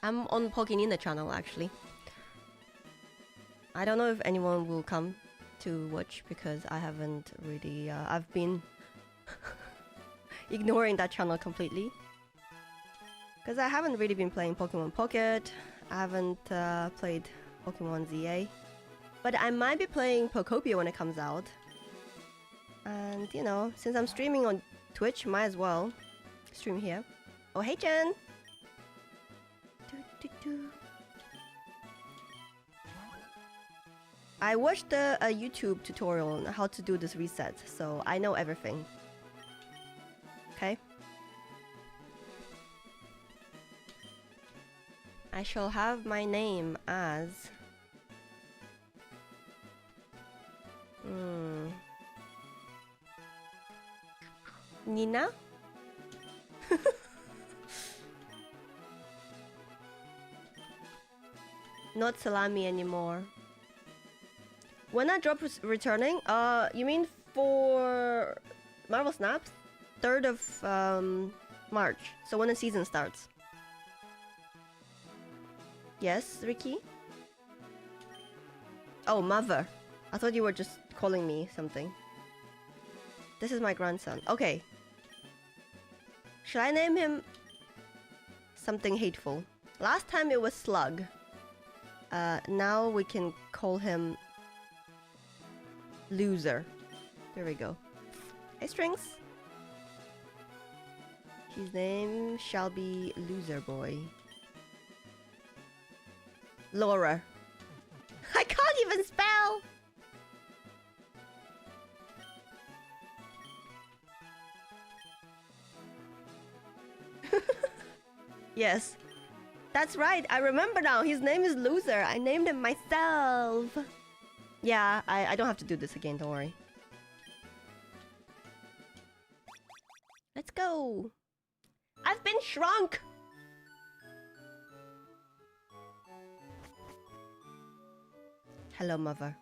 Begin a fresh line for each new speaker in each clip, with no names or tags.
I'm on Pokinina channel actually. I don't know if anyone will come to watch because I haven't really... I've been ignoring that channel completely. Because I haven't really been playing Pokemon Pocket. I haven't played Pokemon ZA. But I might be playing Pokopia when it comes out. And, you know, since I'm streaming on Twitch, might as well stream here. Oh, hey, Jen! I watched a YouTube tutorial on how to do this reset, so I know everything. Okay? I shall have my name as... Nina? Not Salami anymore. When I drop returning, you mean for Marvel Snaps? 3rd of March, so when the season starts. Yes, Ricky? Oh, mother. I thought you were just calling me something. This is my grandson. Okay. Should I name him something hateful? Last time it was Slug. Now we can call him Loser. There we go. Hey, Strings. His name shall be Loser Boy. Laura. I can't even spell! Yes. That's right, I remember now. His name is Loser. I named him myself. Yeah, I don't have to do this again, don't worry. Let's go. I've been shrunk. Hello, mother.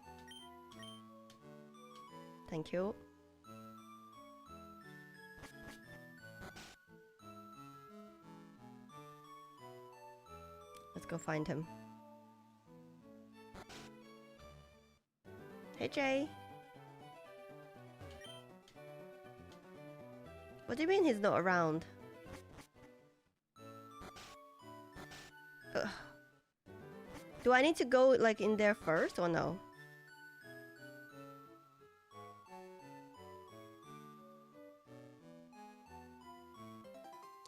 Thank you. Let's go find him. Hey, Jay. What do you mean he's not around? Ugh. Do I need to go, like, in there first or no?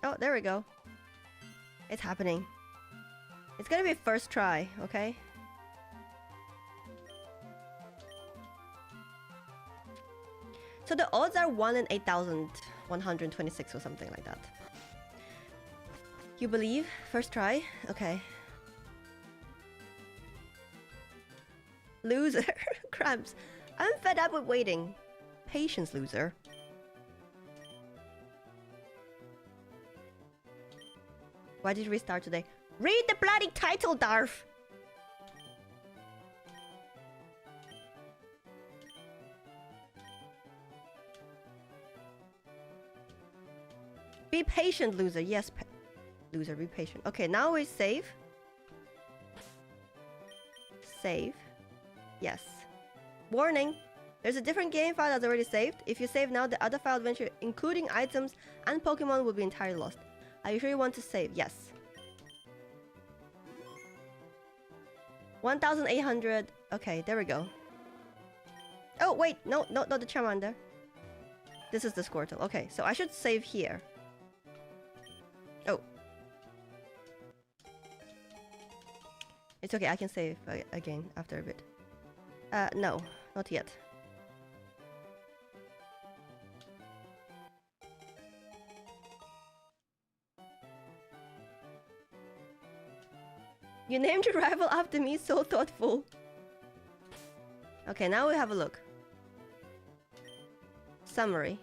Oh, there we go. It's happening. It's gonna be first try, okay? So the odds are 1 in 8,126 or something like that. You believe? First try? Okay. Loser. Cramps. I'm fed up with waiting. Patience, loser. Why did you restart today? Read the bloody title, Darth! Be patient, loser. Yes, loser, be patient. Okay, now we save. Save. Yes. Warning! There's a different game file that's already saved. If you save now, the other file adventure, including items and Pokemon, will be entirely lost. Are you sure you want to save? Yes. 1,800. Okay, there we go. Oh, wait. No, not the Charmander. This is the Squirtle. Okay, so I should save here. Oh. It's okay, I can save again after a bit. No, not yet. You named your rival after me, so thoughtful. Okay, now we have a look. Summary.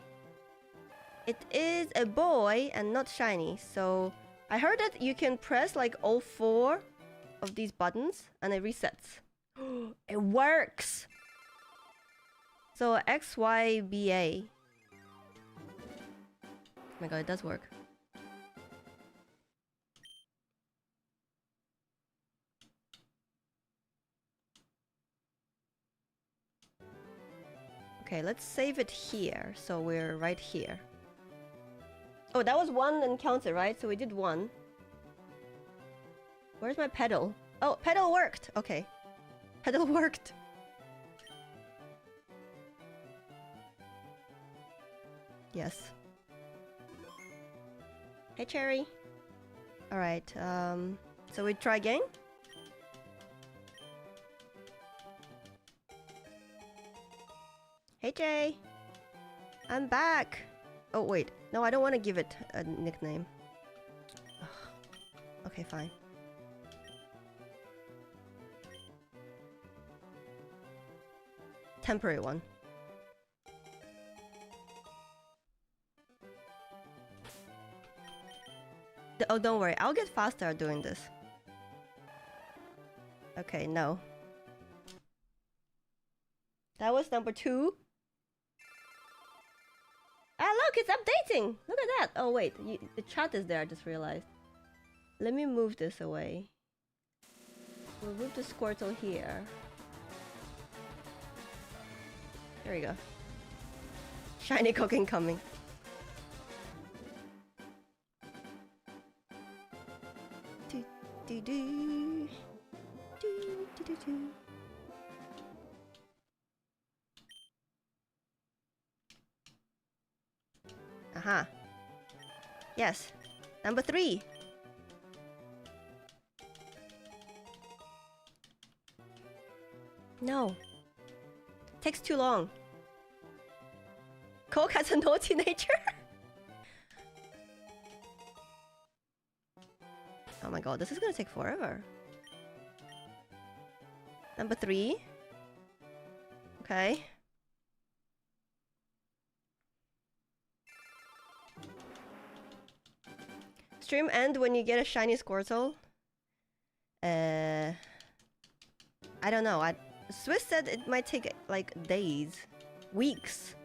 It is a boy and not shiny, so I heard that you can press like all 4 of these buttons and it resets. It works! So X, Y, B, A. Oh my god, it does work. Okay, let's save it here. So we're right here. Oh, that was 1 encounter, right? So we did 1. Where's my pedal? Oh, pedal worked! Okay. Pedal worked! Yes. Hey, Cherry. Alright, so we try again? Hey, Jay! I'm back! Oh, wait. No, I don't want to give it a nickname. Ugh. Okay, fine. Temporary one. Oh, don't worry. I'll get faster at doing this. Okay, no. That was number 2. Ah, look, it's updating! Look at that! Oh, wait. The chat is there, I just realized. Let me move this away. We'll move the Squirtle here. There we go. Shiny cooking coming. Do, do, do. Do, do, do, do. Aha. Yes. Number 3. No. Takes too long. Coke has a naughty nature? Oh my god, this is gonna take forever. Number 3. Okay. Stream end when you get a shiny Squirtle. I don't know. Swiss said it might take like days, weeks.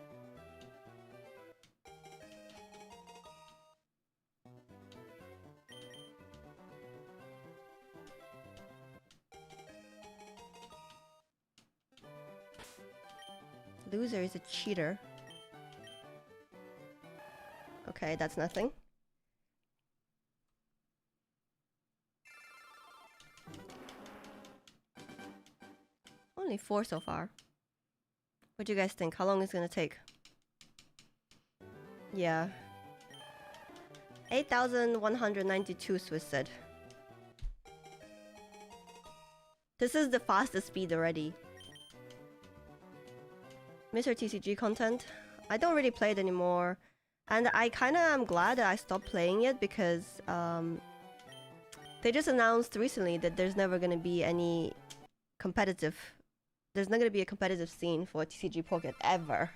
Loser is a cheater. Okay, that's nothing. Only 4 so far. What do you guys think? How long is it gonna take? Yeah. 8,192 Swiss said. This is the fastest speed already. Mr. TCG content. I don't really play it anymore. And I kinda am glad that I stopped playing it because they just announced recently that there's never gonna be any competitive. There's not gonna be a competitive scene for TCG Pocket ever.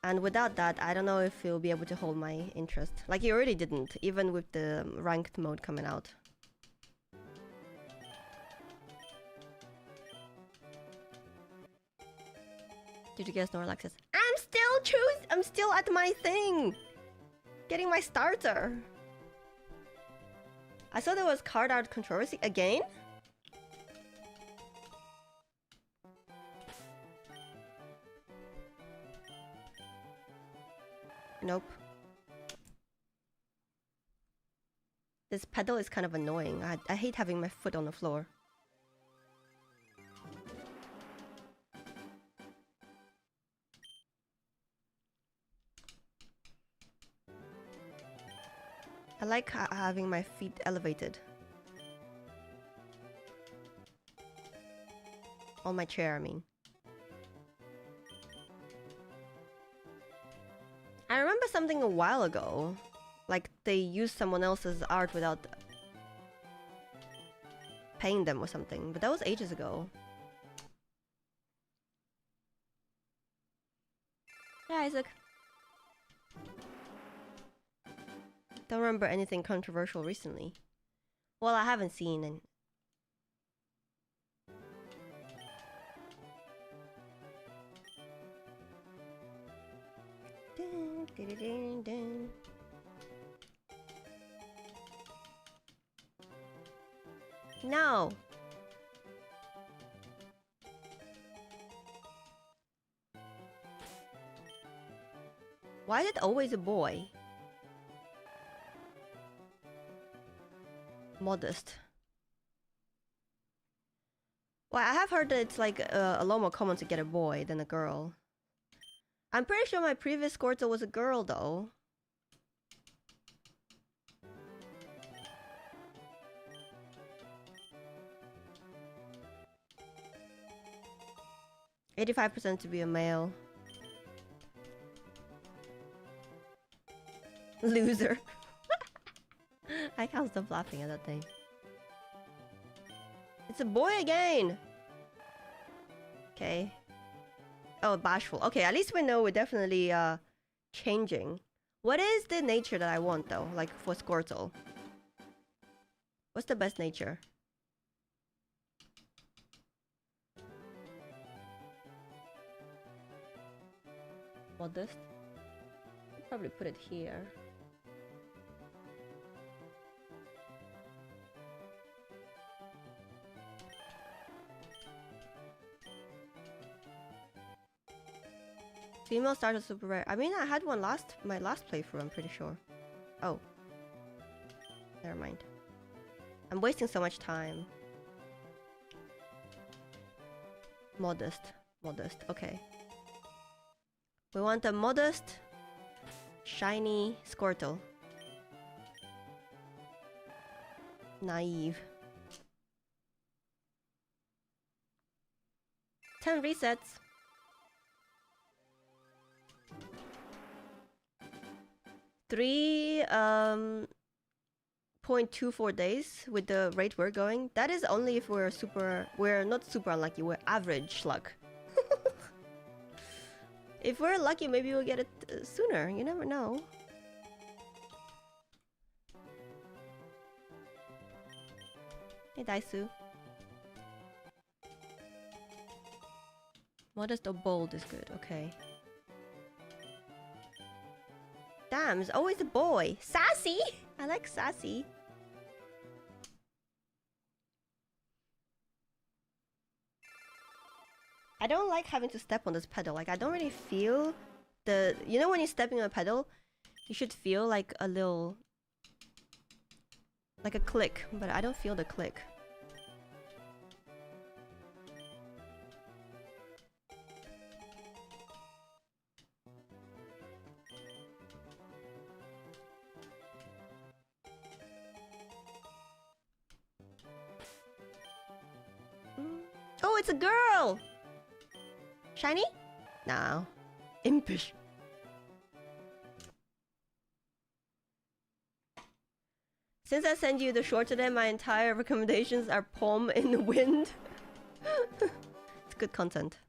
And without that, I don't know if it'll be able to hold my interest. Like it already didn't, even with the ranked mode coming out. Did you guys know Alexis? I'm still at my thing! Getting my starter! I saw there was card art controversy again? Nope. This pedal is kind of annoying. I hate having my foot on the floor. I like having my feet elevated. On my chair, I mean. I remember something a while ago. Like, they used someone else's art without paying them or something. But that was ages ago. Yeah, Isaac. Don't remember anything controversial recently. Well, I haven't seen any. Dun, dun, dun, dun, dun. No. Why is it always a boy? Modest. Well, I have heard that it's like a lot more common to get a boy than a girl. I'm pretty sure my previous Squirtle was a girl though. %85% to be a male. Loser. I can't stop laughing at that thing. It's a boy again! Okay. Oh, bashful. Okay, at least we know we're definitely changing. What is the nature that I want though? Like for Squirtle? What's the best nature? Modest? I'll probably put it here. Female starter super rare. I mean, I had one my last playthrough, I'm pretty sure. Oh. Never mind. I'm wasting so much time. Modest. Modest. Okay. We want a modest, shiny Squirtle. Naive. 10 resets. 3.24 days with the rate we're going. That is only if we're not super unlucky, we're average luck. If we're lucky, maybe we'll get it sooner. You never know. Hey, Daisu. Modest or bold is good. Okay. Damn, it's always a boy. Sassy! I like sassy. I don't like having to step on this pedal. Like, I don't really feel the... You know when you're stepping on a pedal, you should feel like a little... like a click, but I don't feel the click. Oh, it's a girl! Shiny? No. Impish. Since I sent you the short today, my entire recommendations are palm in the wind. It's good content.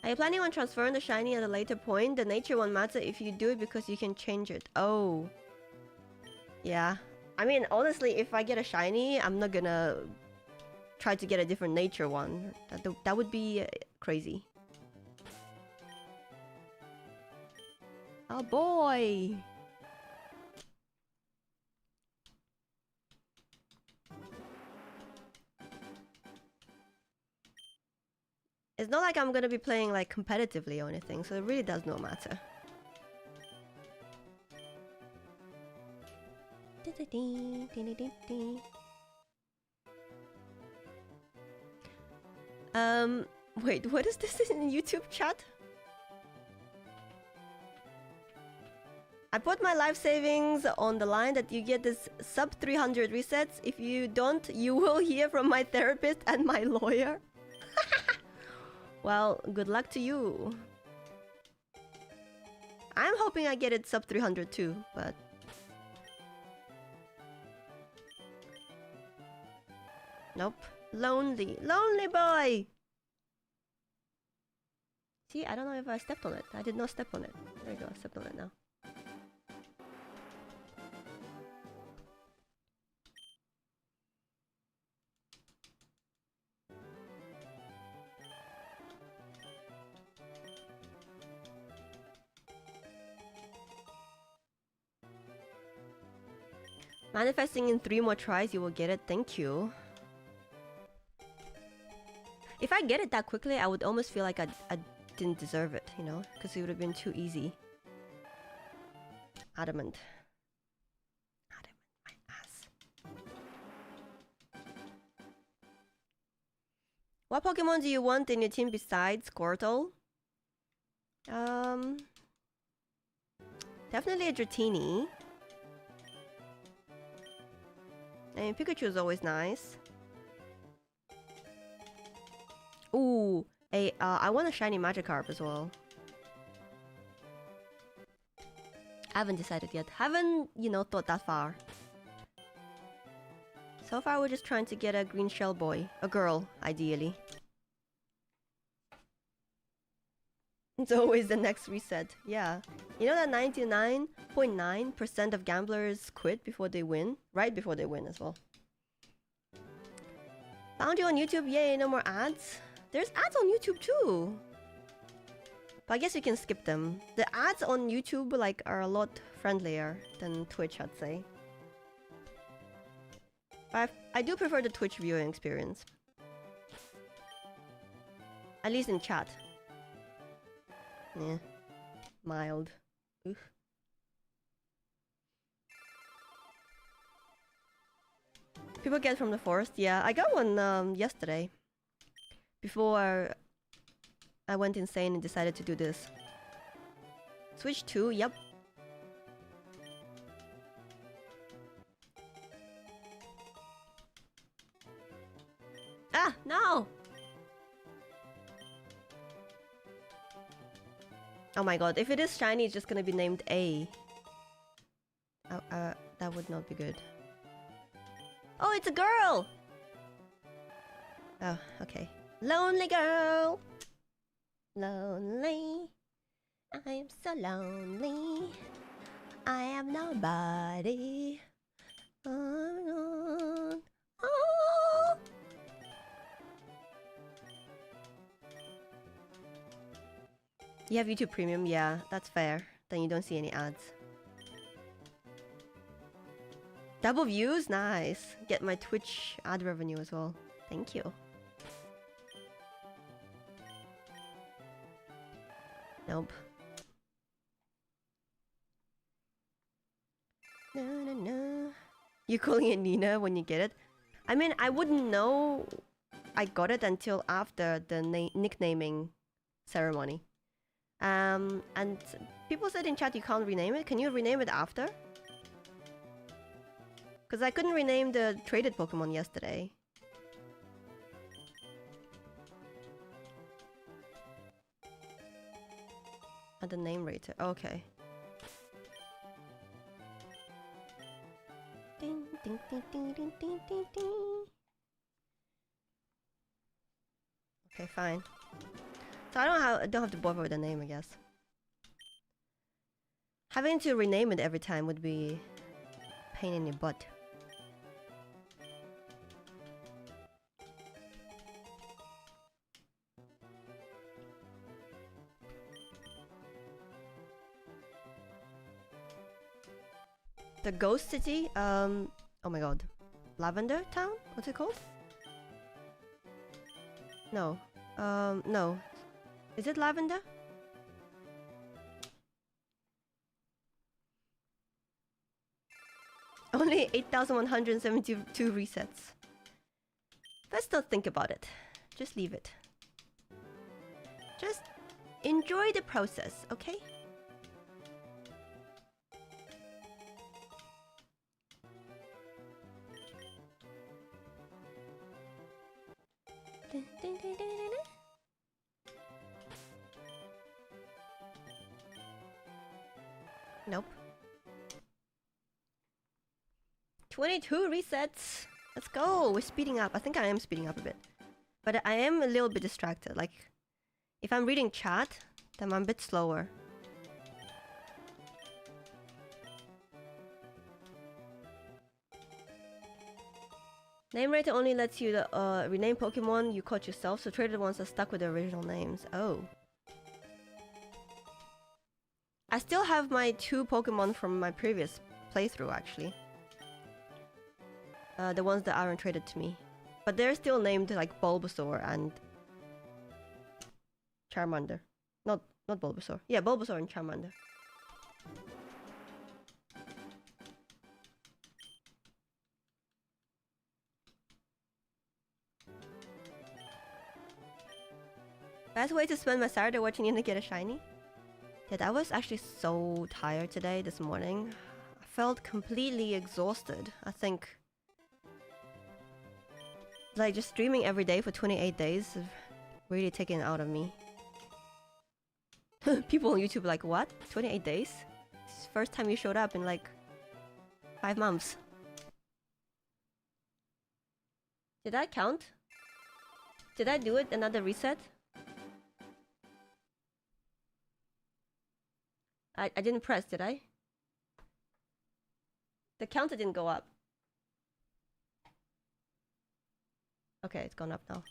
Are you planning on transferring the shiny at a later point? The nature won't matter if you do it because you can change it. Oh. Yeah. I mean, honestly, if I get a shiny, I'm not gonna try to get a different nature one. That would be crazy. Oh boy! It's not like I'm gonna be playing like competitively or anything, so it really does not matter. Wait, what is this in YouTube chat? I put my life savings on the line that you get this sub 300 resets. If you don't, you will hear from my therapist and my lawyer. Well, good luck to you. I'm hoping I get it sub 300 too, but... Nope. Lonely. Lonely boy! See, I don't know if I stepped on it. I did not step on it. There you go, I stepped on it now. Manifesting in 3 more tries, you will get it. Thank you. If I get it that quickly, I would almost feel like I didn't deserve it, you know? Because it would have been too easy. Adamant. Adamant, my ass. What Pokemon do you want in your team besides Squirtle? Definitely a Dratini. I mean, Pikachu is always nice. Ooh, I want a shiny Magikarp as well. I haven't decided yet. Haven't, you know, thought that far. So far, we're just trying to get a green shell boy. A girl, ideally. It's always the next reset. Yeah. You know that 99.9% of gamblers quit before they win? Right before they win as well. Found you on YouTube. Yay, no more ads. There's ads on YouTube too. But I guess you can skip them. The ads on YouTube like are a lot friendlier than Twitch, I'd say. But I do prefer the Twitch viewing experience. At least in chat. Yeah. Mild. Oof. People get from the forest. Yeah, I got one yesterday. Before I went insane and decided to do this. Switch 2, yep. Ah, no! Oh my god, if it is shiny, it's just gonna be named A. That would not be good. Oh, it's a girl! Oh, okay. Lonely girl! Lonely. I am so lonely. I have nobody. Oh. You have YouTube Premium? Yeah, that's fair. Then you don't see any ads. Double views? Nice. Get my Twitch ad revenue as well. Thank you. Nope. No, no, no. You're calling it Nina when you get it? I mean, I wouldn't know I got it until after the nicknaming ceremony. And people said in chat you can't rename it. Can you rename it after? Because I couldn't rename the traded Pokemon yesterday. At the name rater. Okay. Ding, ding, ding, ding, ding, ding, ding, ding. Okay, fine. So I don't have to bother with the name, I guess. Having to rename it every time would be a pain in your butt. The Ghost City? Oh my god. Lavender Town? What's it called? No. No. Is it Lavender? Only 8,172 resets. Let's not think about it. Just leave it. Just enjoy the process, okay? Nope. 22 resets. Let's go. We're speeding up. I think I am speeding up a bit. But I am a little bit distracted. Like, if I'm reading chat, then I'm a bit slower. Name rater only lets you rename Pokemon you caught yourself, so traded ones are stuck with the original names. Oh. I still have my 2 Pokemon from my previous playthrough, actually. The ones that aren't traded to me. But they're still named like Bulbasaur and Charmander. Not Bulbasaur. Yeah, Bulbasaur and Charmander. Best way to spend my Saturday watching Nina get a shiny? Yeah, I was actually so tired today, this morning. I felt completely exhausted. I think like just streaming every day for 28 days have really taken it out of me. People on YouTube like, what? 28 days? It's the first time you showed up in like 5 months. Did that count? Did I do it? Another reset? I didn't press, did I? The counter didn't go up. Okay, it's gone up now.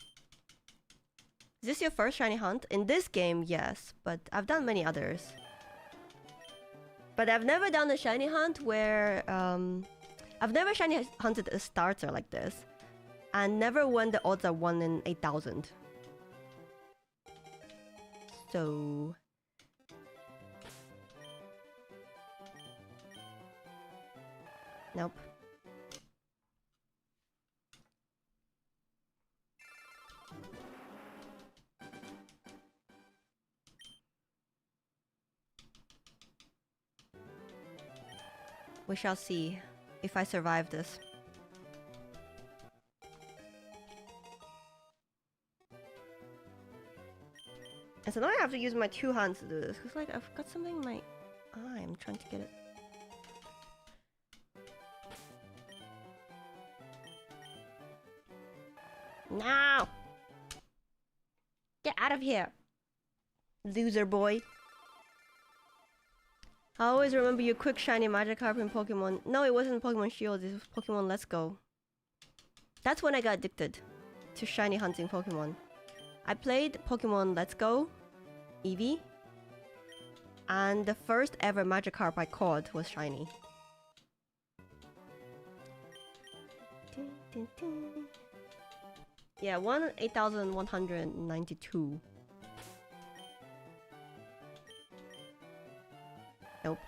Is this your first shiny hunt? In this game, yes, but I've done many others. But I've never done a shiny hunt where I've never shiny hunted a starter like this, and never when the odds are 1 in 8,000. So nope. We shall see if I survive this. And so now I have to use my 2 hands to do this, because like I've got something in my eye. I'm trying to get it. No! Get out of here! Loser boy. I always remember your quick shiny Magikarp in Pokemon. No, it wasn't Pokemon Shield, it was Pokemon Let's Go. That's when I got addicted to shiny hunting Pokemon. I played Pokemon Let's Go, Eevee, and the first ever Magikarp I caught was shiny. Yeah, 8,192. Nope.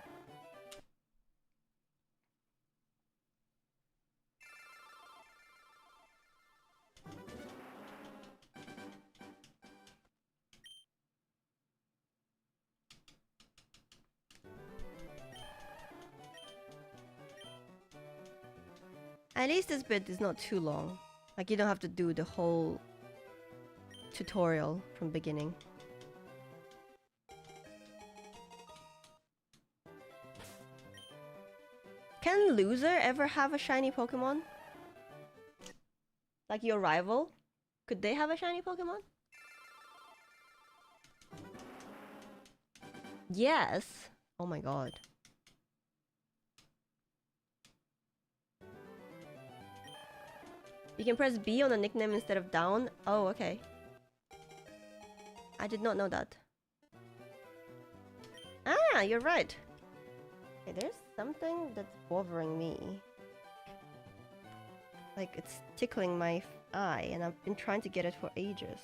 At least this bit is not too long. Like you don't have to do the whole tutorial from beginning. Can Loser ever have a shiny Pokemon? Like your rival? Could they have a shiny Pokemon? Yes! Oh my god. You can press B on a nickname instead of down? Oh, okay. I did not know that. Ah, you're right. Okay, there's something that's bothering me. Like, it's tickling my eye, and I've been trying to get it for ages.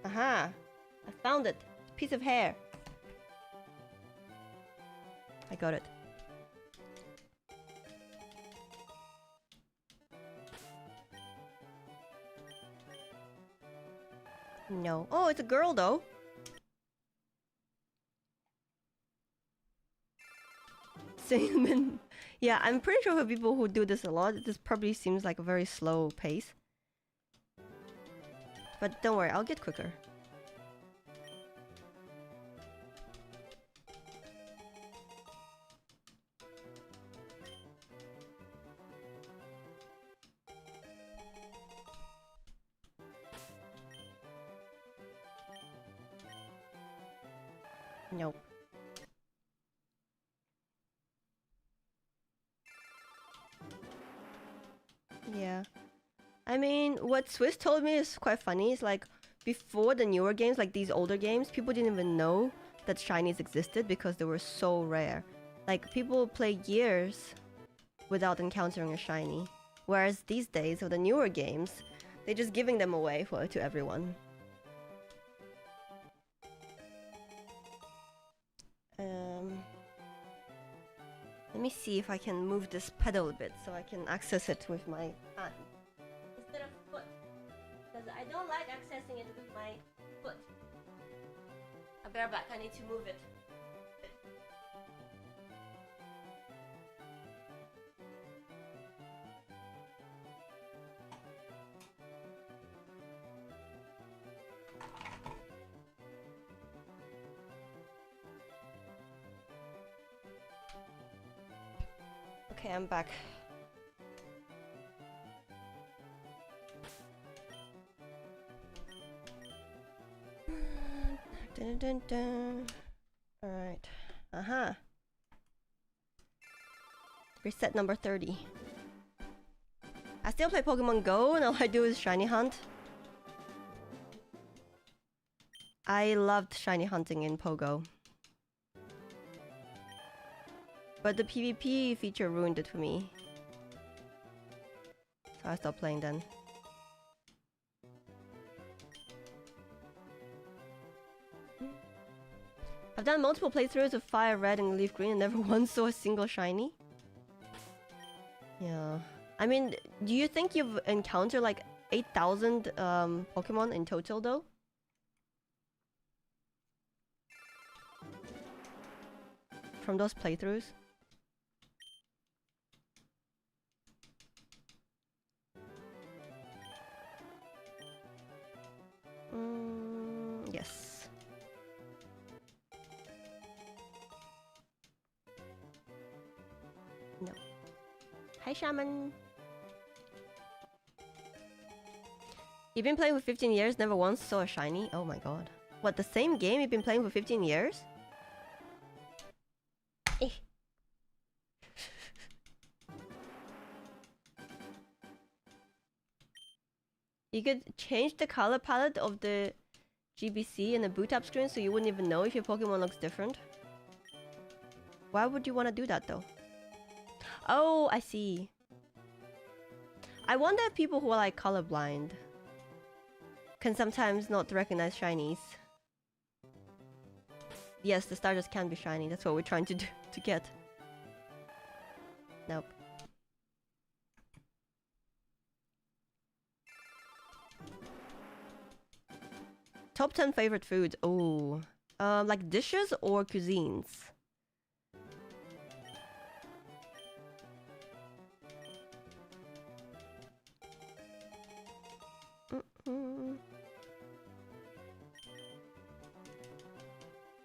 Aha! I found it! Piece of hair! I got it. No. Oh, it's a girl though! Cinnamon. Yeah, I'm pretty sure for people who do this a lot, this probably seems like a very slow pace. But don't worry, I'll get quicker. Nope. Yeah. I mean, what Swiss told me is quite funny. It's like, before the newer games, like these older games, people didn't even know that shinies existed because they were so rare. Like, people play years without encountering a shiny. Whereas these days, with the newer games, they're just giving them away to everyone. Let me see if I can move this pedal a bit so I can access it with my hand instead of foot, because I don't like accessing it with my foot. I'll be right back. I need to move it. Okay, I'm back. Dun, dun, dun. All right. Reset number 30. I still play Pokemon Go, and all I do is shiny hunt. I loved shiny hunting in Pogo. But the PvP feature ruined it for me. So I stopped playing then. I've done multiple playthroughs of Fire Red and Leaf Green and never once saw a single shiny. Yeah. I mean, do you think you've encountered like 8,000 Pokemon in total though? From those playthroughs? Yes. No. Hi, Shaman. You've been playing for 15 years, never once saw a shiny? Oh my god. What, the same game you've been playing for 15 years? Eh. You could change the color palette of the GBC and the boot up screen so you wouldn't even know if your Pokemon looks different. Why would you want to do that though? Oh, I see. I wonder if people who are like colorblind can sometimes not recognize shinies. Yes, the starters can be shiny. That's what we're trying to do to get. Nope. Top 10 favorite foods. Oh, like dishes or cuisines?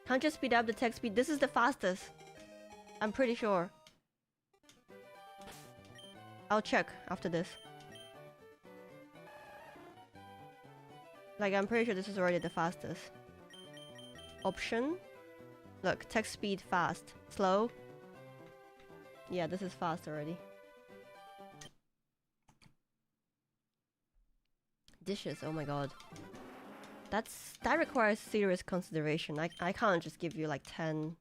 Can't just speed up the text speed. This is the fastest. I'm pretty sure. I'll check after this. Like, I'm pretty sure this is already the fastest. Option. Look, text speed fast. Slow. Yeah, this is fast already. Dishes, oh my god. That requires serious consideration. I can't just give you like 10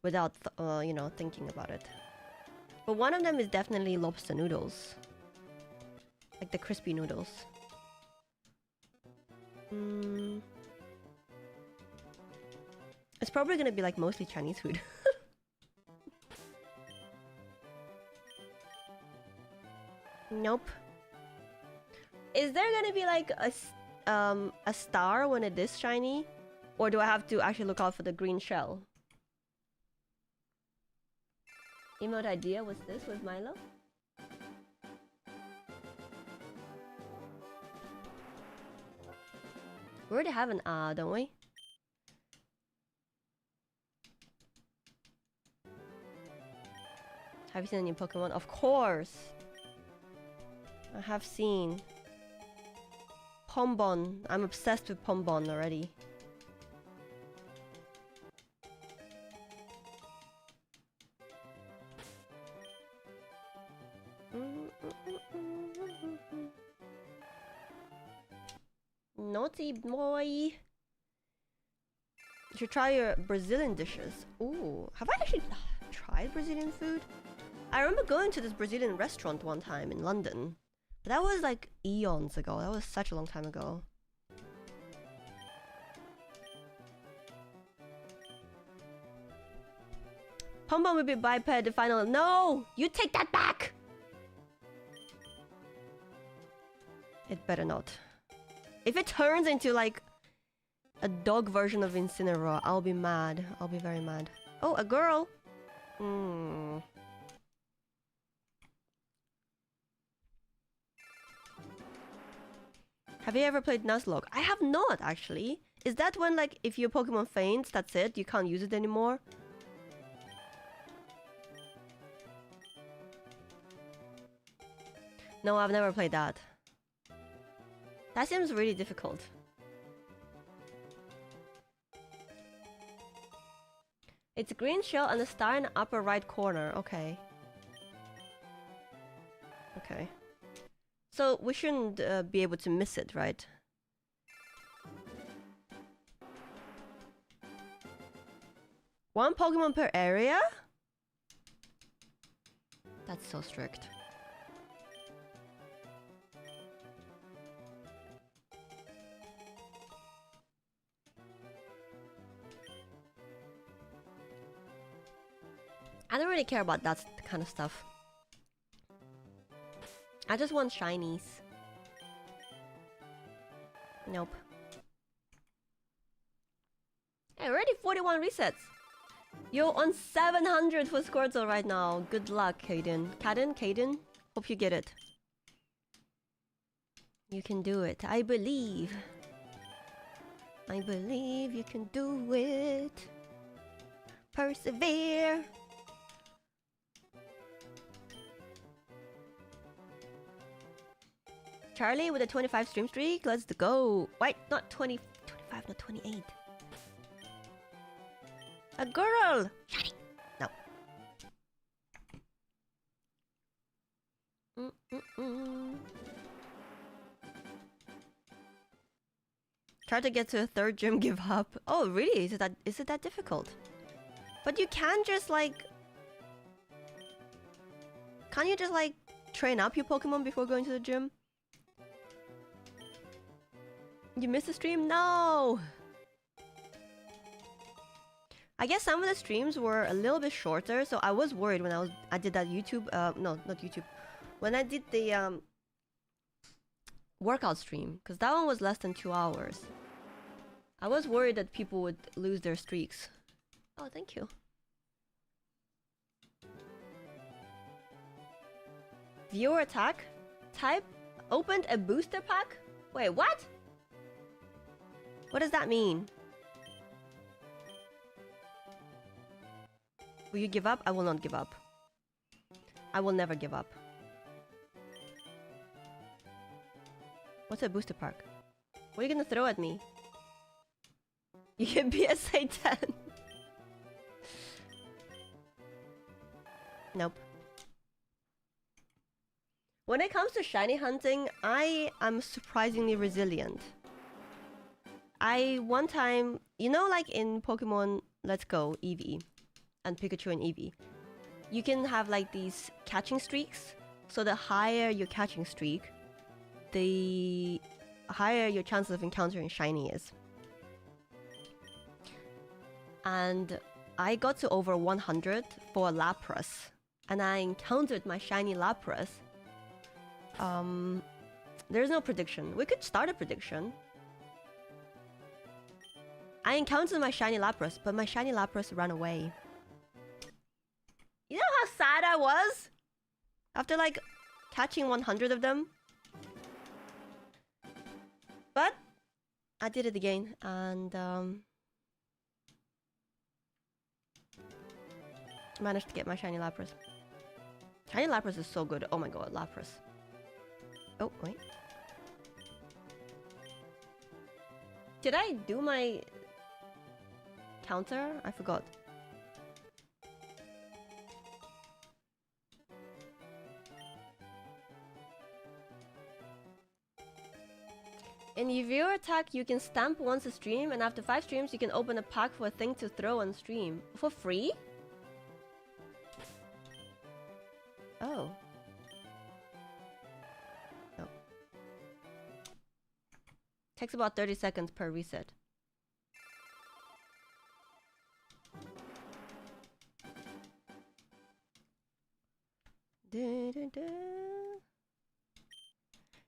without you know, thinking about it. But one of them is definitely lobster noodles. Like the crispy noodles. It's probably gonna be like mostly Chinese food. Nope. Is there gonna be like a star when it is shiny? Or do I have to actually look out for the green shell? Emote idea was this with Milo? We already have an don't we? Have you seen any Pokemon? Of course! I have seen. Pombon. I'm obsessed with Pombon already. Naughty boy. You should try your Brazilian dishes. Ooh, have I actually tried Brazilian food? I remember going to this Brazilian restaurant one time in London. But that was like eons ago. That was such a long time ago. Pom Pom will be biped the final. No! You take that back! It better not. If it turns into like a dog version of Incineroar, I'll be mad. I'll be very mad. Oh, a girl! Have you ever played Nuzlocke? I have not, actually. Is that when, like, if your Pokemon faints, that's it? You can't use it anymore? No, I've never played that. That seems really difficult. It's a green shell and a star in the upper right corner. Okay. Okay. So we shouldn't be able to miss it, right? One Pokemon per area? That's so strict. I don't really care about that kind of stuff. I just want shinies. Nope. Hey, already 41 resets. You're on 700 for Squirtle right now. Good luck, Kaden. Kaden? Hope you get it. You can do it. I believe. I believe you can do it. Persevere. Charlie with a 25 stream streak. Let's go. Wait, not 20, 25, not 28. A girl. Shiny. No. Try to get to a third gym, give up. Oh, really? Is it that difficult? But you can just like... Can't you just like train up your Pokemon before going to the gym? You missed the stream? No! I guess some of the streams were a little bit shorter, so I was worried when I did that YouTube... no, not YouTube. When I did the workout stream, because that one was less than 2 hours. I was worried that people would lose their streaks. Oh, thank you. Viewer attack? Type opened a booster pack? Wait, what? What does that mean? Will you give up? I will not give up. I will never give up. What's a booster pack? What are you gonna throw at me? You can be a Satan. Nope. When it comes to shiny hunting, I am surprisingly resilient. One time, you know, like in Pokemon Let's Go, Eevee, and Pikachu and Eevee, you can have like these catching streaks. So the higher your catching streak, the higher your chances of encountering shiny is. And I got to over 100 for Lapras, and I encountered my shiny Lapras. There's no prediction. We could start a prediction. I encountered my shiny Lapras, but my shiny Lapras ran away. You know how sad I was? After like catching 100 of them? But I did it again, and managed to get my shiny Lapras. Shiny Lapras is so good. Oh my god, Lapras. Oh, wait. Did I do my counter? I forgot. In your viewer attack, you can stamp once a stream, and after 5 streams, you can open a pack for a thing to throw on stream. For free? Oh. No. Takes about 30 seconds per reset.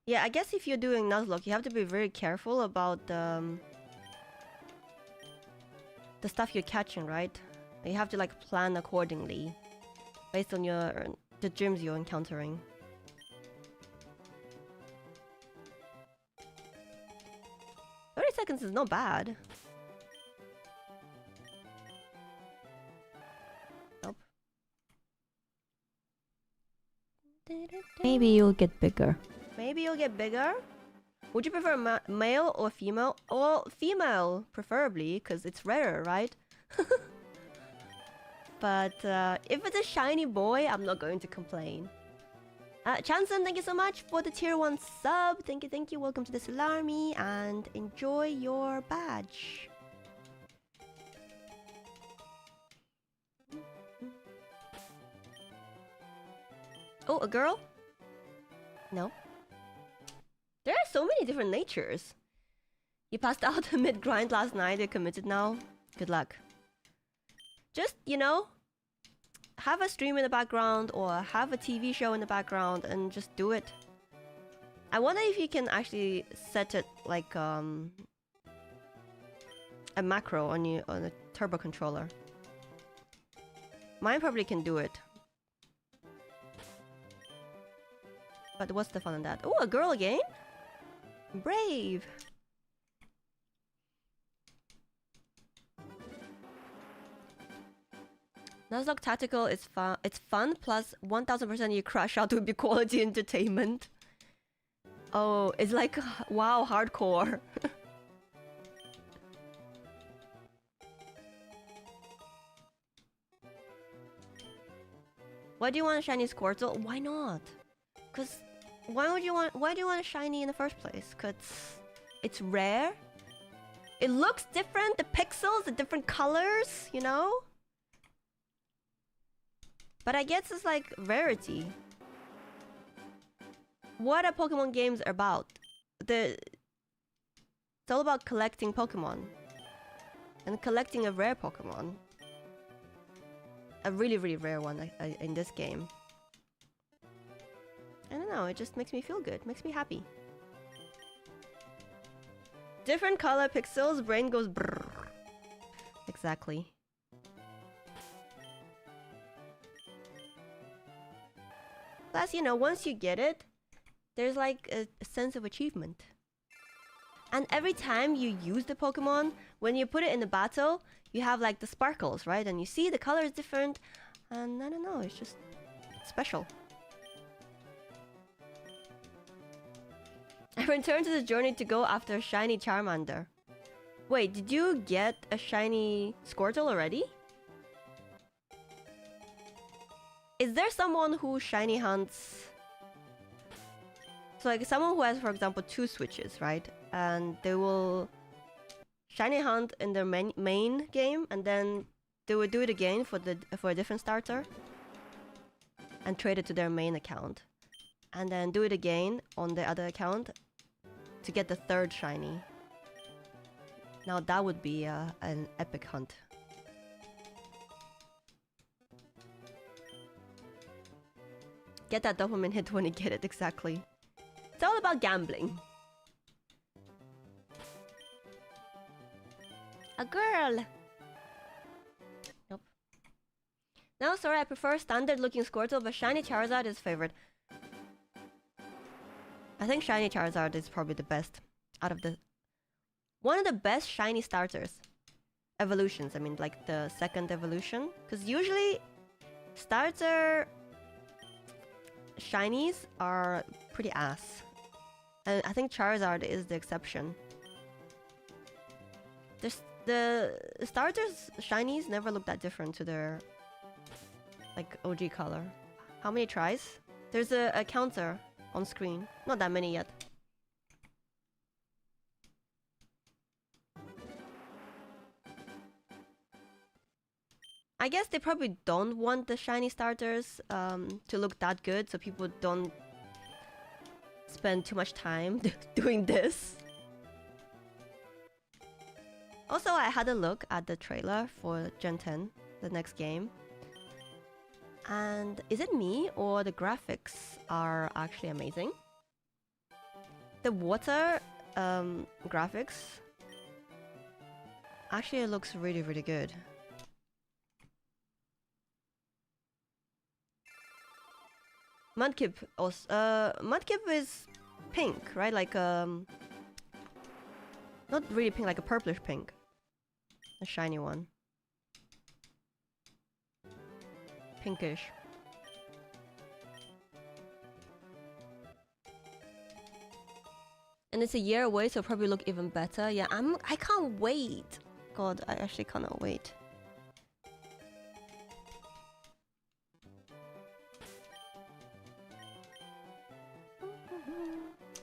Yeah, I guess if you're doing Nuzlocke, you have to be very careful about the stuff you're catching, right? You have to like plan accordingly based on the gyms you're encountering. 30 seconds is not bad. Nope. Maybe you'll get bigger. Maybe you'll get bigger? Would you prefer male or female? Well, female, preferably, because it's rarer, right? But if it's a shiny boy, I'm not going to complain. Chanson, thank you so much for the tier 1 sub. Thank you. Welcome to the Solar Army and enjoy your badge. Oh, a girl? No. There are so many different natures. You passed out mid-grind last night, you're committed now. Good luck. Just, you know, have a stream in the background or have a TV show in the background and just do it. I wonder if you can actually set it like a macro on a turbo controller. Mine probably can do it. But what's the fun in that? Oh, a girl again? Brave! Nuzlocke Tactical is fun. It's fun, plus 1000% you crash out would be quality entertainment. Oh, it's like, wow, hardcore. Why do you want a shiny Squirtle? Why not? Cause why do you want a shiny in the first place? Cause it's rare. It looks different. The pixels, the different colors, you know. But I guess it's like rarity. What are Pokemon games about? It's all about collecting Pokemon and collecting a rare Pokemon. A really, really rare one in this game. I don't know, it just makes me feel good, makes me happy. Different color pixels, brain goes brrr. Exactly. Plus, you know, once you get it, there's like a sense of achievement. And every time you use the Pokemon, when you put it in the battle, you have like the sparkles, right? And you see the color is different. And I don't know, it's just special. I returned to the journey to go after a shiny Charmander. Wait, did you get a shiny Squirtle already? Is there someone who shiny hunts? So like someone who has, for example, 2 switches, right? And they will shiny hunt in their main game, and then they will do it again for a different starter and trade it to their main account, and then do it again on the other account to get the 3rd shiny. Now that would be an epic hunt. Get that dopamine hit when you get it, exactly. It's all about gambling. A girl! Nope. No, sorry, I prefer standard looking Squirtle, but shiny Charizard is favorite. I think shiny Charizard is probably the best out of the... One of the best shiny starters. Evolutions, I mean, like the 2nd evolution. Because usually, starter shinies are pretty ass. And I think Charizard is the exception. The starters shinies never look that different to their like OG color. How many tries? There's a counter on screen. Not that many yet. I guess they probably don't want the shiny starters to look that good, so people don't spend too much time doing this. Also, I had a look at the trailer for Gen 10, the next game. And is it me or the graphics are actually amazing? The water graphics actually looks really, really good. Mudkip also, Mudkip is pink, right? Like not really pink, like a purplish pink. A shiny one. Pinkish. And it's a year away, so it'll probably look even better. Yeah, I can't wait. God, I actually cannot wait.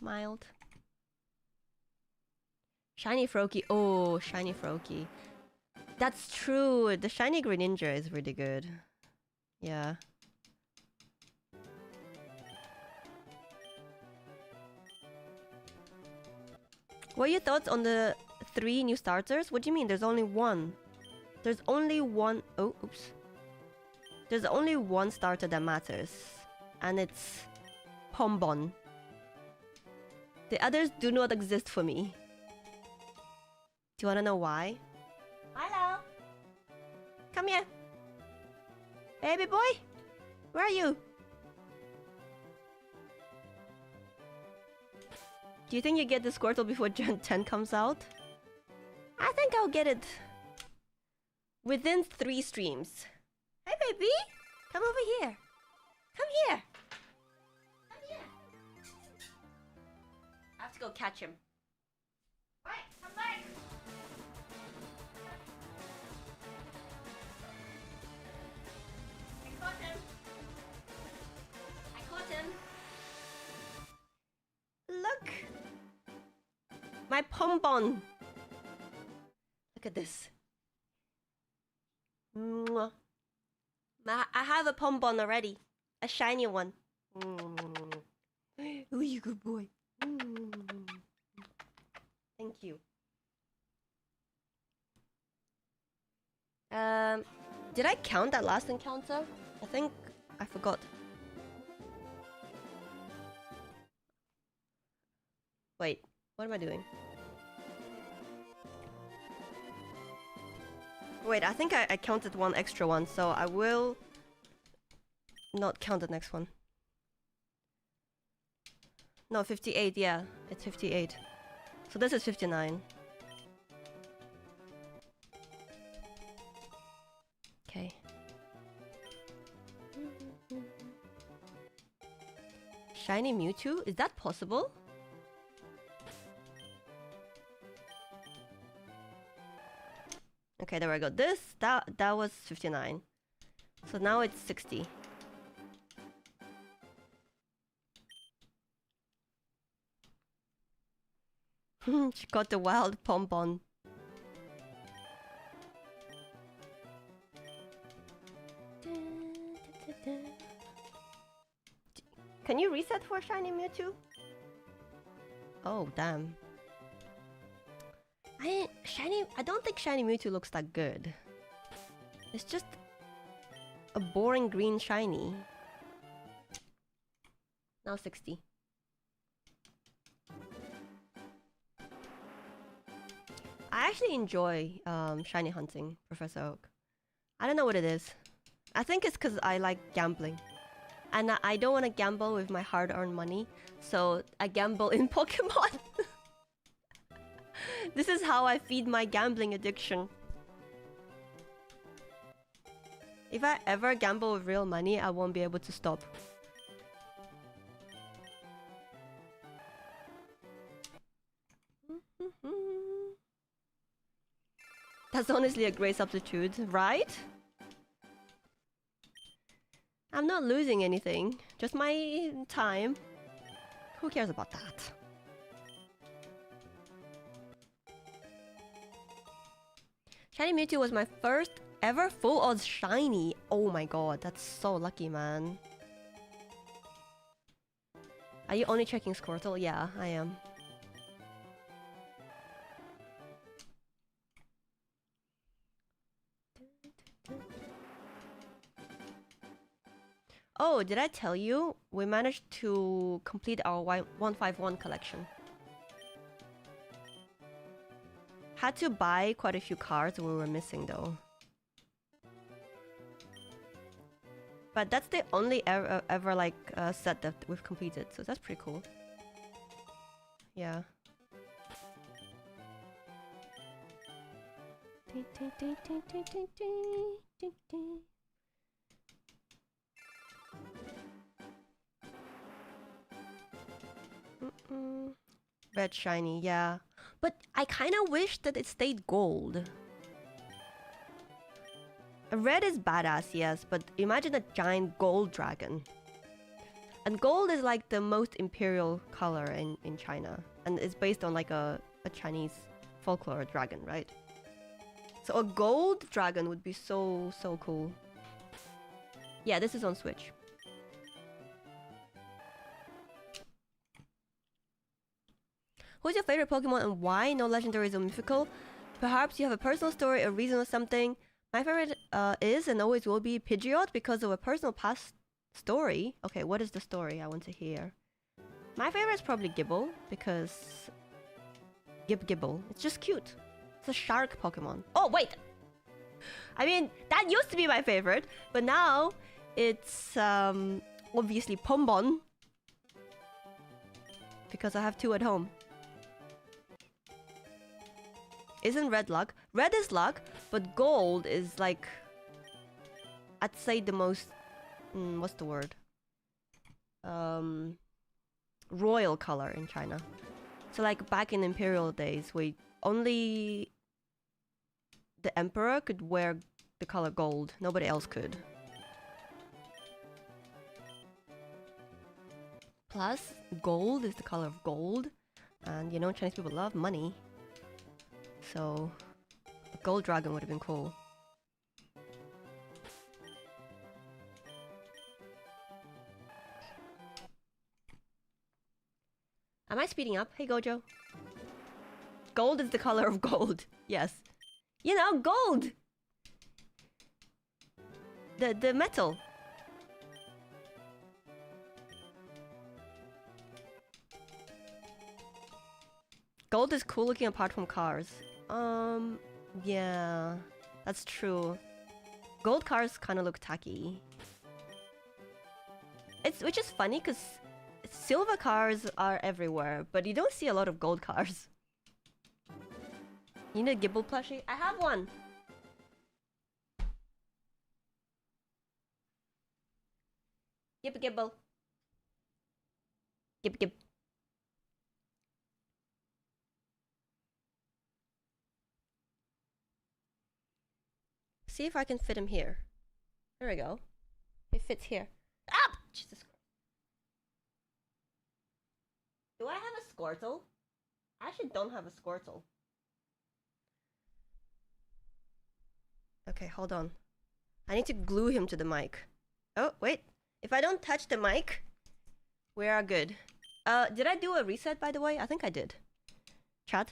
Mild. Shiny Froakie. Oh, shiny Froakie. That's true. The shiny Greninja is really good. Yeah. What are your thoughts on the 3 new starters? What do you mean? There's only one. There's only one. Oh, oops. There's only one starter that matters. And it's Pombon. The others do not exist for me. Do you want to know why? Hello. Come here. Baby boy. Where are you? Do you think you get the Squirtle before Gen 10 comes out? I think I'll get it within 3 streams. Hey baby, come over here. Come here. Come here. I have to go catch him. Wait, come back. I caught him. I caught him. Look. My Pombon. Look at this. Mwah. I have a Pombon already. A shiny one. Oh, you good boy. Thank you. Did I count that last encounter? I think I forgot. Wait, what am I doing? Wait, I think I counted one extra one, so I will not count the next one. No, 58, yeah, it's 58. So this is 59. Okay. Shiny Mewtwo? Is that possible? Okay, there we go. That was 59. So now it's 60. She got the wild Pombon. Can you reset for shiny Mewtwo? Oh, damn. I don't think shiny Mewtwo looks that good. It's just a boring green shiny. Now 60. I actually enjoy shiny hunting, Professor Oak. I don't know what it is. I think it's because I like gambling. And I don't want to gamble with my hard-earned money, so I gamble in Pokemon. This is how I feed my gambling addiction. If I ever gamble with real money, I won't be able to stop. That's honestly a great substitute, right? I'm not losing anything, just my time. Who cares about that? Shiny Mewtwo was my first Ever full or shiny? Oh my god, that's so lucky, man. Are you only checking Squirtle? Yeah, I am. Oh, did I tell you? We managed to complete our 151 collection. Had to buy quite a few cards we were missing though. But that's the only ever like set that we've completed, so that's pretty cool. Yeah. Red shiny, yeah. But I kind of wish that it stayed gold. Red is badass, yes, but imagine a giant gold dragon. And gold is like the most imperial color in China. And it's based on like a Chinese folklore dragon, right? So a gold dragon would be so cool. Yeah, this is on Switch. Who's your favorite Pokemon and why? No legendaries or mythical? Perhaps you have a personal story, a reason or something. My favorite is and always will be Pidgeot because of a personal past story. Okay, what is the story I want to hear? My favorite is probably Gibble because... Gibble. It's just cute. It's a shark Pokemon. Oh, wait! I mean, that used to be my favorite, but now it's obviously Pombon because I have two at home. Isn't red luck? Red is luck, but gold is like... I'd say the most... what's the word? Royal color in China. So like back in imperial days, only the emperor could wear the color gold. Nobody else could. Plus, gold is the color of gold. And you know, Chinese people love money. So, a gold dragon would have been cool. Am I speeding up? Hey Gojo. Gold is the color of gold. Yes. You know, gold! The metal. Gold is cool looking apart from cars. Yeah, that's true. Gold cars kind of look tacky. Which is funny because silver cars are everywhere, but you don't see a lot of gold cars. You need a Gibble plushie? I have one! Gibble. Gib. See if I can fit him here. There we go. It fits here. Ah! Jesus Christ. Do I have a Squirtle? I actually don't have a Squirtle. Okay, hold on. I need to glue him to the mic. Oh, wait. If I don't touch the mic, we are good. Did I do a reset, by the way? I think I did. Chat?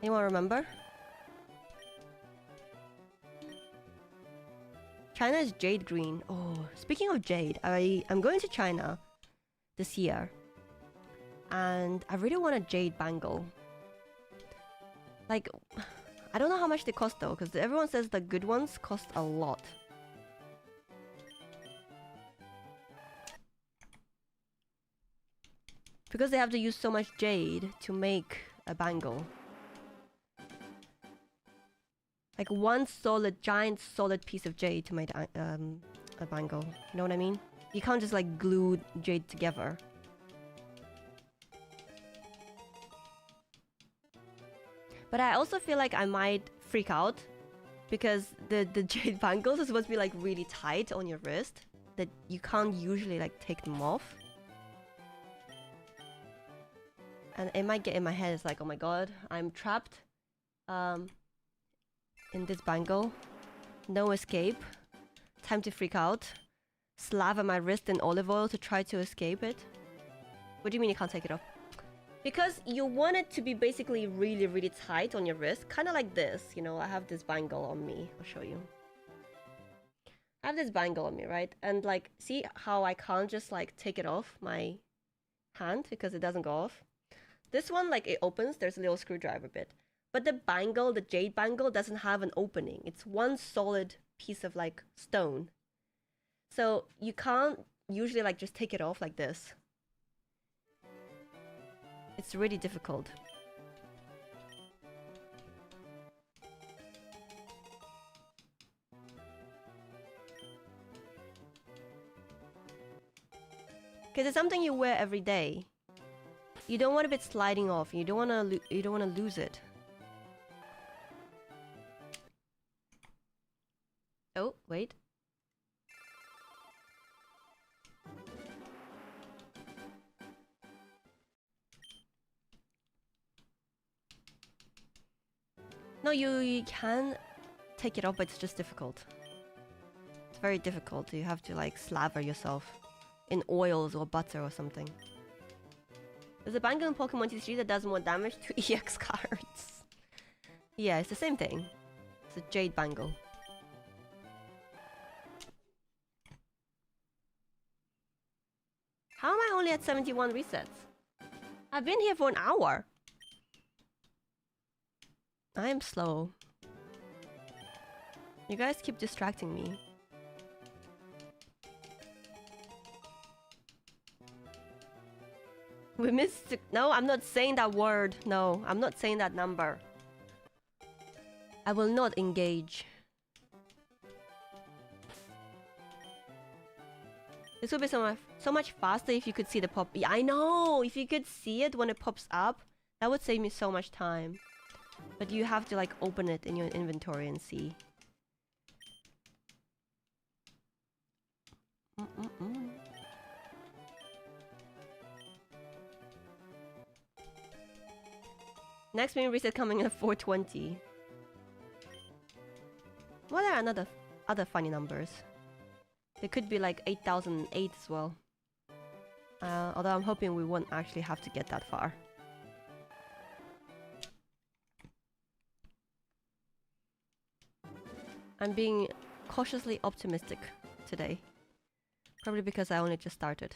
Anyone remember? China is jade green. Oh, speaking of jade, I'm going to China this year. And I really want a jade bangle. Like, I don't know how much they cost though, because everyone says the good ones cost a lot. Because they have to use so much jade to make a bangle. Like one giant solid piece of jade to make a bangle. You know what I mean? You can't just like glue jade together. But I also feel like I might freak out because the jade bangles are supposed to be like really tight on your wrist that you can't usually like take them off. And it might get in my head, it's like, oh my god, I'm trapped in this bangle. No escape. Time to freak out. Slather my wrist in olive oil to try to escape it. What do you mean you can't take it off? Because you want it to be basically really, really tight on your wrist. Kind of like this, you know, I have this bangle on me. I'll show you. I have this bangle on me, right? And like, see how I can't just like take it off my hand because it doesn't go off? This one, like it opens, there's a little screwdriver bit. But the bangle, the jade bangle, doesn't have an opening. It's one solid piece of like stone. So you can't usually like just take it off like this. It's really difficult. Because it's something you wear every day. You don't want it sliding off. You don't want to lose it. Oh, wait. No, you can take it off, but it's just difficult. It's very difficult. You have to like slather yourself in oils or butter or something. There's a bangle in Pokemon TCG that does more damage to EX cards. Yeah, it's the same thing. It's a jade bangle. How am I only at 71 resets? I've been here for an hour. I am slow. You guys keep distracting me. We missed... No, I'm not saying that word. No, I'm not saying that number. I will not engage. This would be so much faster if you could see the pop... Yeah, I know! If you could see it when it pops up, that would save me so much time. But you have to like open it in your inventory and see. Next main reset coming at 420. What are other funny numbers? There could be like 8008 as well. Although I'm hoping we won't actually have to get that far. I'm being cautiously optimistic today. Probably because I only just started.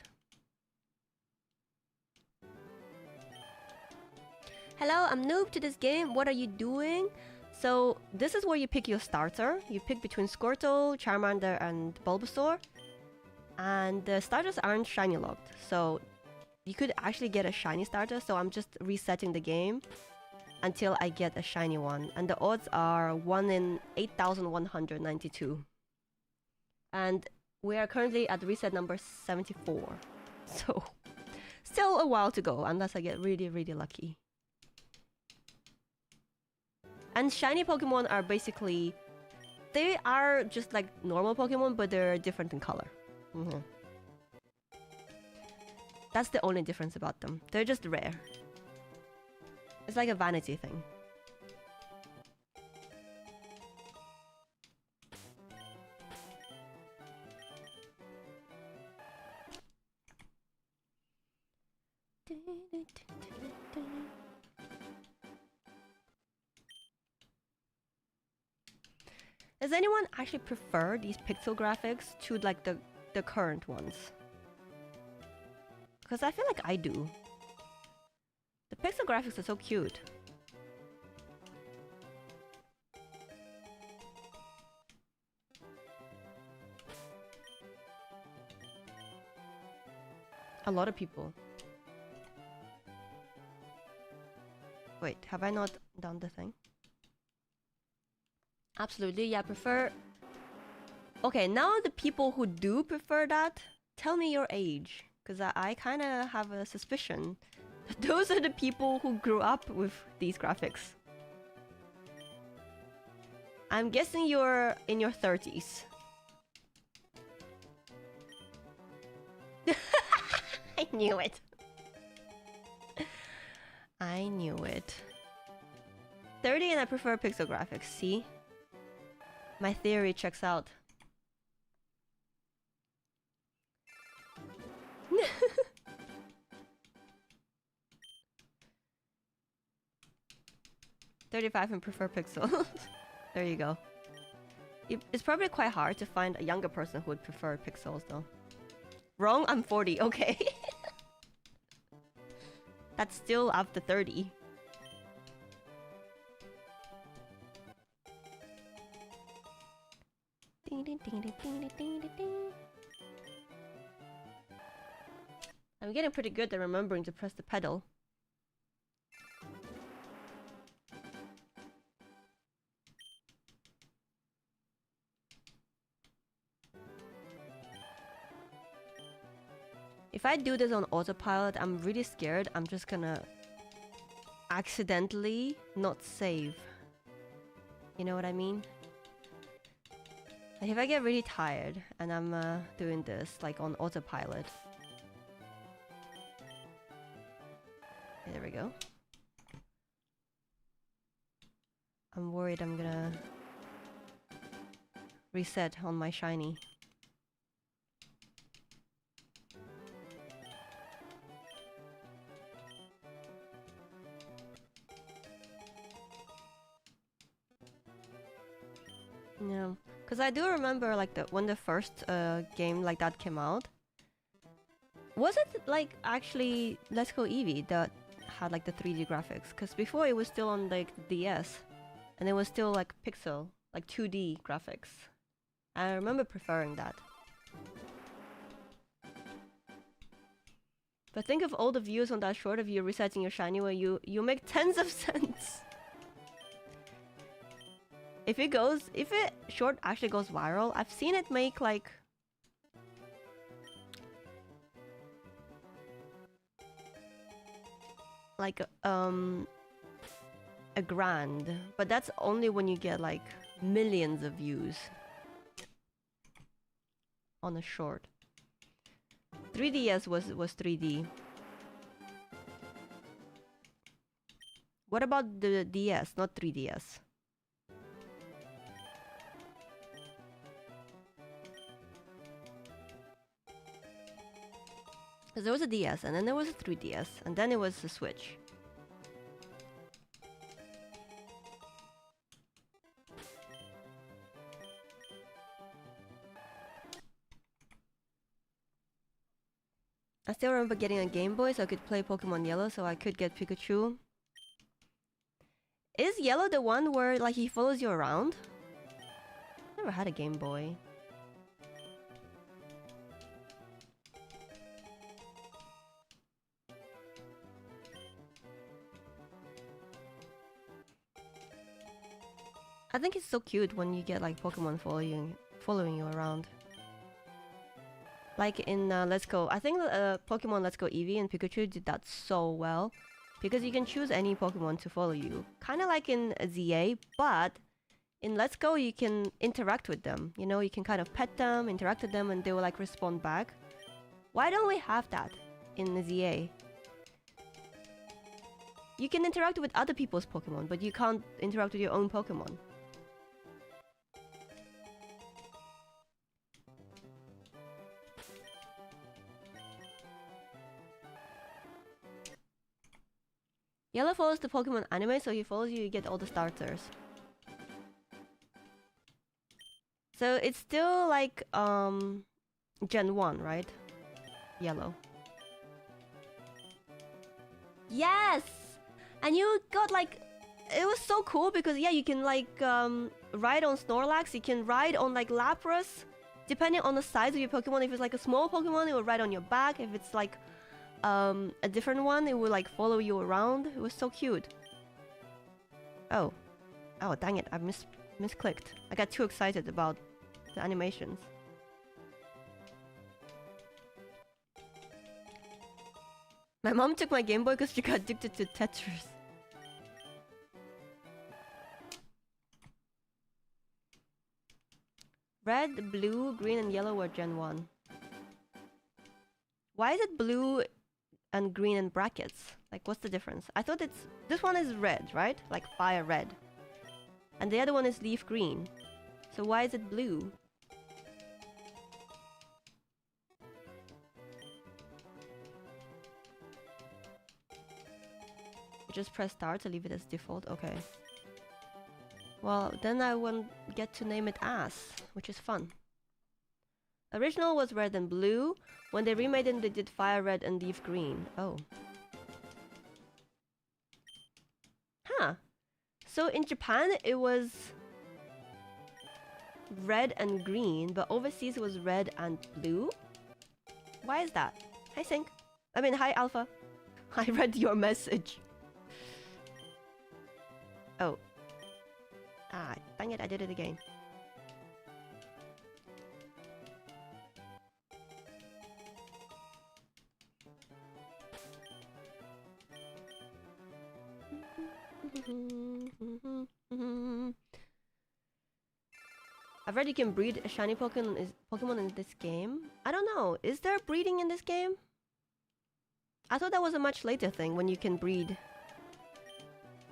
Hello, I'm noob to this game. What are you doing? So this is where you pick your starter. You pick between Squirtle, Charmander, and Bulbasaur. And the starters aren't shiny locked. So you could actually get a shiny starter. So I'm just resetting the game until I get a shiny one. And the odds are 1 in 8,192. And we are currently at reset number 74. So still a while to go unless I get really, really lucky. And shiny Pokemon are basically... They are just like normal Pokemon, but they're different in color. That's the only difference about them. They're just rare. It's like a vanity thing. Does anyone actually prefer these pixel graphics to like the current ones? Because I feel like I do. The pixel graphics are so cute. A lot of people. Wait, have I not done the thing? Absolutely, yeah, I prefer... Okay, now the people who do prefer that, tell me your age. Because I kind of have a suspicion that those are the people who grew up with these graphics. I'm guessing you're in your 30s. I knew it. I knew it. 30 and I prefer pixel graphics, see? My theory checks out. $35 and prefer pixels. There you go. It's probably quite hard to find a younger person who would prefer pixels though. Wrong, I'm 40, okay. That's still after 30. I'm getting pretty good at remembering to press the pedal. If I do this on autopilot, I'm really scared I'm just gonna accidentally not save. You know what I mean? Like if I get really tired and I'm doing this like on autopilot. Okay, there we go. I'm worried I'm gonna reset on my shiny. Yeah, because I do remember like when the first game like that came out. Was it like actually Let's Go Eevee that had like the 3D graphics? Because before it was still on like the DS, and it was still like pixel, like 2D graphics. I remember preferring that. But think of all the views on that short of you resetting your shiny where you make tens of cents. If it short actually goes viral, I've seen it make like a grand, but that's only when you get like millions of views on a short. 3DS was 3D. What about the DS, not 3DS? Because there was a DS, and then there was a 3DS, and then it was the Switch. I still remember getting a Game Boy so I could play Pokemon Yellow, so I could get Pikachu. Is Yellow the one where like he follows you around? Never had a Game Boy. I think it's so cute when you get like Pokemon following you around. Like in Let's Go, I think Pokemon Let's Go Eevee and Pikachu did that so well. Because you can choose any Pokemon to follow you. Kinda like in ZA, but in Let's Go you can interact with them. You know, you can kind of pet them, interact with them, and they will like respond back. Why don't we have that in ZA? You can interact with other people's Pokemon, but you can't interact with your own Pokemon. Yellow follows the Pokemon anime, so he follows you, you get all the starters. So it's still like Gen 1, right? Yellow. Yes! And you got like... It was so cool because yeah, you can like ride on Snorlax, you can ride on like Lapras. Depending on the size of your Pokemon, if it's like a small Pokemon, it will ride on your back. If it's like a different one, it will like follow you around. It was so cute. Oh dang it, I misclicked. I got too excited about the animations. My mom took my Game Boy because she got addicted to Tetris. Red, blue, green, and yellow were Gen 1. Why is it blue and green in brackets? Like, what's the difference? I thought this one is red, right? Like fire red. And the other one is leaf green. So why is it blue? You just press start to leave it as default? Okay. Well, then I won't get to name it as, which is fun. Original was red and blue. When they remade it, they did fire red and leaf green. Oh. Huh. So in Japan, it was red and green, but overseas it was red and blue? Why is that? Hi, Sync. I mean, hi, Alpha. I read your message. Oh. Ah, dang it, I did it again. I've read you can breed a shiny Pokemon in this game. I don't know. Is there breeding in this game? I thought that was a much later thing when you can breed.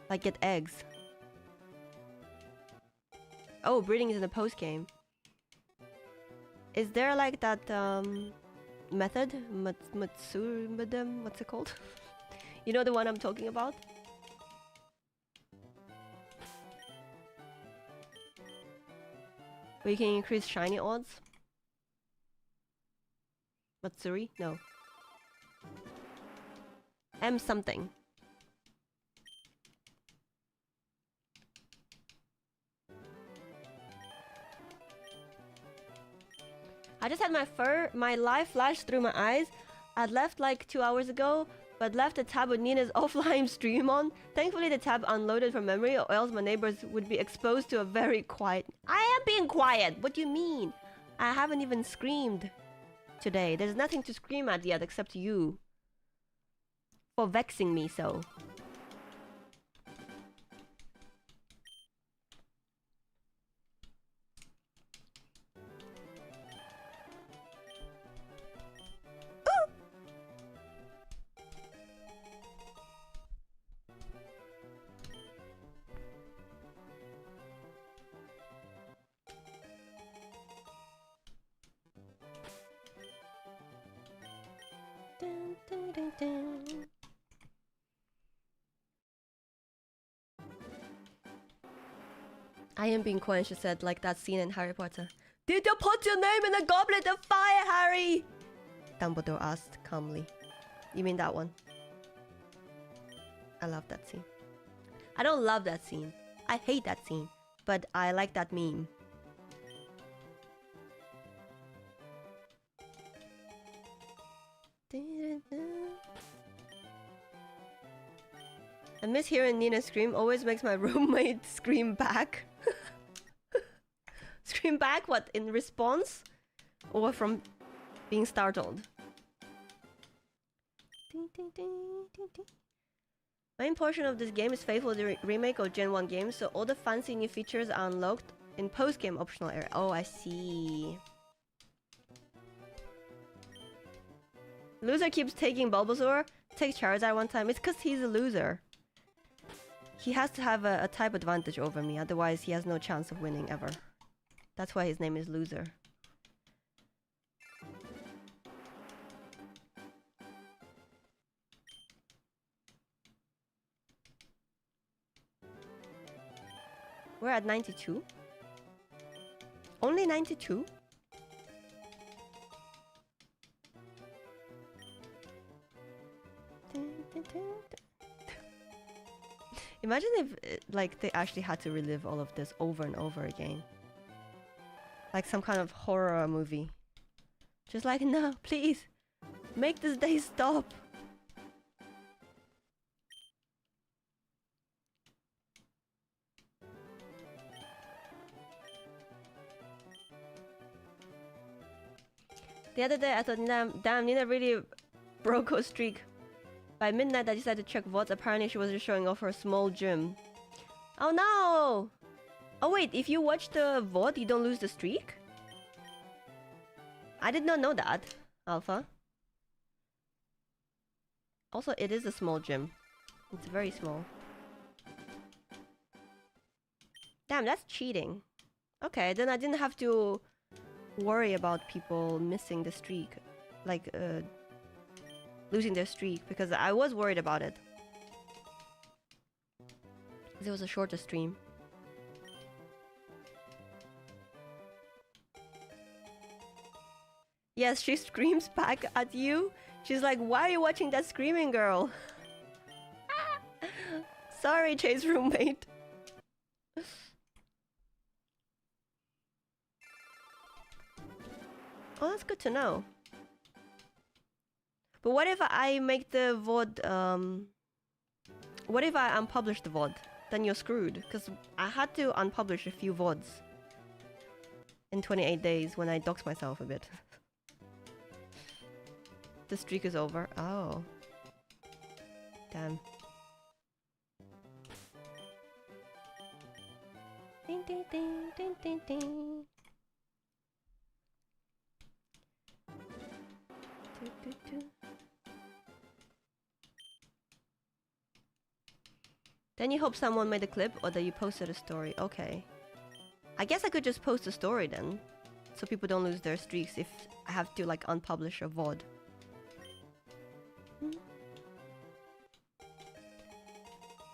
Like get eggs. Oh, breeding is in the post game. Is there like that method? Matsumadam? What's it called? You know the one I'm talking about? Where you can increase shiny odds? Matsuri? No. M something. I just had my life flash through my eyes. I'd left like 2 hours ago, but left a tab with Nina's offline stream on. Thankfully the tab unloaded from memory, or else my neighbors would be exposed to a very quiet... I am being quiet! What do you mean? I haven't even screamed today. There's nothing to scream at yet except you. For vexing me so. I am being quiet, she said, like that scene in Harry Potter. Did you put your name in the goblet of fire, Harry? Dumbledore asked calmly. You mean that one? I love that scene. I don't love that scene. I hate that scene. But I like that meme. I miss hearing Nina scream. Always makes my roommate scream back. Scream back? What? In response? Or from being startled? Main portion of this game is faithful to the remake of Gen 1 games, so all the fancy new features are unlocked in post-game optional area. Oh, I see. Loser keeps taking Bulbasaur. Take Charizard one time. It's because he's a loser. He has to have a type advantage over me, otherwise he has no chance of winning ever. That's why his name is Loser. We're at 92? Only 92? Imagine if, like, they actually had to relive all of this over and over again. Like some kind of horror movie. Just like, no, please, make this day stop. The other day I thought, damn, Nina really broke her streak. By midnight I decided to check VODs. Apparently she was just showing off her small gym. Oh no! Oh wait, if you watch the VOD you don't lose the streak? I did not know that, Alpha. Also, it is a small gym. It's very small. Damn, that's cheating. Okay, then I didn't have to worry about people missing the streak, like losing their streak, because I was worried about it. It was a shorter stream. Yes, she screams back at you. She's like, "Why are you watching that screaming girl?" Sorry, Chase roommate. Oh, that's good to know. But what if I make the VOD, what if I unpublish the VOD? Then you're screwed, because I had to unpublish a few VODs in 28 days when I doxed myself a bit. The streak is over. Oh. Damn. Ding, ding, ding, ding, ding, ding. Do, do, do. Then you hope someone made a clip or that you posted a story. Okay. I guess I could just post a story then, so people don't lose their streaks if I have to like unpublish a VOD.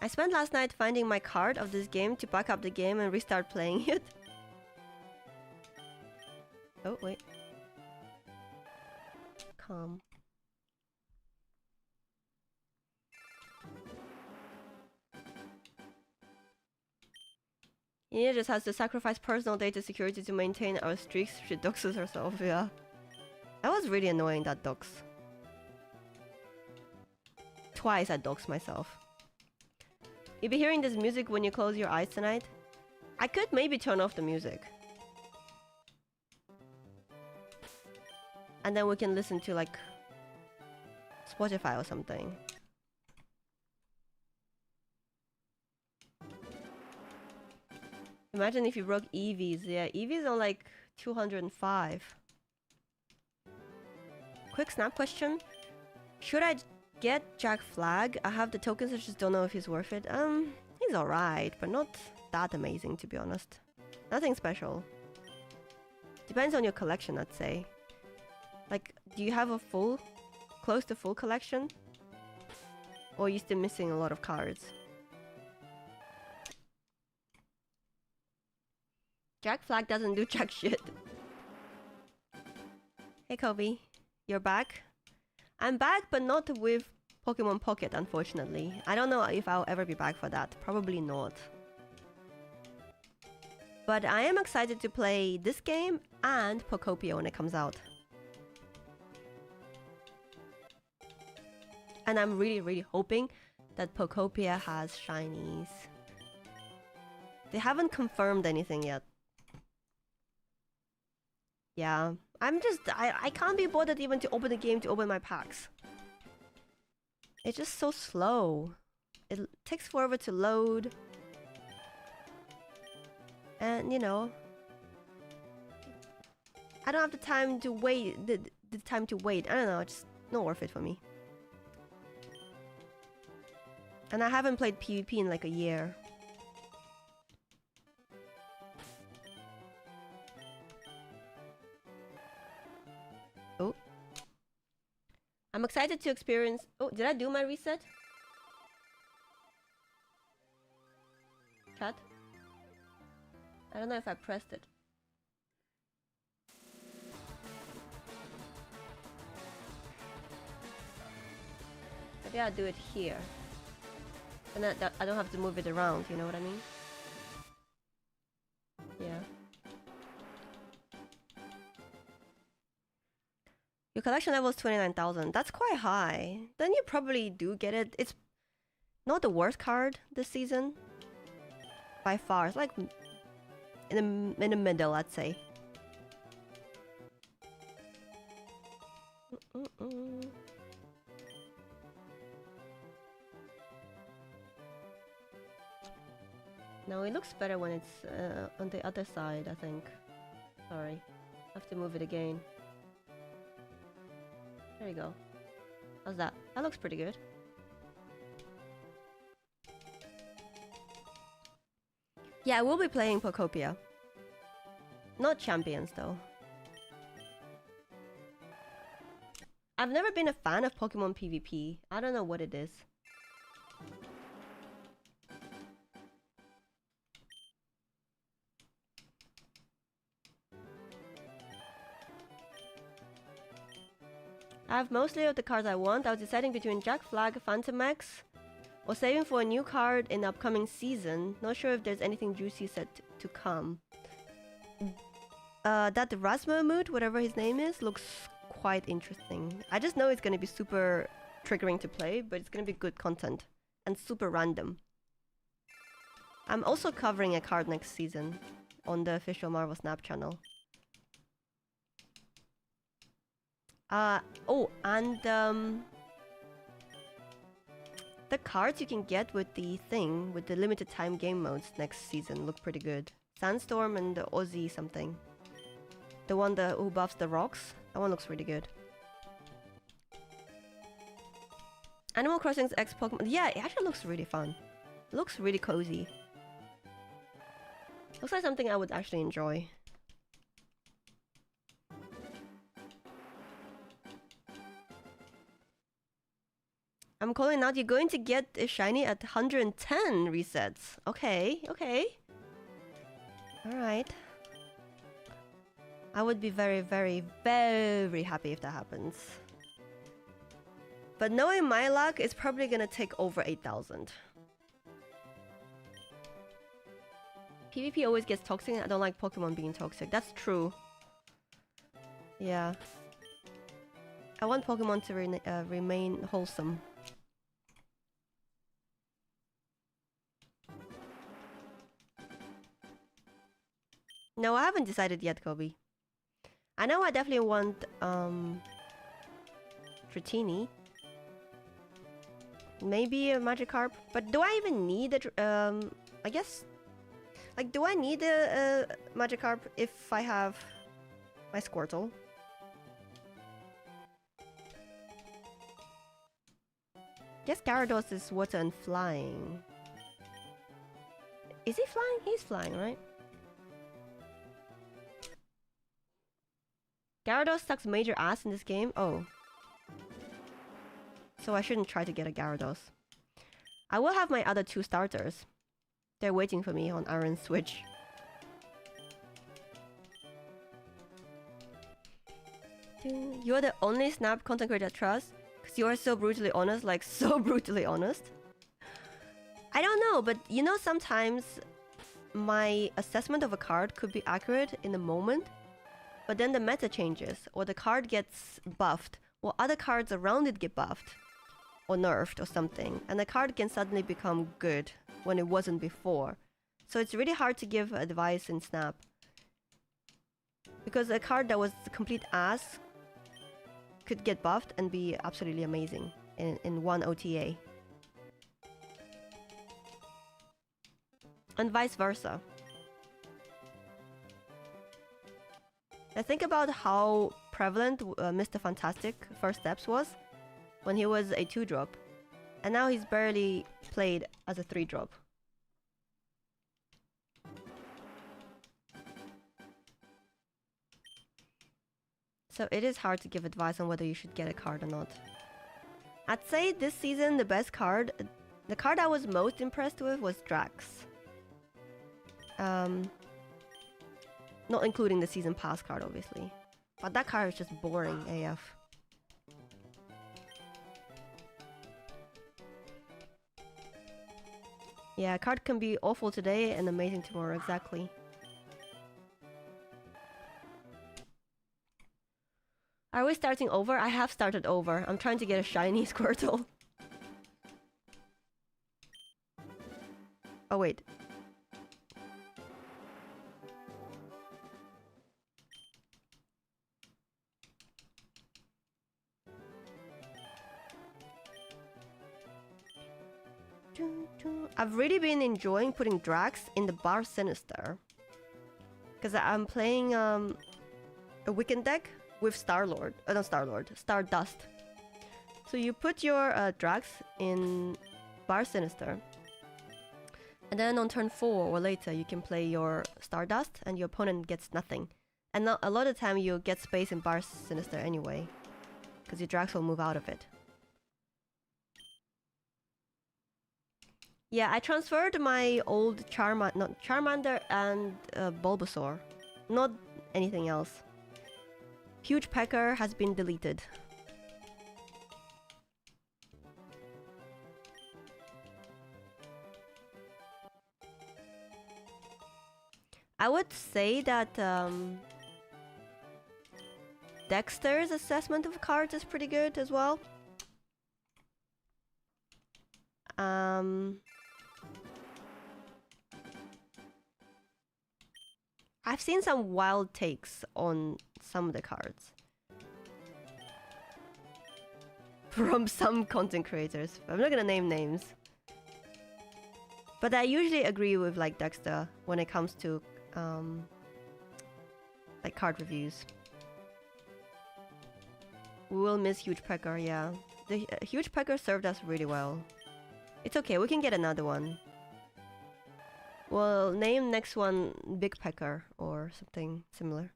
I spent last night finding my card of this game to back up the game and restart playing it. Oh, wait. Calm. Ina just has to sacrifice personal data security to maintain our streaks. She doxes herself, yeah. That was really annoying, that dox. Twice I doxed myself. You'll be hearing this music when you close your eyes tonight. I could maybe turn off the music. And then we can listen to like Spotify or something. Imagine if you broke EVs. Yeah, EVs are like 205. Quick snap question. Should I get Jack Flag? I have the tokens, I just don't know if he's worth it. He's alright, but not that amazing to be honest. Nothing special. Depends on your collection, I'd say. Like, do you have a full, close to full collection? Or are you still missing a lot of cards? Jack Flag doesn't do jack shit. Hey Kobe, you're back? I'm back, but not with Pokemon Pocket, unfortunately. I don't know if I'll ever be back for that. Probably not. But I am excited to play this game and Pokopia when it comes out. And I'm really hoping that Pokopia has shinies. They haven't confirmed anything yet. Yeah, I can't be bothered even to open the game to open my packs. It's just so slow. It takes forever to load. And you know, I don't have the time to wait, the time to wait. I don't know, it's just not worth it for me. And I haven't played PvP in like a year. Oh. I'm excited to experience... Oh, did I do my reset? Chat? I don't know if I pressed it. Maybe I'll do it here. And I don't have to move it around, you know what I mean? Yeah. Your collection level is 29,000. That's quite high. Then you probably do get it. It's not the worst card this season. By far. It's like in the middle, I'd say. No, it looks better when it's on the other side, I think. Sorry. I have to move it again. There you go. How's that? That looks pretty good. Yeah, I will be playing Pokopia. Not champions though. I've never been a fan of Pokemon PvP. I don't know what it is. I have mostly of the cards I want. I was deciding between Jack Flag, Phantom X, or saving for a new card in the upcoming season. Not sure if there's anything juicy set to come. That Rasmamut, whatever his name is, looks quite interesting. I just know it's gonna be super triggering to play, but it's gonna be good content. And super random. I'm also covering a card next season on the official Marvel Snap channel. Oh, and the cards you can get with the thing, with the limited time game modes next season look pretty good. Sandstorm and the Aussie something. The one who buffs the rocks. That one looks really good. Animal Crossing's X Pokemon. Yeah, it actually looks really fun. It looks really cozy. Looks like something I would actually enjoy. I'm calling out, you're going to get a shiny at 110 resets. Okay, okay. Alright. I would be very, very, very happy if that happens. But knowing my luck, it's probably gonna take over 8,000. PvP always gets toxic. I don't like Pokemon being toxic. That's true. Yeah. I want Pokemon to remain wholesome. No, I haven't decided yet, Kobe. I know I definitely want Dratini. Maybe a Magikarp. But do I even need a I guess, like, do I need a Magikarp if I have my Squirtle? Guess Gyarados is water and flying. Is he flying? He's flying, right? Gyarados sucks major ass in this game? Oh. So I shouldn't try to get a Gyarados. I will have my other two starters. They're waiting for me on Iron Switch. You're the only Snap content creator I trust? Because you are so brutally honest, like so brutally honest. I don't know, but you know, sometimes my assessment of a card could be accurate in the moment, but then the meta changes, or the card gets buffed, or other cards around it get buffed, or nerfed, or something, and the card can suddenly become good when it wasn't before. So it's really hard to give advice in Snap. Because a card that was complete ass could get buffed and be absolutely amazing in one OTA. And vice versa. I think about how prevalent Mr. Fantastic First Steps was when he was a 2-drop. And now he's barely played as a 3-drop. So it is hard to give advice on whether you should get a card or not. I'd say this season the best card, the card I was most impressed with was Drax. Not including the season pass card, obviously. But that card is just boring AF. Yeah, a card can be awful today and amazing tomorrow, exactly. Are we starting over? I have started over. I'm trying to get a shiny Squirtle. Oh, wait. I've really been enjoying putting Drax in the Bar Sinister. Because I'm playing a Weekend deck with Star-Lord. Not Star-Lord, Stardust. So you put your Drax in Bar Sinister. And then on turn 4 or later, you can play your Stardust and your opponent gets nothing. And a lot of the time you get space in Bar Sinister anyway, because your Drax will move out of it. Yeah, I transferred my old Charmander and Bulbasaur, not anything else. Huge Pecker has been deleted. I would say that Dexter's assessment of cards is pretty good as well. I've seen some wild takes on some of the cards from some content creators. I'm not gonna name names, but I usually agree with like Dexter when it comes to like card reviews. We will miss Huge Pecker, yeah. The Huge Pecker served us really well. It's okay, we can get another one. We'll name next one Big Pecker or something similar.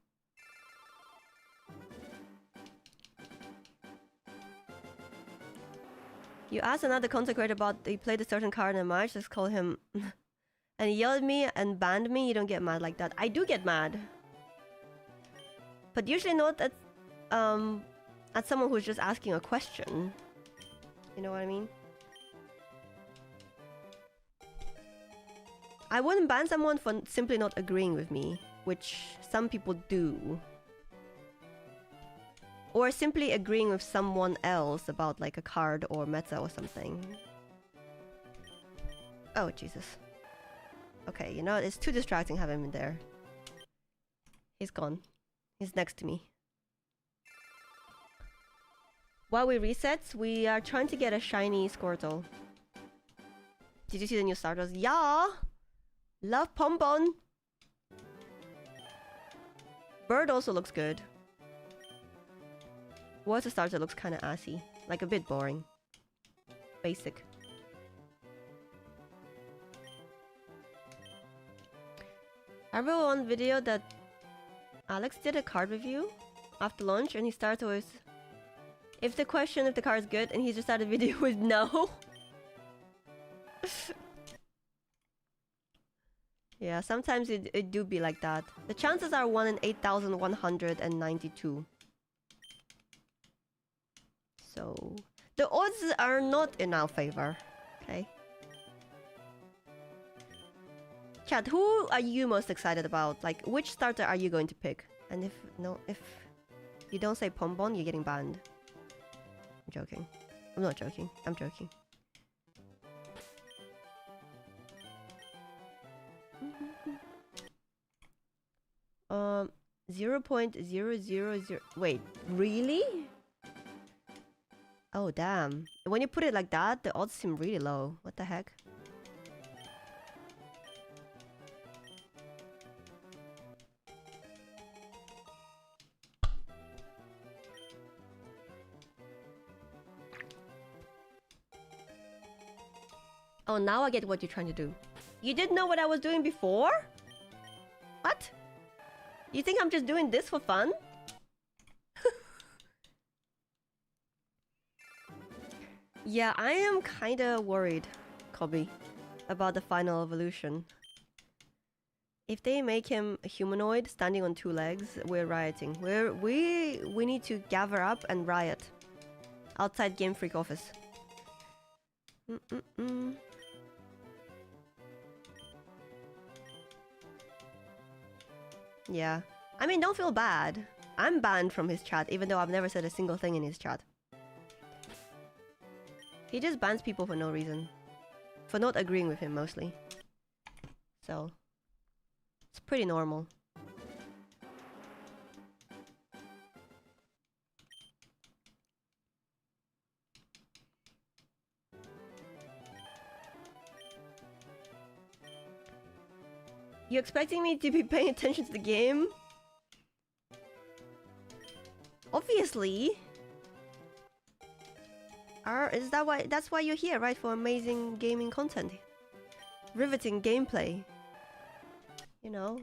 You asked another content creator about he played a certain card in a match, just call him and he yelled at me and banned me. You don't get mad like that. I do get mad. But usually not at someone who's just asking a question. You know what I mean? I wouldn't ban someone for simply not agreeing with me, which some people do. Or simply agreeing with someone else about like a card or meta or something. Oh, Jesus. Okay, you know, it's too distracting having him in there. He's gone. He's next to me. While we reset, we are trying to get a shiny Squirtle. Did you see the new starters? Yeah! Love Pompon! Bird also looks good. Water starter looks kinda assy. Like a bit boring. Basic. I remember one video that Alex did a card review after launch and he started with if the card is good, and he just started a video with no. Yeah, sometimes it do be like that. The chances are 1 in 8,192. So the odds are not in our favor. Okay. Chat, who are you most excited about? Like, which starter are you going to pick? And if you don't say Pompon, you're getting banned. I'm joking. I'm not joking. I'm joking. 0.000. Wait, really? Oh damn! When you put it like that, the odds seem really low. What the heck? Oh, now I get what you're trying to do. You didn't know what I was doing before? What? You think I'm just doing this for fun? Yeah, I am kinda worried, Kobe, about the final evolution. If they make him a humanoid standing on 2 legs, we're rioting. We need to gather up and riot outside Game Freak office. Yeah. I mean, don't feel bad. I'm banned from his chat, even though I've never said a single thing in his chat. He just bans people for no reason. For not agreeing with him, mostly. So, it's pretty normal. You expecting me to be paying attention to the game? Obviously. Is that why? That's why you're here, right? For amazing gaming content. riveting gameplay. You know?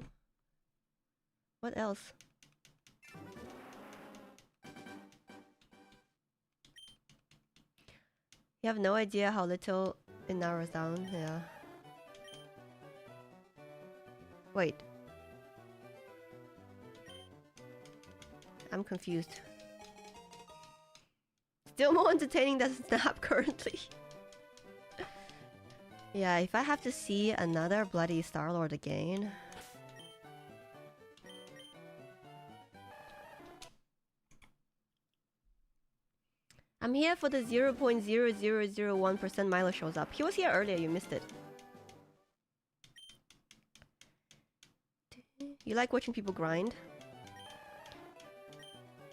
What else? You have no idea how little it narrows down, yeah. Wait. I'm confused. Still more entertaining than Snap currently. Yeah, if I have to see another bloody Star-Lord again... I'm here for the 0.0001% Milo shows up. He was here earlier, you missed it. You like watching people grind?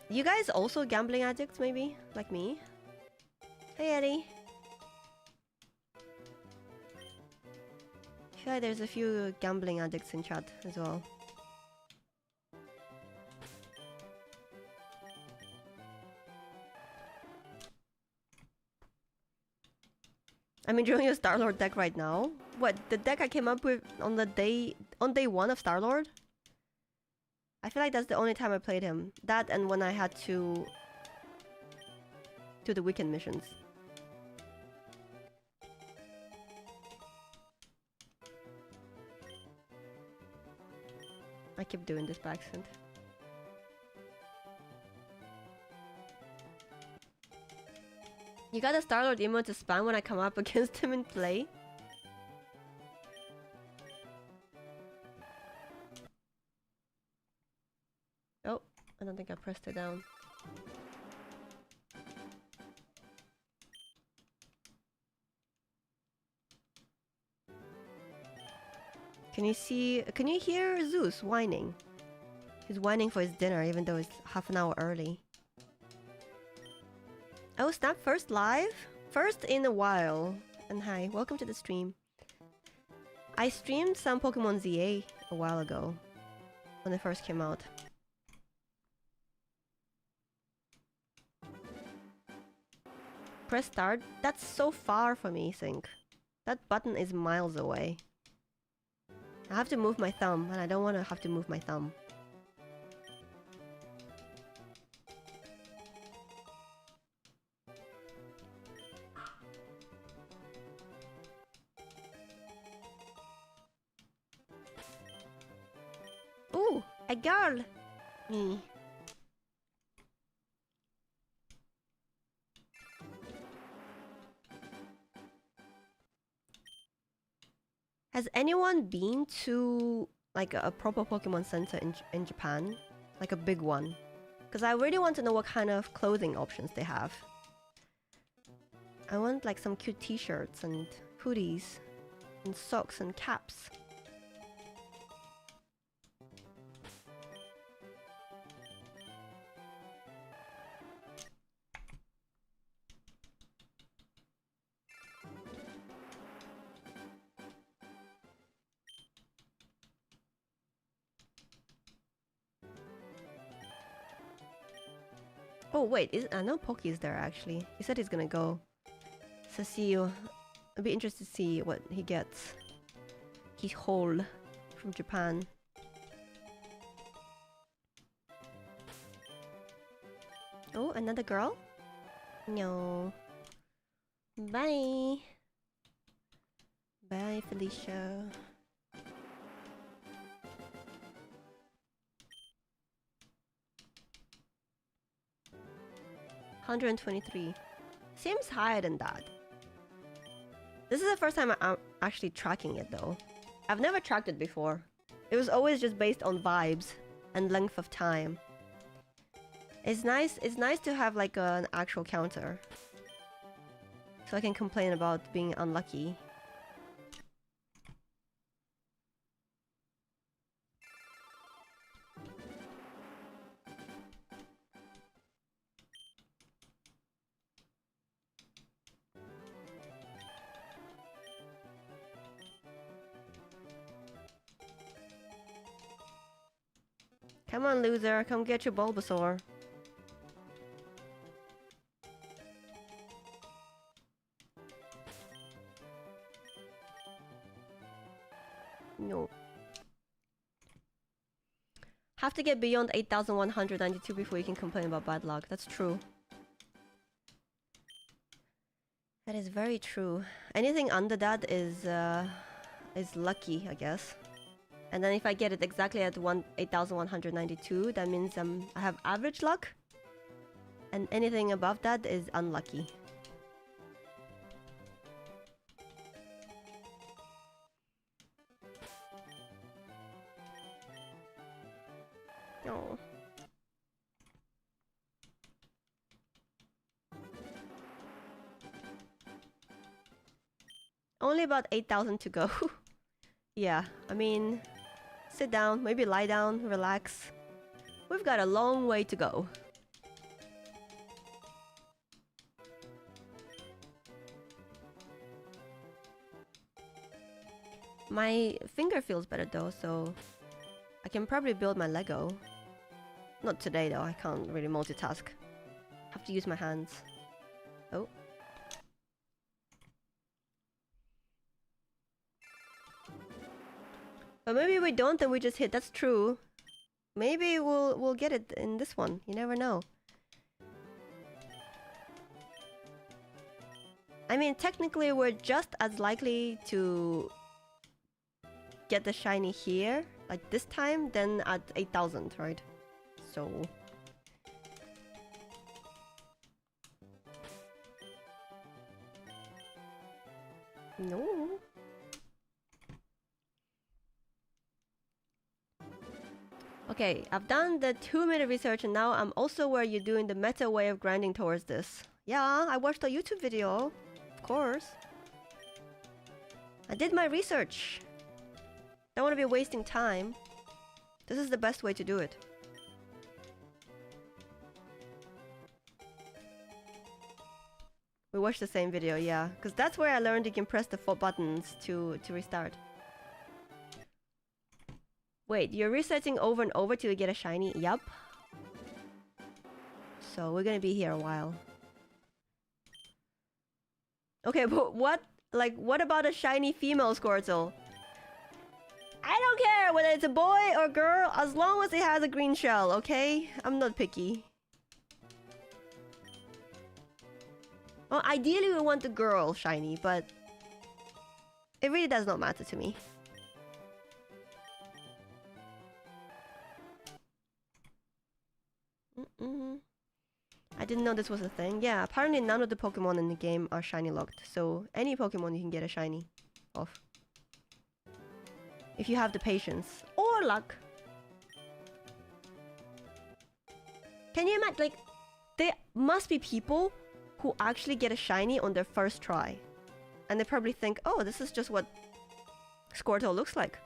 You guys also gambling addicts, maybe? Like me? Hey, Eddie. I feel like there's a few gambling addicts in chat as well. I'm enjoying your Star-Lord deck right now. What, the deck I came up with on day 1 of Star-Lord? I feel like that's the only time I played him. That and when I had to do the weekend missions. I keep doing this by accident. You got a Star-Lord emote to spam when I come up against him in play? Oh, I don't think I pressed it down. Can you hear Zeus whining? He's whining for his dinner even though it's half an hour early. Oh, Snap first live? First in a while. And hi, welcome to the stream. I streamed some Pokemon ZA a while ago. When it first came out. Press start? That's so far from me, Sync. That button is miles away. I have to move my thumb, and I don't want to have to move my thumb. Ooh, a girl! Me. Has anyone been to like a proper Pokemon center in Japan? Like a big one? Because I really want to know what kind of clothing options they have. I want like some cute t-shirts and hoodies and socks and caps. Oh wait, I know Poki's there actually. He said he's gonna go. So see you. I'd be interested to see what he gets. His haul from Japan. Oh, another girl? No. Bye. Bye, Felicia. $123. Seems higher than that. This is the first time I'm actually tracking it though. I've never tracked it before. It was always just based on vibes and length of time. It's nice to have like an actual counter. So I can complain about being unlucky. Come on, loser, come get your Bulbasaur. Have to get beyond 8,192 before you can complain about bad luck. That's true. That is very true. Anything under that is lucky, I guess. And then if I get it exactly at 8,192, that means I have average luck. And anything above that is unlucky. Oh. Only about 8,000 to go. Yeah, I mean, sit down, maybe lie down, relax. We've got a long way to go. My finger feels better though, so I can probably build my Lego. Not today though, I can't really multitask. Have to use my hands. Oh. But maybe we don't and we just hit, that's true. Maybe we'll get it in this one, you never know. I mean, technically we're just as likely to get the shiny here, like this time, than at 8,000, right? So... No. Okay, I've done the 2-minute research and now I'm also where you're doing the meta way of grinding towards this. Yeah, I watched a YouTube video. Of course. I did my research. Don't want to be wasting time. This is the best way to do it. We watched the same video, yeah. Because that's where I learned you can press the 4 buttons to restart. Wait, you're resetting over and over till you get a shiny? Yup. So we're gonna be here a while. Okay, but what? Like, what about a shiny female Squirtle? I don't care whether it's a boy or girl, as long as it has a green shell, okay? I'm not picky. Well, ideally we want the girl shiny, but it really does not matter to me. I didn't know this was a thing. Yeah, apparently none of the Pokemon in the game are shiny locked, so any Pokemon you can get a shiny of. If you have the patience or luck. Can you imagine, like, there must be people who actually get a shiny on their first try. And they probably think, oh, this is just what Squirtle looks like.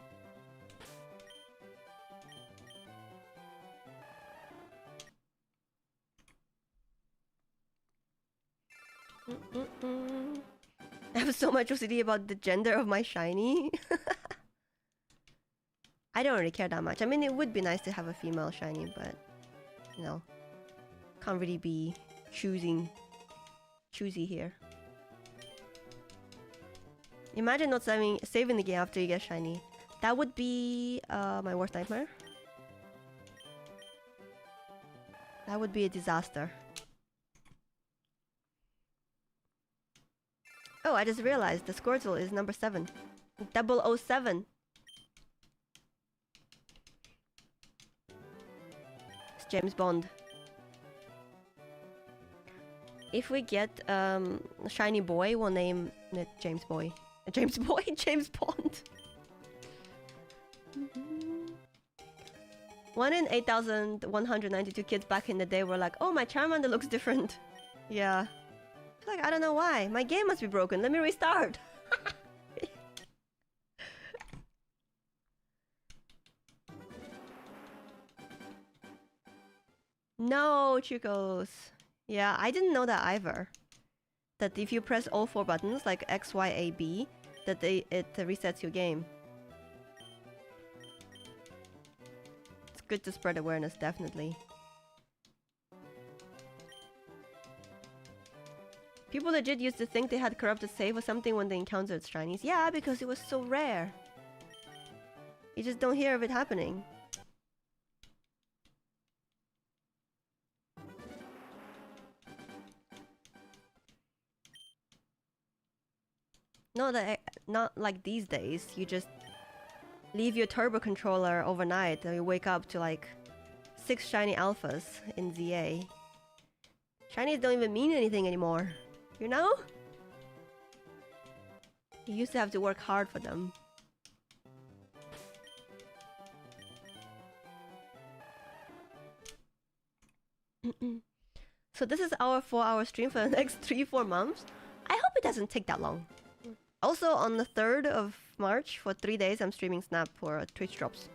I have so much OCD about the gender of my shiny. I don't really care that much. I mean, it would be nice to have a female shiny, but you know, can't really be choosy here. Imagine not saving the game after you get shiny. That would be my worst nightmare. That would be a disaster. Oh, I just realized the Squirtle is number 7. 007. It's James Bond. If we get a shiny boy, we'll name it James Boy. James Boy? James Bond. 1 in 8,192 kids back in the day were like, oh, my Charmander looks different. Yeah. Like, I don't know why. My game must be broken. Let me restart. No, Chicos. Yeah, I didn't know that either. That if you press all 4 buttons, like X, Y, A, B, that it resets your game. It's good to spread awareness, definitely. People legit used to think they had corrupted save or something when they encountered shinies. Yeah, because it was so rare. You just don't hear of it happening. No, not like these days. You just leave your turbo controller overnight and you wake up to like 6 shiny alphas in ZA. Shinies don't even mean anything anymore, you know? You used to have to work hard for them. So this is our 4-hour stream for the next 3-4 months. I hope it doesn't take that long. Also, on the 3rd of March, for 3 days, I'm streaming Snap for Twitch drops.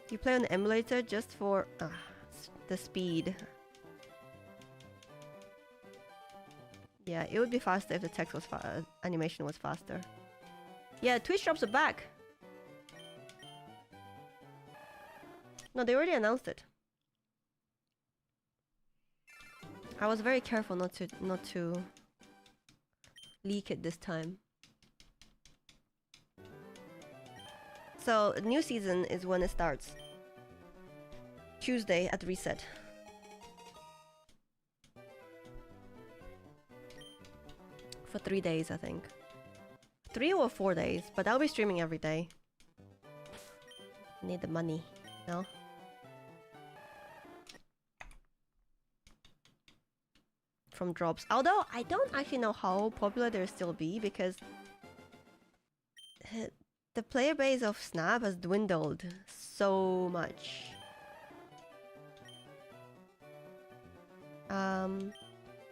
You play on the emulator just for the speed. Yeah, it would be faster if the text was animation was faster. Yeah, Twitch drops are back. No, they already announced it. I was very careful not to leak it this time. So, new season is when it starts. Tuesday at reset. For 3 days, I think. 3 or 4 days, but I'll be streaming every day. Need the money, no? From drops. Although, I don't actually know how popular they'll still be, because the player base of Snap has dwindled so much.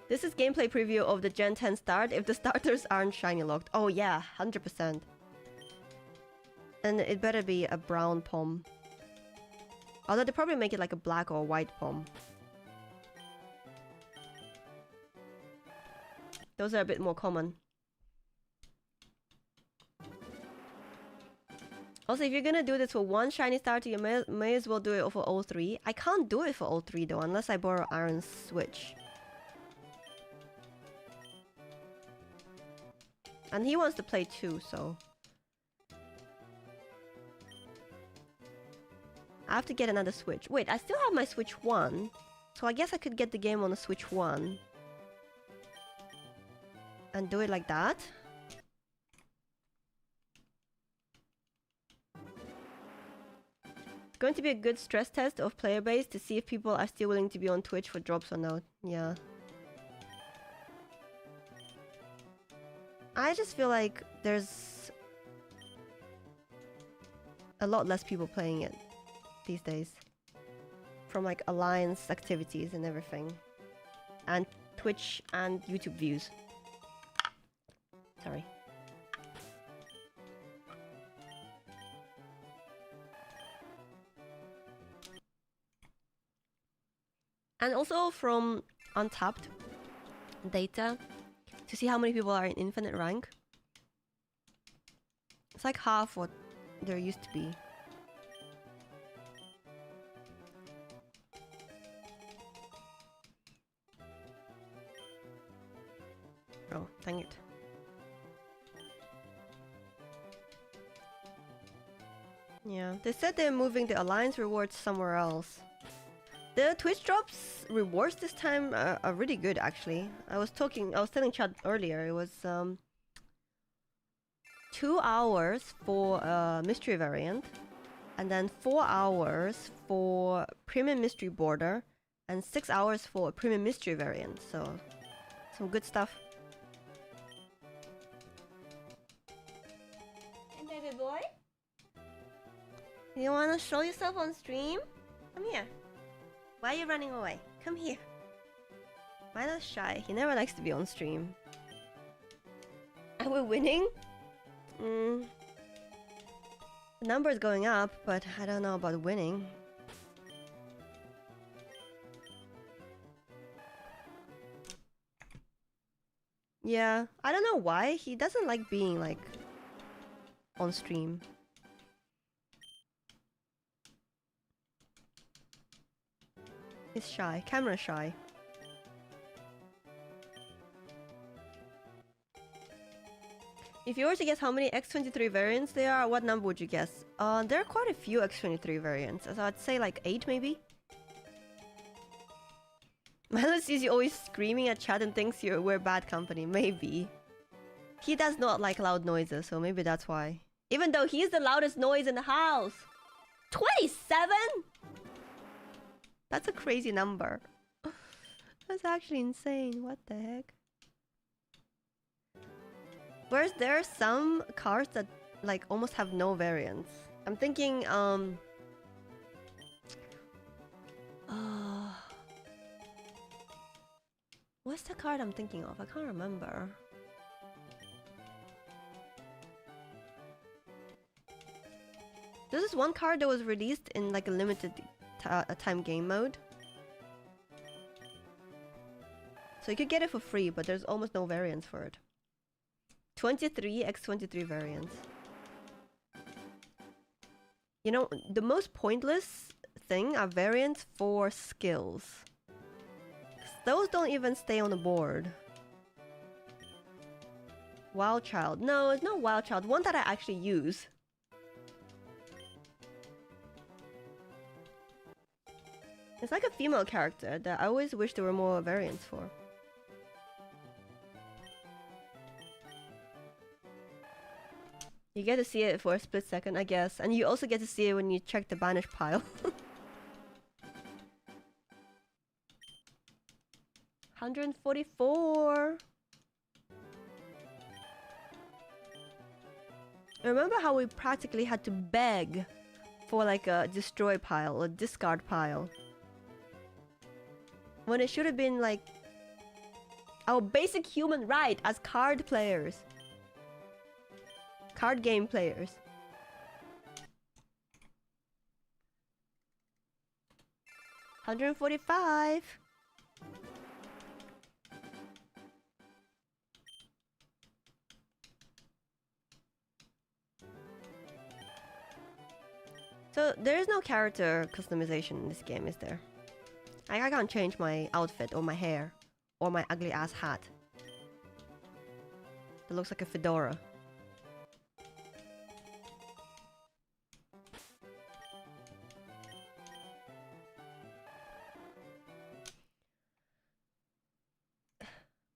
This is gameplay preview of the Gen 10 start if the starters aren't shiny locked. Oh yeah, 100%. And it better be a brown pom. Although they probably make it like a black or white pom. Those are a bit more common. Also, if you're gonna do this for one shiny starter, you may as well do it for all 3. I can't do it for all 3 though, unless I borrow Iron's Switch. And he wants to play too, so... I have to get another Switch. Wait, I still have my Switch 1. So I guess I could get the game on the Switch 1. And do it like that. It's going to be a good stress test of player base to see if people are still willing to be on Twitch for drops or not. Yeah. I just feel like there's a lot less people playing it these days. From like alliance activities and everything. And Twitch and YouTube views. Sorry. And also from Untapped data to see how many people are in infinite rank. It's like half what there used to be. Oh, dang it. Yeah, they said they're moving the alliance rewards somewhere else. The Twitch drops rewards this time are really good actually. I was telling Chad earlier, it was 2 hours for a mystery variant, and then 4 hours for premium mystery border, and 6 hours for a premium mystery variant, so some good stuff. Hey baby boy? You wanna show yourself on stream? Come here. Why are you running away? Come here. Milo's shy. He never likes to be on stream. Are we winning? The number is going up, but I don't know about winning. Yeah, I don't know why. He doesn't like being like on stream. He's shy, camera shy. If you were to guess how many X23 variants there are, what number would you guess? There are quite a few X23 variants, so I'd say like 8 maybe? Milo sees you always screaming at chat and thinks we're bad company. Maybe. He does not like loud noises, so maybe that's why. Even though he's the loudest noise in the house. 27? That's a crazy number. That's actually insane. What the heck? Whereas there are some cars that like almost have no variants. I'm thinking what's the card I'm thinking of? I can't remember. This is one card that was released in like a limited time game mode. So you could get it for free, but there's almost no variants for it. 23 x23 variants. You know, the most pointless thing are variants for skills. Those don't even stay on the board. Wild Child. No, it's not Wild Child. One that I actually use. It's like a female character that I always wish there were more variants for. You get to see it for a split second, I guess. And you also get to see it when you check the banish pile. 144. Remember how we practically had to beg for like a destroy pile, a discard pile? When it should have been like our basic human right as card players. Card game players. $145. So there is no character customization in this game, is there? I can't change my outfit or my hair or my ugly ass hat. It looks like a fedora.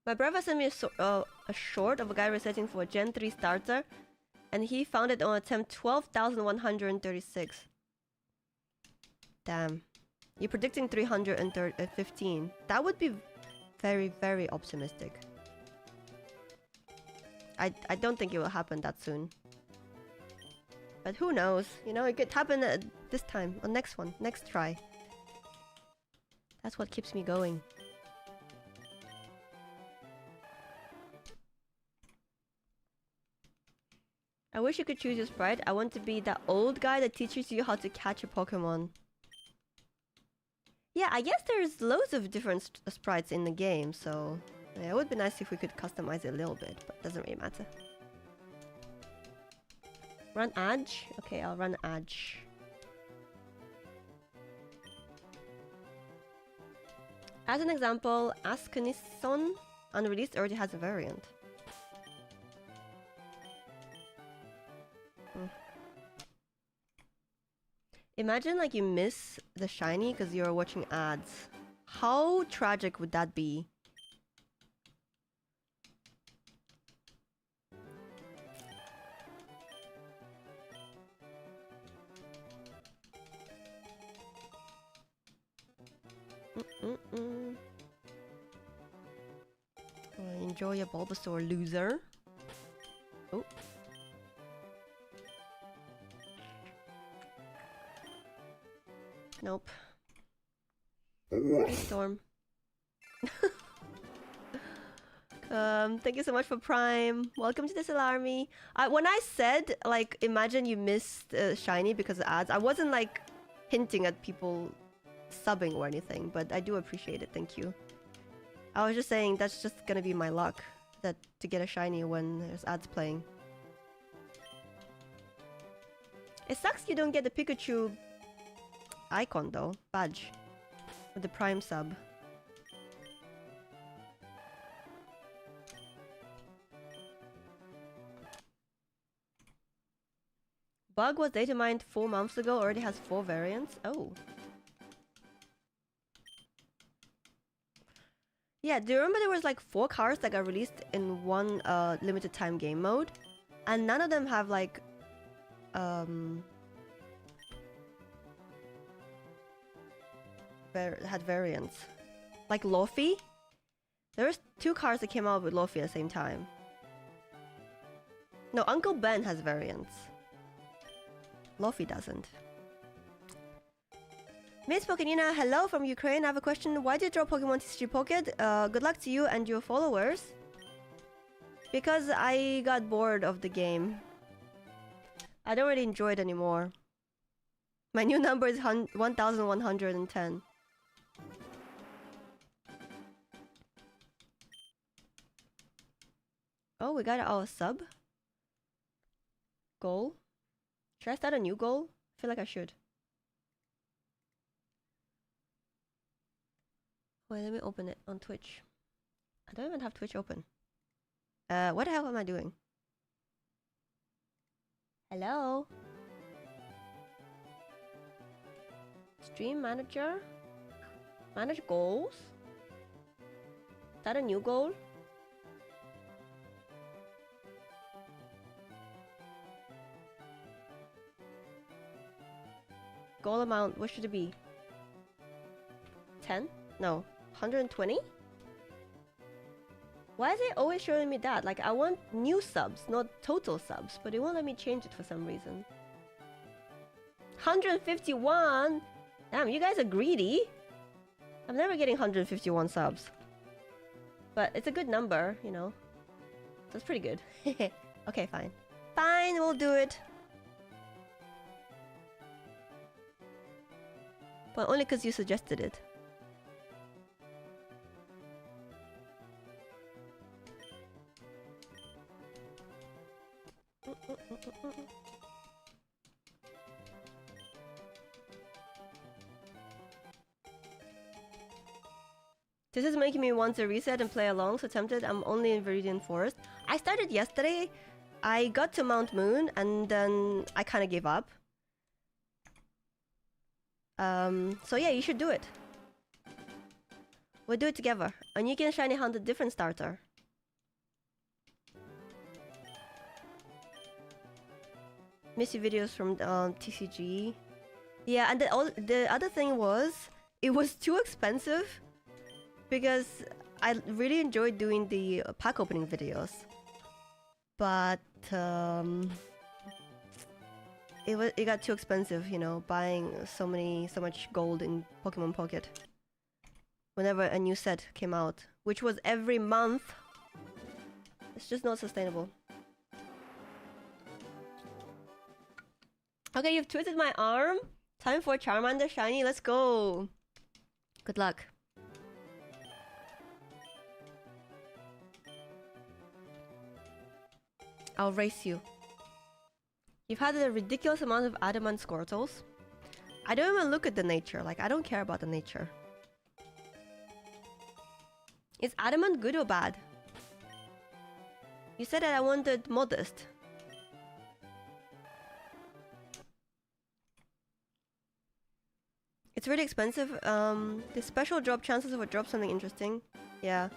My brother sent me a short of a guy resetting for a Gen 3 starter, and he found it on attempt 12,136. Damn. You're predicting 315. That would be very, very optimistic. I don't think it will happen that soon. But who knows? You know, it could happen this time, or next one, next try. That's what keeps me going. I wish you could choose your sprite. I want to be that old guy that teaches you how to catch a Pokemon. Yeah, I guess there's loads of different sprites in the game, so yeah, it would be nice if we could customize it a little bit, but it doesn't really matter. Run Edge? Okay, I'll run Edge. As an example, Askanison unreleased already has a variant. Imagine like you miss the shiny because you're watching ads. How tragic would that be? Enjoy your Bulbasaur, loser. Oh. Nope. Hey, Storm. Thank you so much for Prime. Welcome to this alarmy. When I said, like, imagine you missed Shiny because of ads, I wasn't, like, hinting at people subbing or anything, but I do appreciate it. Thank you. I was just saying that's just gonna be my luck to get a Shiny when there's ads playing. It sucks you don't get the Pikachu icon though, badge, with the Prime sub. Bug was data mined 4 months ago, already has 4 variants. Oh. Yeah, do you remember there was like 4 cards that got released in one limited time game mode? And none of them have like had variants. Like Luffy? There's 2 cards that came out with Luffy at the same time. No, Uncle Ben has variants. Luffy doesn't. Miss Pokénina, hello from Ukraine. I have a question. Why did you draw Pokemon TCG Pocket? Good luck to you and your followers. Because I got bored of the game. I don't really enjoy it anymore. My new number is 1110. Oh, we got our sub. Goal. Should I start a new goal? I feel like I should. Wait, let me open it on Twitch. I don't even have Twitch open. What the hell am I doing? Hello? Stream manager? Manage goals? Is that a new goal? Goal amount, what should it be? 10? No. 120? Why is it always showing me that? Like, I want new subs, not total subs, but it won't let me change it for some reason. 151? Damn, you guys are greedy. I'm never getting 151 subs. But it's a good number, you know. So it's pretty good. Okay, fine. Fine, we'll do it. But only because you suggested it. This is making me want to reset and play along, so tempted. I'm only in Viridian Forest. I started yesterday. I got to Mount Moon, and then I kind of gave up. So yeah, you should do it. We'll do it together. And you can shiny hunt a different starter. Missy videos from TCG. Yeah, and the other thing was, it was too expensive because I really enjoyed doing the pack opening videos. But it got too expensive, you know, buying so much gold in Pokemon Pocket. Whenever a new set came out, which was every month. It's just not sustainable. Okay, you've twisted my arm. Time for Charmander shiny. Let's go. Good luck. I'll race you. You've had a ridiculous amount of adamant Squirtles. I don't even look at the nature. Like, I don't care about the nature. Is adamant good or bad? You said that I wanted modest. It's really expensive. The special drop chances of a drop something interesting. Yeah.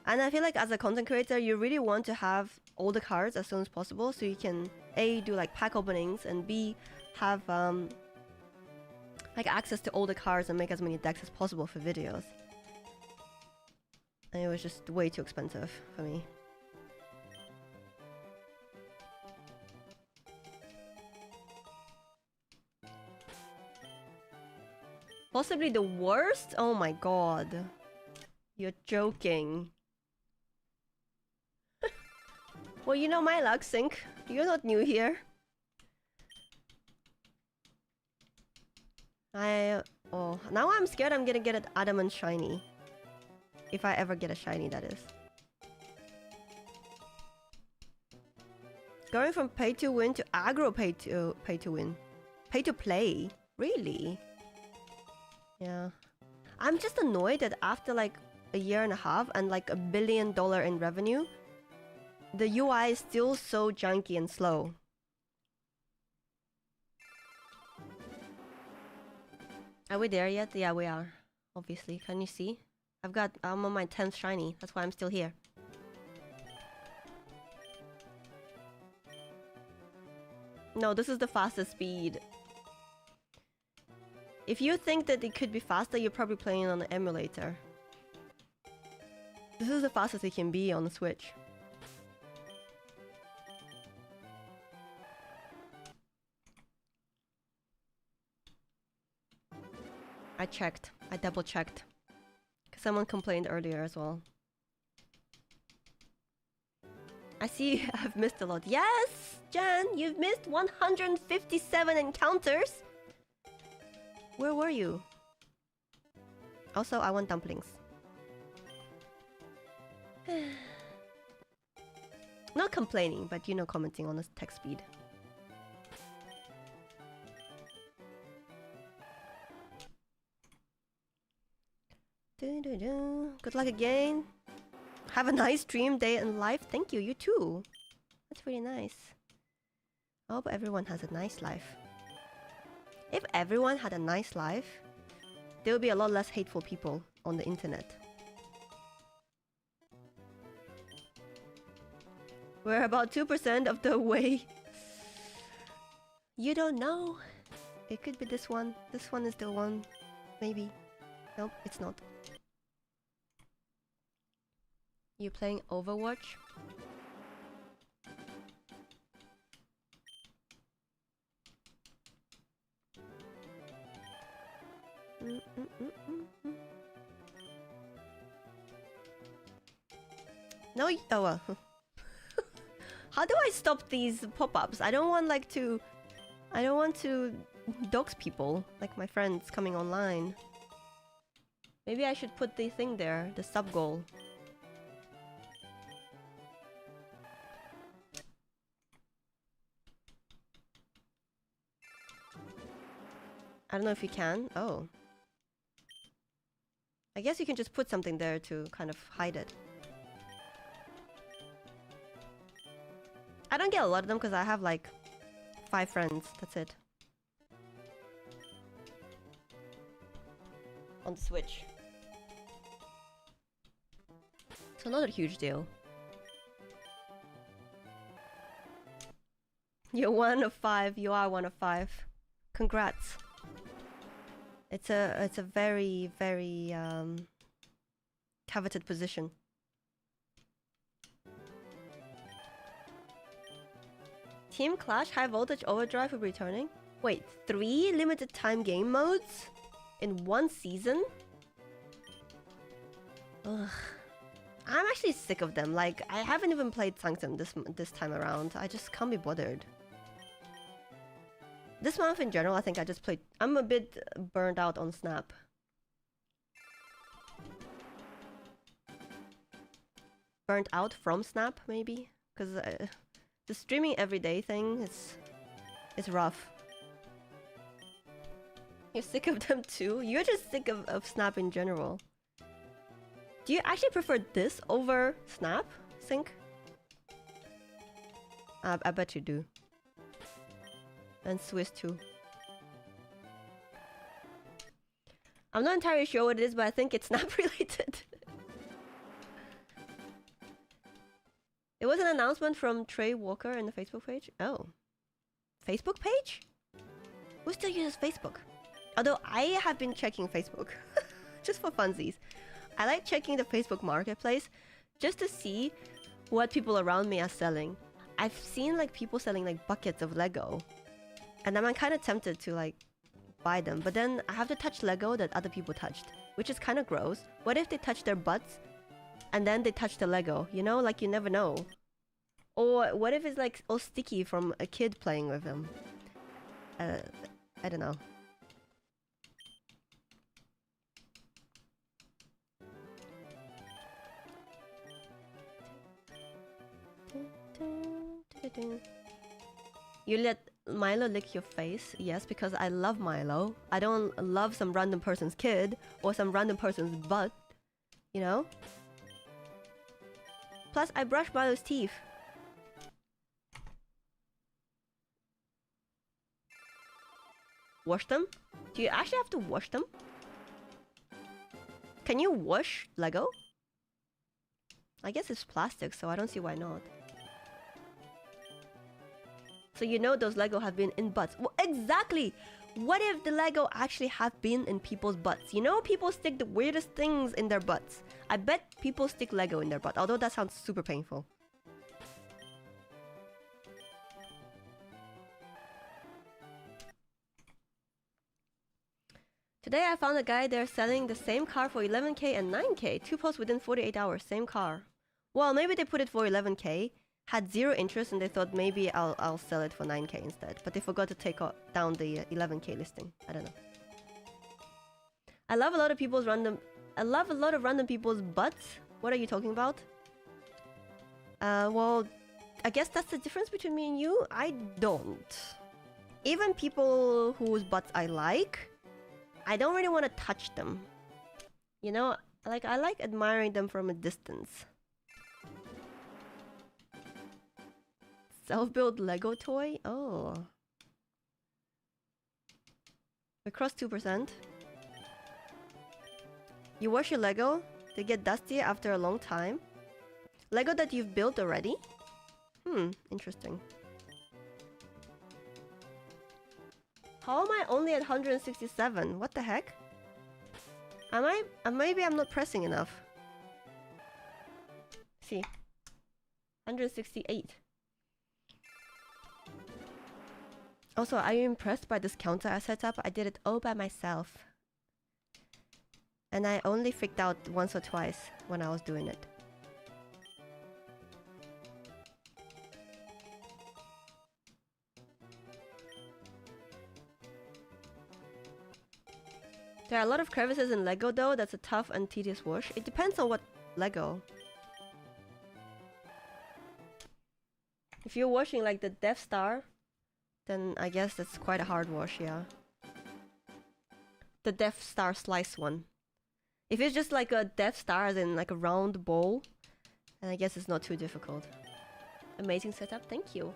And I feel like as a content creator, you really want to have all the cards as soon as possible, so you can A, do like pack openings, and B, have like access to all the cards and make as many decks as possible for videos. And it was just way too expensive for me. Possibly the worst? Oh my god. You're joking. Well, you know my luck, Sync. You're not new here. Oh, now I'm scared I'm gonna get an Adamant shiny. If I ever get a shiny, that is. Going from pay to win to aggro pay to win. Pay to play? Really? Yeah. I'm just annoyed that after like a year and a half and like $1 billion in revenue, the UI is still so junky and slow. Are we there yet? Yeah, we are. Obviously. Can you see? I'm on my 10th shiny. That's why I'm still here. No, this is the fastest speed. If you think that it could be faster, you're probably playing on the emulator. This is the fastest it can be on the Switch. I checked. I double checked. Because someone complained earlier as well. I see I've missed a lot. Yes, Jan, you've missed 157 encounters. Where were you? Also, I want dumplings. Not complaining, but you know, commenting on the text speed. Good luck again. Have a nice dream day in life. Thank you, you too. That's really nice. I hope everyone has a nice life. If everyone had a nice life, there would be a lot less hateful people on the internet. We're about 2% of the way. You don't know. It could be this one. This one is the one. Maybe. Nope, it's not. You playing Overwatch? No, oh well. How do I stop these pop-ups? I don't want to dox people, like my friends coming online. Maybe I should put the thing there, the sub goal. I don't know if you can. Oh. I guess you can just put something there to kind of hide it. I don't get a lot of them because I have like 5 friends. That's it. On the Switch. So not a huge deal. You're 1 of 5. You are 1 of 5. Congrats. It's a very, very coveted position. Team Clash High Voltage Overdrive will be returning? Wait, 3 limited time game modes? In 1 season? Ugh. I'm actually sick of them. Like, I haven't even played Sanctum this time around. I just can't be bothered. This month in general, I think I just played... I'm a bit burned out on Snap. Burnt out from Snap, maybe? Because the streaming everyday thing is rough. You're sick of them too? You're just sick of Snap in general. Do you actually prefer this over Snap Sync? I bet you do. And Swiss too. I'm not entirely sure what it is, but I think it's Snap related. It was an announcement from Trey Walker in the Facebook page. Oh. Facebook page? Who still uses Facebook? Although I have been checking Facebook. Just for funsies. I like checking the Facebook marketplace just to see what people around me are selling. I've seen like people selling like buckets of Lego. And I'm kind of tempted to like buy them. But then I have to touch Lego that other people touched. Which is kind of gross. What if they touch their butts and then they touch the Lego? You know, like you never know. Or what if it's like all sticky from a kid playing with them? I don't know. You let Milo lick your face? Yes, because I love Milo. I don't love some random person's kid or some random person's butt. You know? Plus, I brush Milo's teeth. Wash them? Do you actually have to wash them? Can you wash Lego? I guess it's plastic, so I don't see why not. So you know those Lego have been in butts. Well, exactly! What if the Lego actually have been in people's butts? You know, people stick the weirdest things in their butts. I bet people stick Lego in their butt, although that sounds super painful. Today I found a guy there selling the same car for 11k and 9k. 2 posts within 48 hours, same car. Well, maybe they put it for 11k, had zero interest, and they thought maybe I'll sell it for 9k instead. But they forgot to take down the 11k listing. I don't know. I love a lot of random people's butts. What are you talking about? Well, I guess that's the difference between me and you. I don't. Even people whose butts I like, I don't really want to touch them. You know, like I like admiring them from a distance. Self-built Lego toy? Oh. Across 2%. You wash your Lego? They get dusty after a long time. Lego that you've built already? Interesting. How am I only at 167? What the heck? Maybe I'm not pressing enough. See. 168. Also, are you impressed by this counter I set up? I did it all by myself. And I only freaked out once or twice when I was doing it. There are a lot of crevices in Lego though. That's a tough and tedious wash. It depends on what Lego. If you're washing like the Death Star, then I guess that's quite a hard wash, yeah. The Death Star slice one. If it's just like a Death Star as in like a round bowl, then I guess it's not too difficult. Amazing setup, thank you.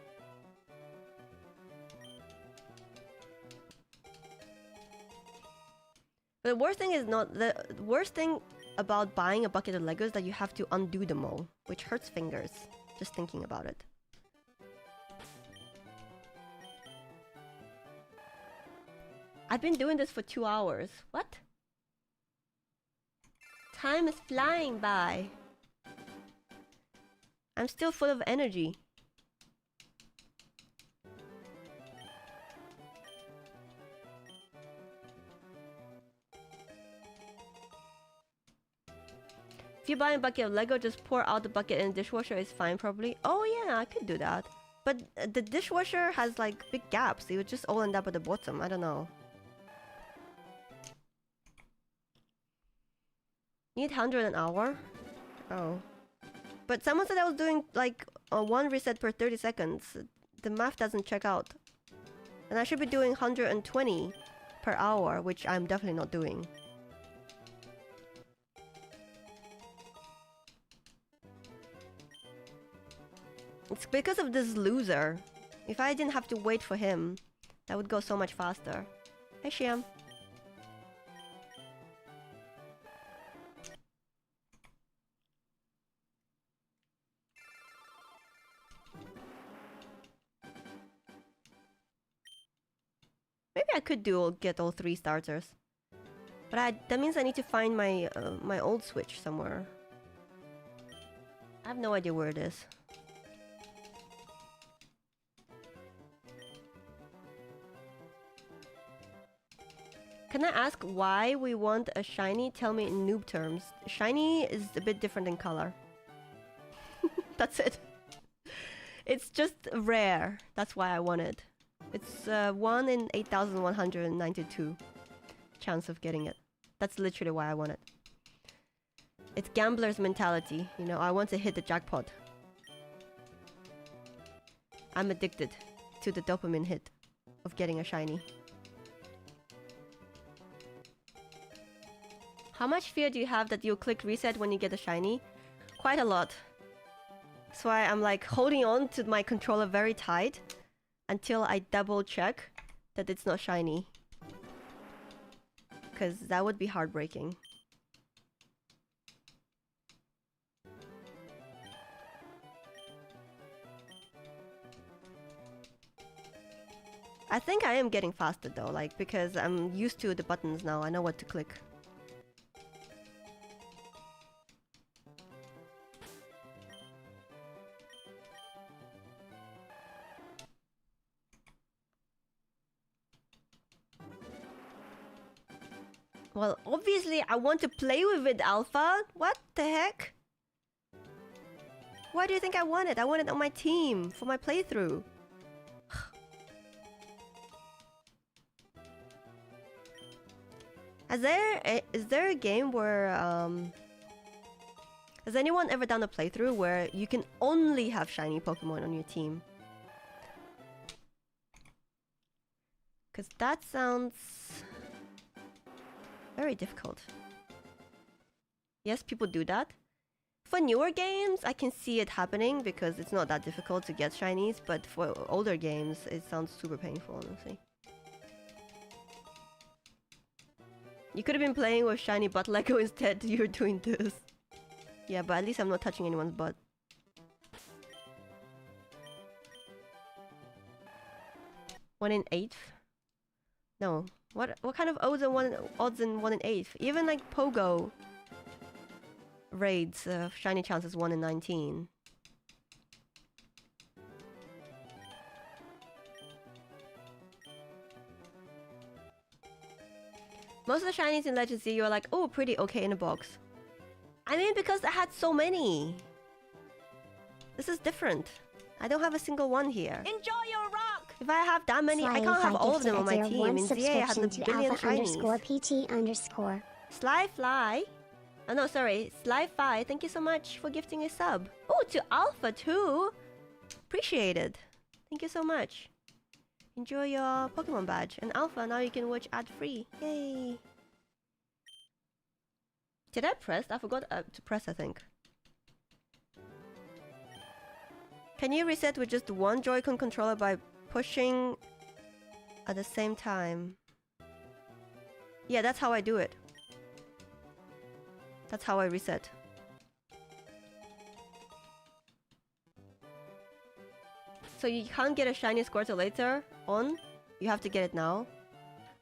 The worst thing is not the worst thing about buying a bucket of Legos that you have to undo them all, which hurts fingers just thinking about it. I've been doing this for 2 hours. What? Time is flying by. I'm still full of energy. If you buy a bucket of Lego, just pour out the bucket in the dishwasher is fine probably. Oh yeah, I could do that. But the dishwasher has like big gaps. It would just all end up at the bottom. I don't know. Need 100 an hour? Oh. But someone said I was doing like one reset per 30 seconds. The math doesn't check out. And I should be doing 120 per hour, which I'm definitely not doing. It's because of this loser. If I didn't have to wait for him, that would go so much faster. Hey, Shiam. Maybe I could get all 3 starters. But that means I need to find my my old Switch somewhere. I have no idea where it is. Can I ask why we want a shiny? Tell me in noob terms. Shiny is a bit different in color. That's it. It's just rare. That's why I want it. It's 1 in 8,192 chance of getting it. That's literally why I want it. It's gambler's mentality. You know, I want to hit the jackpot. I'm addicted to the dopamine hit of getting a shiny. How much fear do you have that you'll click reset when you get a shiny? Quite a lot. That's why I'm like holding on to my controller very tight until I double check that it's not shiny. Because that would be heartbreaking. I think I am getting faster though, like, because I'm used to the buttons now. I know what to click. Well, obviously I want to play with it, Alpha. What the heck? Why do you think I want it? I want it on my team for my playthrough. Is there a game where has anyone ever done a playthrough where you can only have shiny Pokemon on your team? Cause that sounds very difficult. Yes, people do that. For newer games, I can see it happening because it's not that difficult to get shinies, but for older games, it sounds super painful, honestly. You could have been playing with shiny butt Lego instead. You're doing this. Yeah, but at least I'm not touching anyone's butt. One in eighth? No. What kind of odds in 1 in 8? Even like Pogo raids, shiny chances 1 in 19. Most of the shinies in Legends Z, you're like, oh, pretty okay in a box. I mean, because I had so many. This is different. I don't have a single one here. Enjoy your rock! If I have that many, I can't have all of them on my team. In ZA, I had a billion shinies.
_PT_.
Sly Fly? Oh no, sorry. Sly Fi, thank you so much for gifting a sub. Oh, to Alpha too! Appreciated. Thank you so much. Enjoy your Pokemon badge. And Alpha, now you can watch ad-free. Yay! Did I press? I forgot to press, I think. Can you reset with just one Joy-Con controller by pushing at the same time? Yeah, that's how I do it. That's how I reset. So you can't get a shiny Squirtle later on? You have to get it now?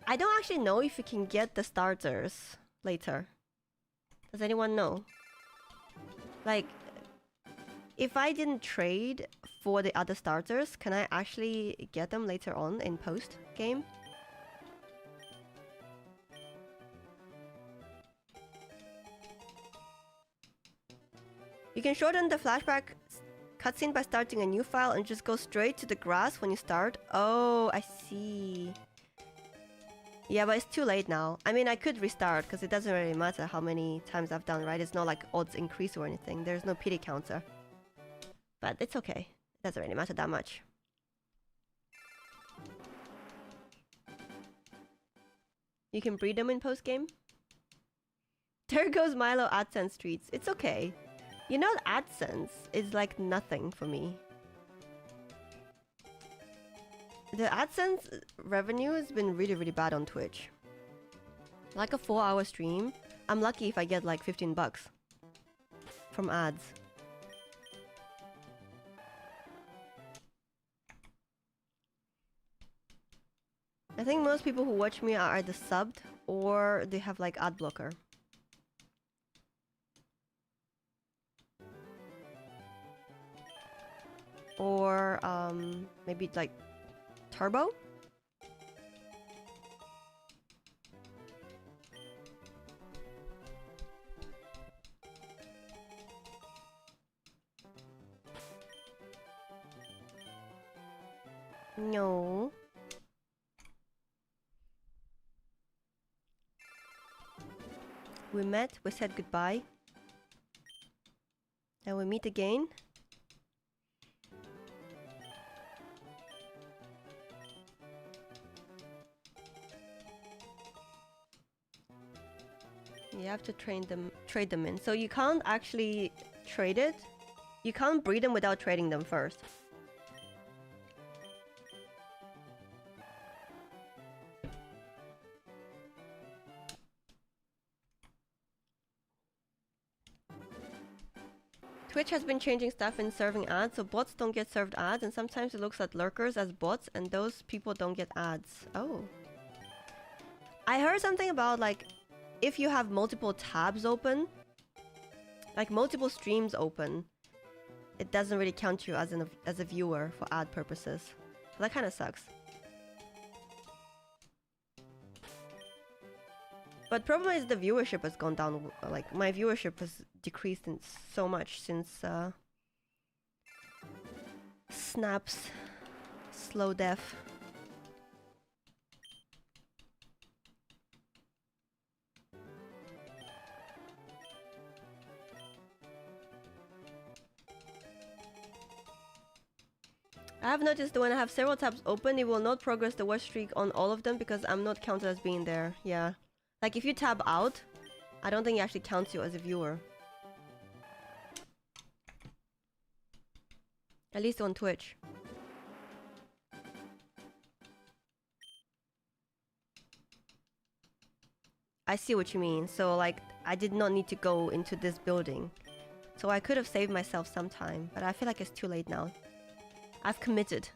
I don't actually know if you can get the starters later. Does anyone know? Like, if I didn't trade for the other starters, can I actually get them later on in post-game? You can shorten the flashback cutscene by starting a new file and just go straight to the grass when you start. Oh, I see. Yeah, but it's too late now. I mean, I could restart because it doesn't really matter how many times I've done, right? It's not like odds increase or anything. There's no pity counter. But it's okay. It doesn't really matter that much. You can breed them in post-game? There goes Milo AdSense treats. It's okay. You know, AdSense is like nothing for me. The AdSense revenue has been really, really bad on Twitch. Like a 4-hour stream, I'm lucky if I get like 15 bucks from ads. I think most people who watch me are either subbed or they have like ad blocker. Or maybe like turbo? No. We met, we said goodbye. And we meet again. You have to trade them in. So you can't actually trade it. You can't breed them without trading them first. Twitch has been changing stuff in serving ads, so bots don't get served ads, and sometimes it looks at lurkers as bots, and those people don't get ads. Oh. I heard something about, like, if you have multiple tabs open, like multiple streams open, it doesn't really count you as a viewer for ad purposes. So that kind of sucks. But problem is the viewership has gone down. Like, my viewership has decreased in so much since Snap's slow death. I have noticed that when I have several tabs open, it will not progress the watch streak on all of them because I'm not counted as being there. Yeah. Like, if you tab out, I don't think it actually counts you as a viewer. At least on Twitch. I see what you mean. So, like, I did not need to go into this building. So I could have saved myself some time, but I feel like it's too late now. I've committed.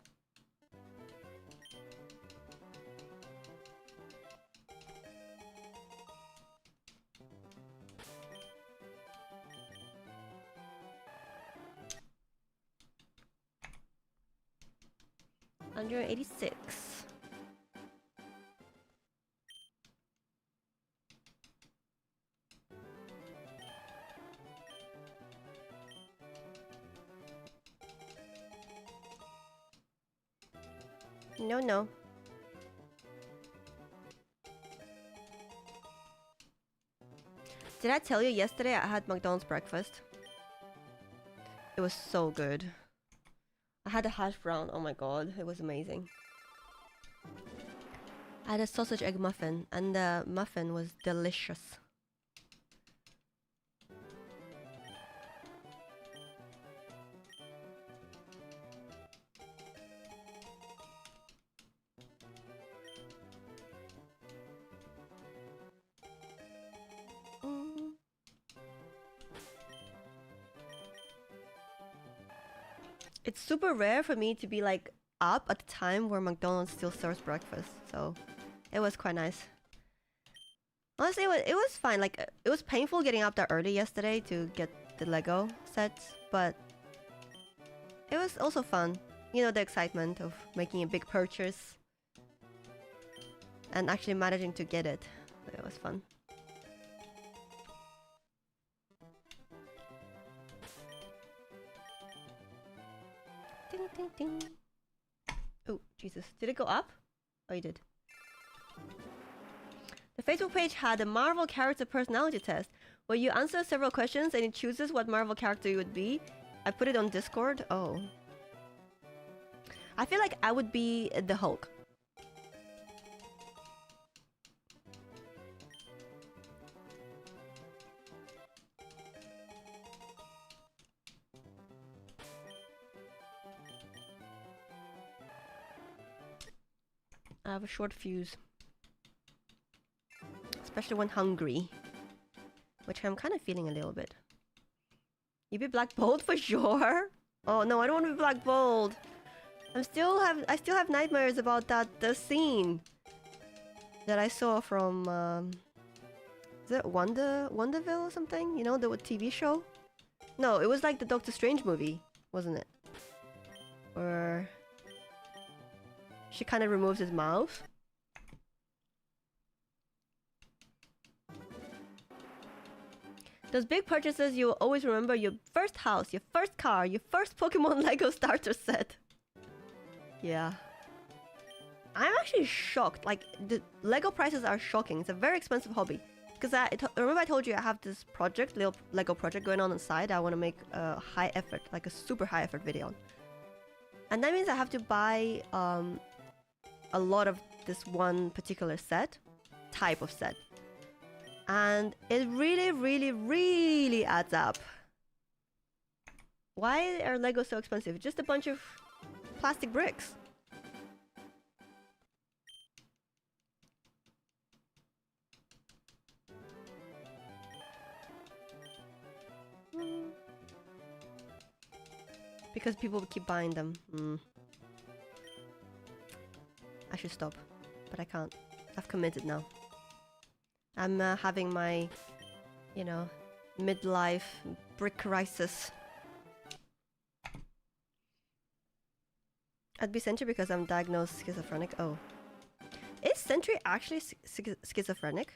Under 86. No. Did I tell you yesterday I had McDonald's breakfast? It was so good. I had a hash brown. Oh my god, it was amazing. I had a sausage egg muffin, and the muffin was delicious. It's super rare for me to be like up at the time where McDonald's still serves breakfast, so it was quite nice. Honestly, it was fine. Like, it was painful getting up that early yesterday to get the Lego sets, but it was also fun. You know, the excitement of making a big purchase and actually managing to get it. It was fun. Ding, ding, ding. Oh, Jesus. Did it go up? Oh, it did. The Facebook page had a Marvel character personality test where you answer several questions and it chooses what Marvel character you would be. I put it on Discord. Oh. I feel like I would be the Hulk. I have a short fuse. Especially when hungry. Which I'm kind of feeling a little bit. You be Black Bolt for sure? Oh no, I don't want to be Black Bolt. I still have nightmares about the scene that I saw from is it Wonderville or something? You know, the TV show? No, it was like the Doctor Strange movie, wasn't it? Where she kind of removes his mouth. Those big purchases, you will always remember your first house, your first car, your first Pokemon Lego starter set. Yeah. I'm actually shocked. Like, the Lego prices are shocking. It's a very expensive hobby. Because remember I told you I have this project, little Lego project going on inside. I want to make a high effort, like a super high effort video. And that means I have to buy a lot of this one particular type of set. And it really adds up. Why are Legos so expensive? Just a bunch of plastic bricks. Because people keep buying them. I should stop, but I can't. I've committed now. I'm having my, you know, midlife brick crisis. I'd be Sentry because I'm diagnosed schizophrenic. Oh. Is Sentry actually schizophrenic?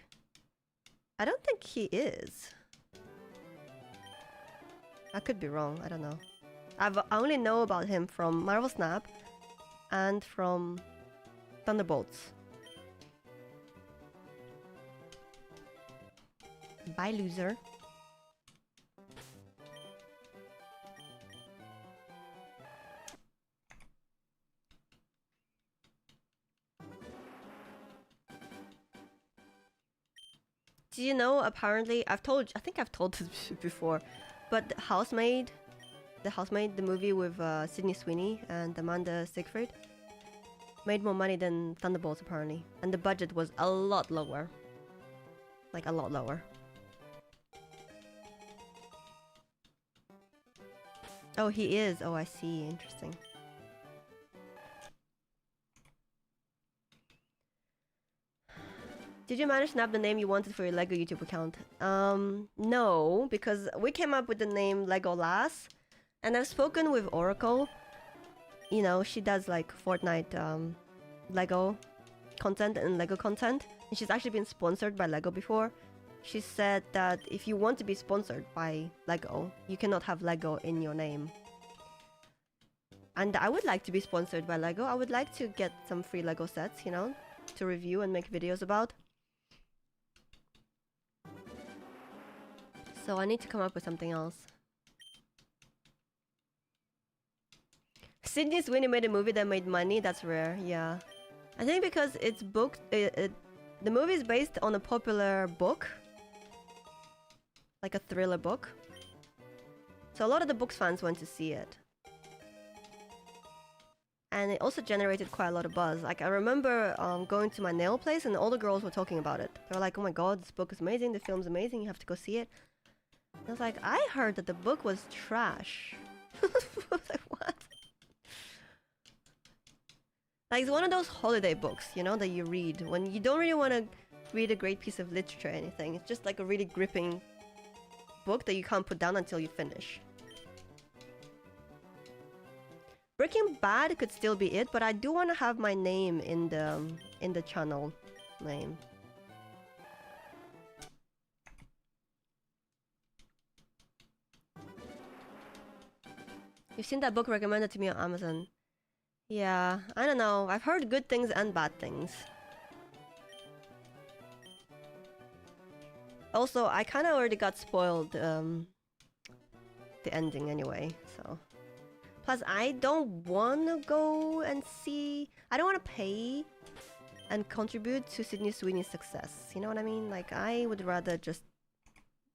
I don't think he is. I could be wrong, I don't know. I only know about him from Marvel Snap and from Thunderbolts. Bye, loser. Do you know, apparently, I think I've told this before, but The Housemaid, the movie with Sydney Sweeney and Amanda Seyfried, made more money than Thunderbolts apparently, and the budget was a lot lower. Like a lot lower. Oh, he is. Oh, I see. Interesting. Did you manage to snap the name you wanted for your LEGO YouTube account? No, because we came up with the name Legolas, and I've spoken with Oracle. You know, she does like Fortnite LEGO content and LEGO content, and she's actually been sponsored by LEGO before. She said that if you want to be sponsored by LEGO, you cannot have LEGO in your name. And I would like to be sponsored by LEGO. I would like to get some free LEGO sets, you know, to review and make videos about. So I need to come up with something else. Sydney Sweeney made a movie that made money. That's rare, yeah. I think because it's booked. The movie is based on a popular book, like a thriller book. So a lot of the books fans went to see it. And it also generated quite a lot of buzz. Like, I remember going to my nail place and all the girls were talking about it. They were like, oh my god, this book is amazing, the film's amazing, you have to go see it. And I was like, I heard that the book was trash. I was like, what? Like, it's one of those holiday books, you know, that you read when you don't really want to read a great piece of literature or anything. It's just like a really gripping book that you can't put down until you finish. Breaking Bad could still be it, but I do want to have my name in the channel name. You've seen that book recommended to me on Amazon. Yeah, I don't know. I've heard good things and bad things. Also, I kind of already got spoiled the ending anyway, so... Plus, I don't want to go and see... I don't want to pay and contribute to Sydney Sweeney's success. You know what I mean? Like, I would rather just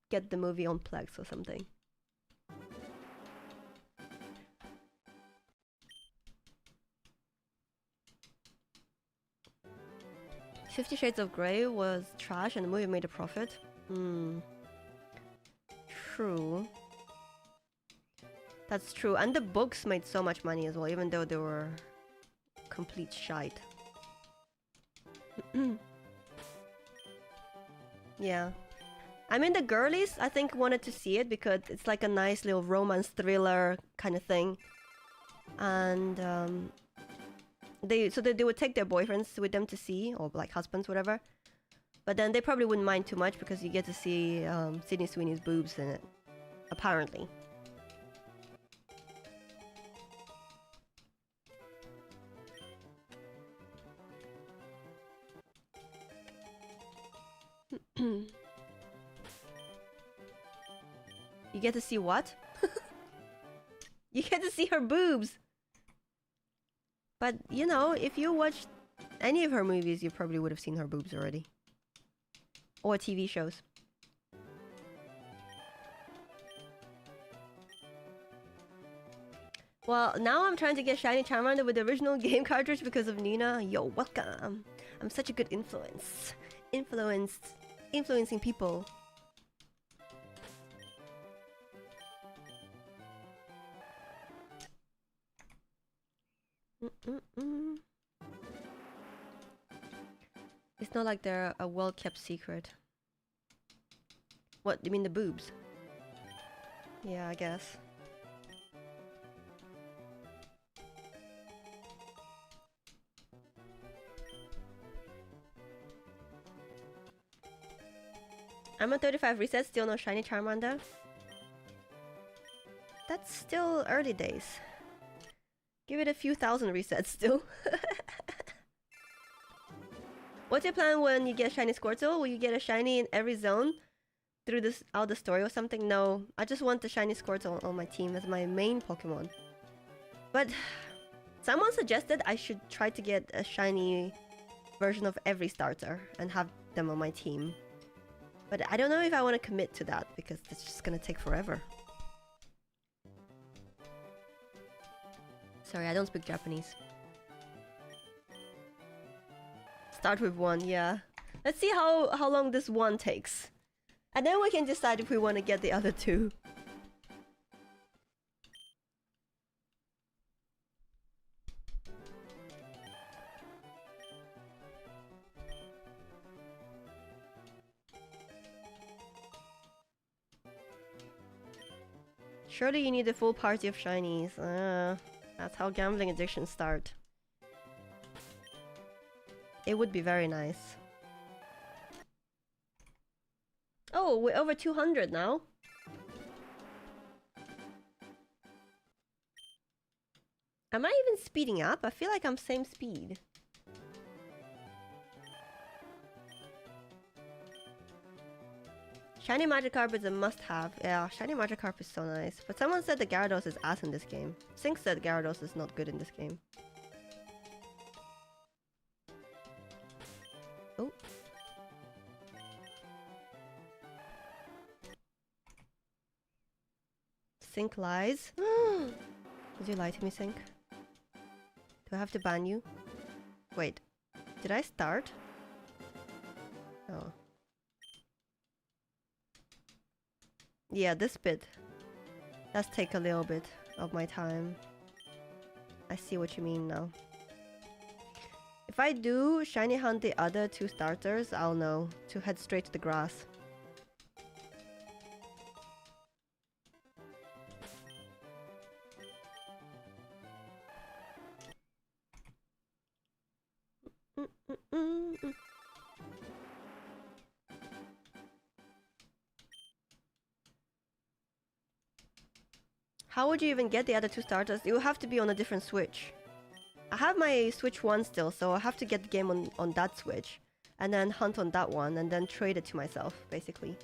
get the movie on Plex or something. $50 Shades of Grey was trash and the movie made a profit. True. That's true, and the books made so much money as well, even though they were complete shite. Yeah. I mean, the girlies, I think, wanted to see it because it's like a nice little romance thriller kind of thing. And they would take their boyfriends with them to see, or like husbands, whatever. But then they probably wouldn't mind too much because you get to see Sydney Sweeney's boobs in it, apparently. You get to see what? You get to see her boobs! But, you know, if you watched any of her movies, you probably would have seen her boobs already. Or TV shows. Well, now I'm trying to get Shiny Charmander with the original game cartridge because of Nina. Yo, welcome! I'm such a good influence. Influencing people. Mm-mm-mm. It's not like they're a well-kept secret. What, you mean the boobs? Yeah, I guess. I'm at 35 resets, still no shiny Charmander. That's still early days. Give it a few thousand resets still. What's your plan when you get shiny Squirtle? Will you get a shiny in every zone through this out the story or something? No, I just want the shiny Squirtle on my team as my main Pokemon. But someone suggested I should try to get a shiny version of every starter and have them on my team. But I don't know if I want to commit to that because it's just gonna take forever. Sorry, I don't speak Japanese. Start with one, yeah. Let's see how long this one takes. And then we can decide if we want to get the other two. Surely you need a full party of shinies. That's how gambling addictions start. It would be very nice. Oh, we're over 200 now. Am I even speeding up? I feel like I'm same speed. Shiny Magikarp is a must-have. Yeah, Shiny Magikarp is so nice. But someone said the Gyarados is ass in this game. Sync said Gyarados is not good in this game. Oh. Sync lies. Did you lie to me, Sync? Do I have to ban you? Wait. Did I start? Oh. Yeah, this bit does take a little bit of my time. I see what you mean now. If I do shiny hunt the other two starters, I'll know to head straight to the grass. How would you even get the other two starters? It will have to be on a different Switch. I have my Switch 1 still, so I have to get the game on that Switch. And then hunt on that one, and then trade it to myself, basically.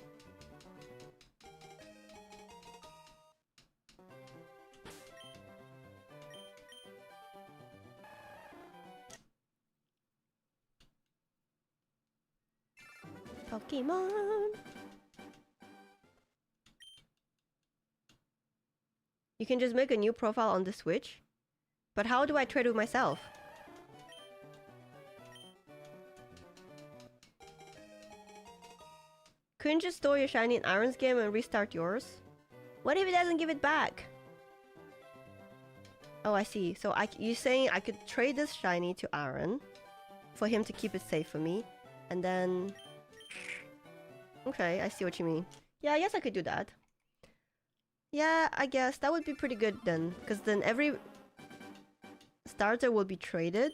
Pokemon! You can just make a new profile on the Switch? But how do I trade with myself? Couldn't you store your shiny in Aaron's game and restart yours? What if he doesn't give it back? Oh, I see. So you're saying I could trade this shiny to Aaron for him to keep it safe for me, and then... Okay, I see what you mean. Yeah, I guess I could do that. Yeah, I guess that would be pretty good then, because then every starter will be traded.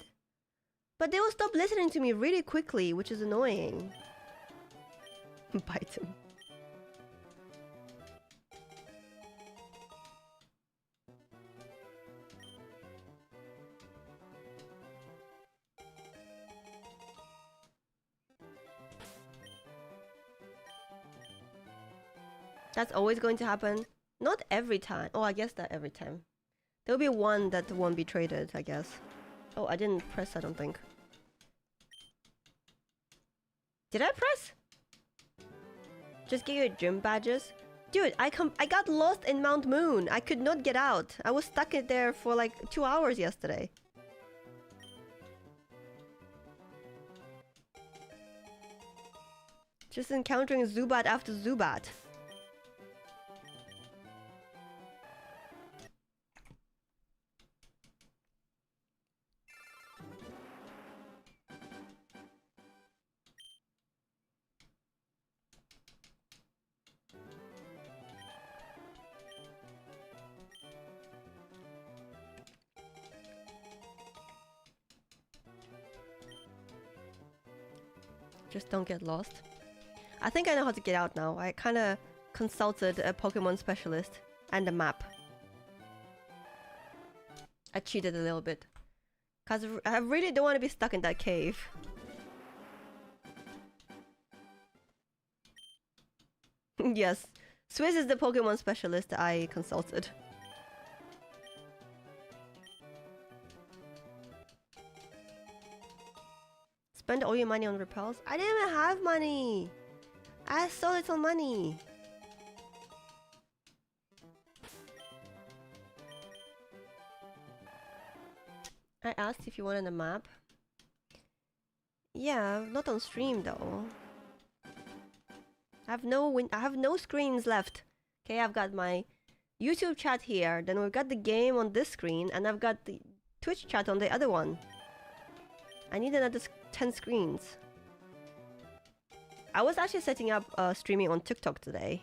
But they will stop listening to me really quickly, which is annoying. Bite him. That's always going to happen. Not every time. Oh, I guess that every time. There'll be one that won't be traded, I guess. Oh, I didn't press, I don't think. Did I press? Just get your gym badges. Dude, I got lost in Mount Moon. I could not get out. I was stuck in there for like 2 hours yesterday. Just encountering Zubat after Zubat. Just don't get lost. I think I know how to get out now. I kind of consulted a Pokemon specialist and a map. I cheated a little bit. Because I really don't want to be stuck in that cave. Yes. Swizz is the Pokemon specialist I consulted. Spend all your money on repels? I didn't even have money! I had so little money! I asked if you wanted a map. Yeah, not on stream though. I have no screens left. Okay, I've got my YouTube chat here, then we've got the game on this screen, and I've got the Twitch chat on the other one. I need another 10 screens. I was actually setting up streaming on TikTok today,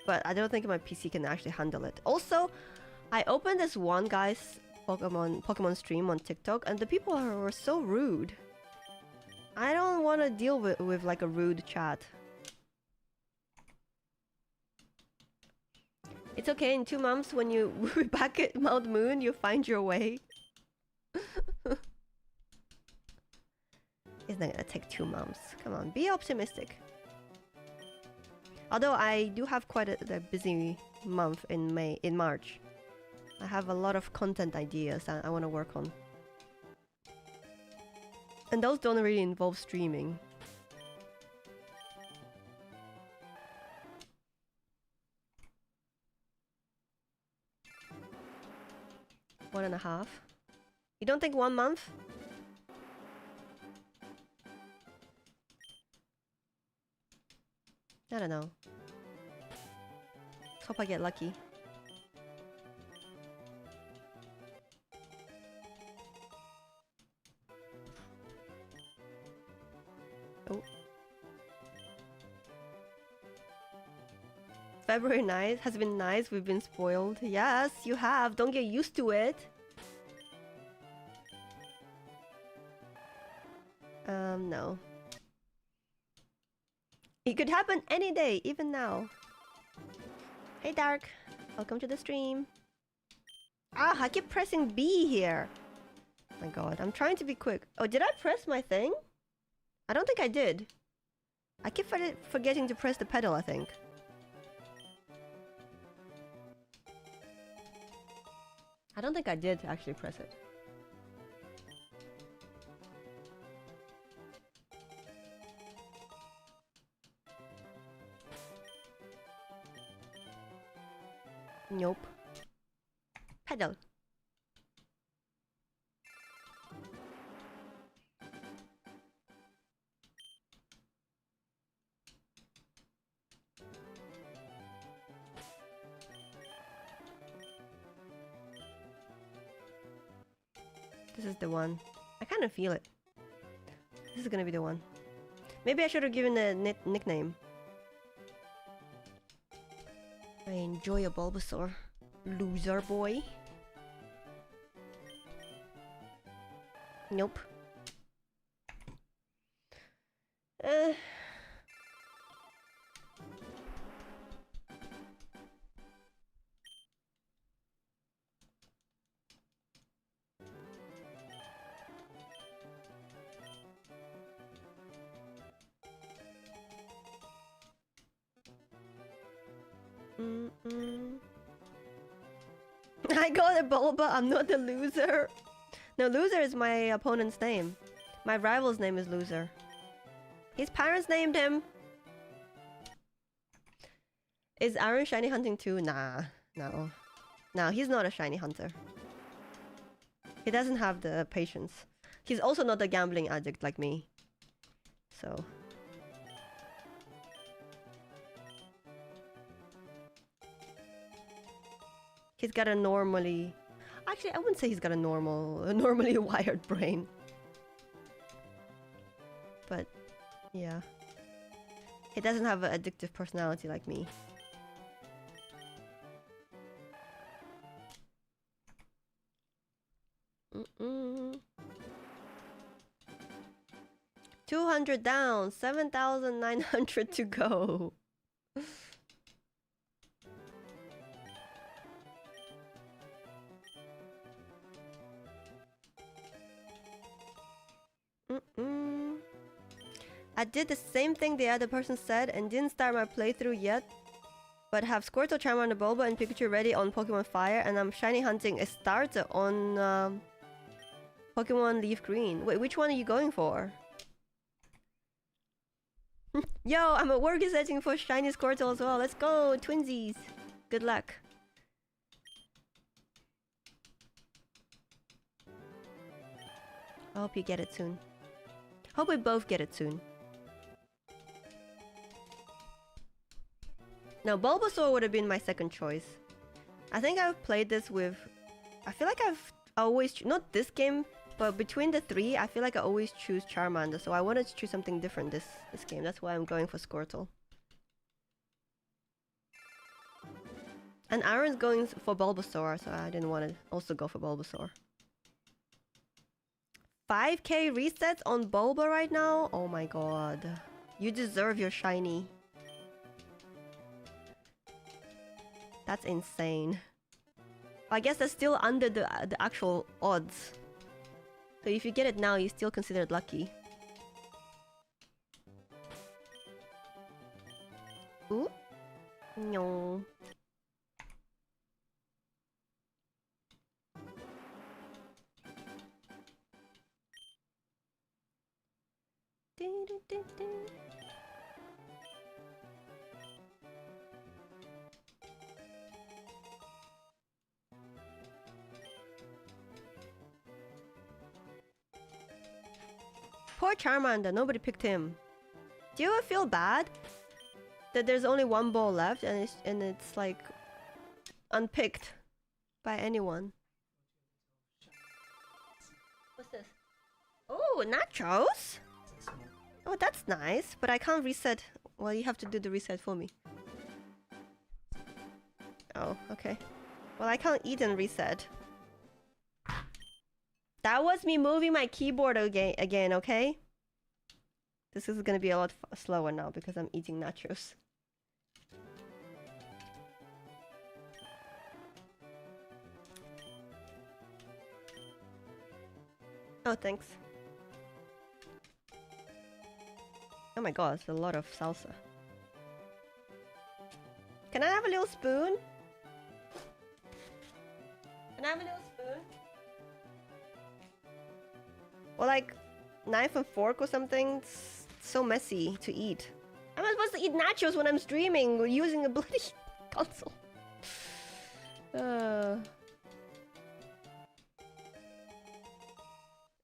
but I don't think my PC can actually handle it. Also, I opened this one guy's Pokemon stream on TikTok, and the people were so rude. I don't want to deal with like a rude chat. It's okay, in 2 months when you we're back at Mount Moon, you find your way. It's not gonna take 2 months. Come on, be optimistic. Although I do have quite a busy month in March. I have a lot of content ideas that I want to work on. And those don't really involve streaming. One and a half. You don't think 1 month? I don't know. Hope I get lucky. Oh. February nice has been nice. We've been spoiled. Yes, you have. Don't get used to it. No. It could happen any day, even now. Hey, Dark. Welcome to the stream. Ah, I keep pressing B here. Oh my god, I'm trying to be quick. Oh, did I press my thing? I don't think I did. I keep forgetting to press the pedal, I think. I don't think I did actually press it. Nope. Pedal. This is the one. I kind of feel it. This is gonna be the one. Maybe I should have given a nickname. I enjoy a Bulbasaur. Loser boy. Nope. I got a Bulba, I'm not the loser. No, loser is my opponent's name. My rival's name is Loser. His parents named him. Is Aaron shiny hunting too? Nah, no. No, he's not a shiny hunter. He doesn't have the patience. He's also not a gambling addict like me. So... he's got a normally... Actually, I wouldn't say he's got a normally wired brain. But, yeah. He doesn't have an addictive personality like me. 200 down, 7,900 to go. I did the same thing the other person said and didn't start my playthrough yet, but have Squirtle, Charmander, Bulba, and Pikachu ready on Pokemon Fire, and I'm shiny hunting a starter on Pokemon Leaf Green. Wait, which one are you going for? Yo, I'm at work searching for shiny Squirtle as well. Let's go, twinsies. Good luck. I hope you get it soon. Hope we both get it soon. Now, Bulbasaur would have been my second choice. I think I've played this with... I feel like I've always... Not this game, but between the three, I feel like I always choose Charmander. So I wanted to choose something different this game. That's why I'm going for Squirtle. And Aaron's going for Bulbasaur, so I didn't want to also go for Bulbasaur. 5k resets on Bulba right now? Oh my god. You deserve your shiny. That's insane. I guess that's still under the actual odds. So if you get it now, you're still considered lucky. Ooh. No. Poor Charmander, nobody picked him. Do you ever feel bad that there's only one ball left and it's like unpicked by anyone? What's this? Oh, nachos? Oh, that's nice, but I can't reset. Well, you have to do the reset for me. Oh, okay. Well, I can't eat and reset. That was me moving my keyboard again, okay? This is gonna be a lot slower now because I'm eating nachos. Oh, thanks. Oh my god, it's a lot of salsa. Can I have a little spoon? Can I have a little spoon? Or like knife and fork or something? It's so messy to eat. How am I supposed to eat nachos when I'm streaming or using a bloody console?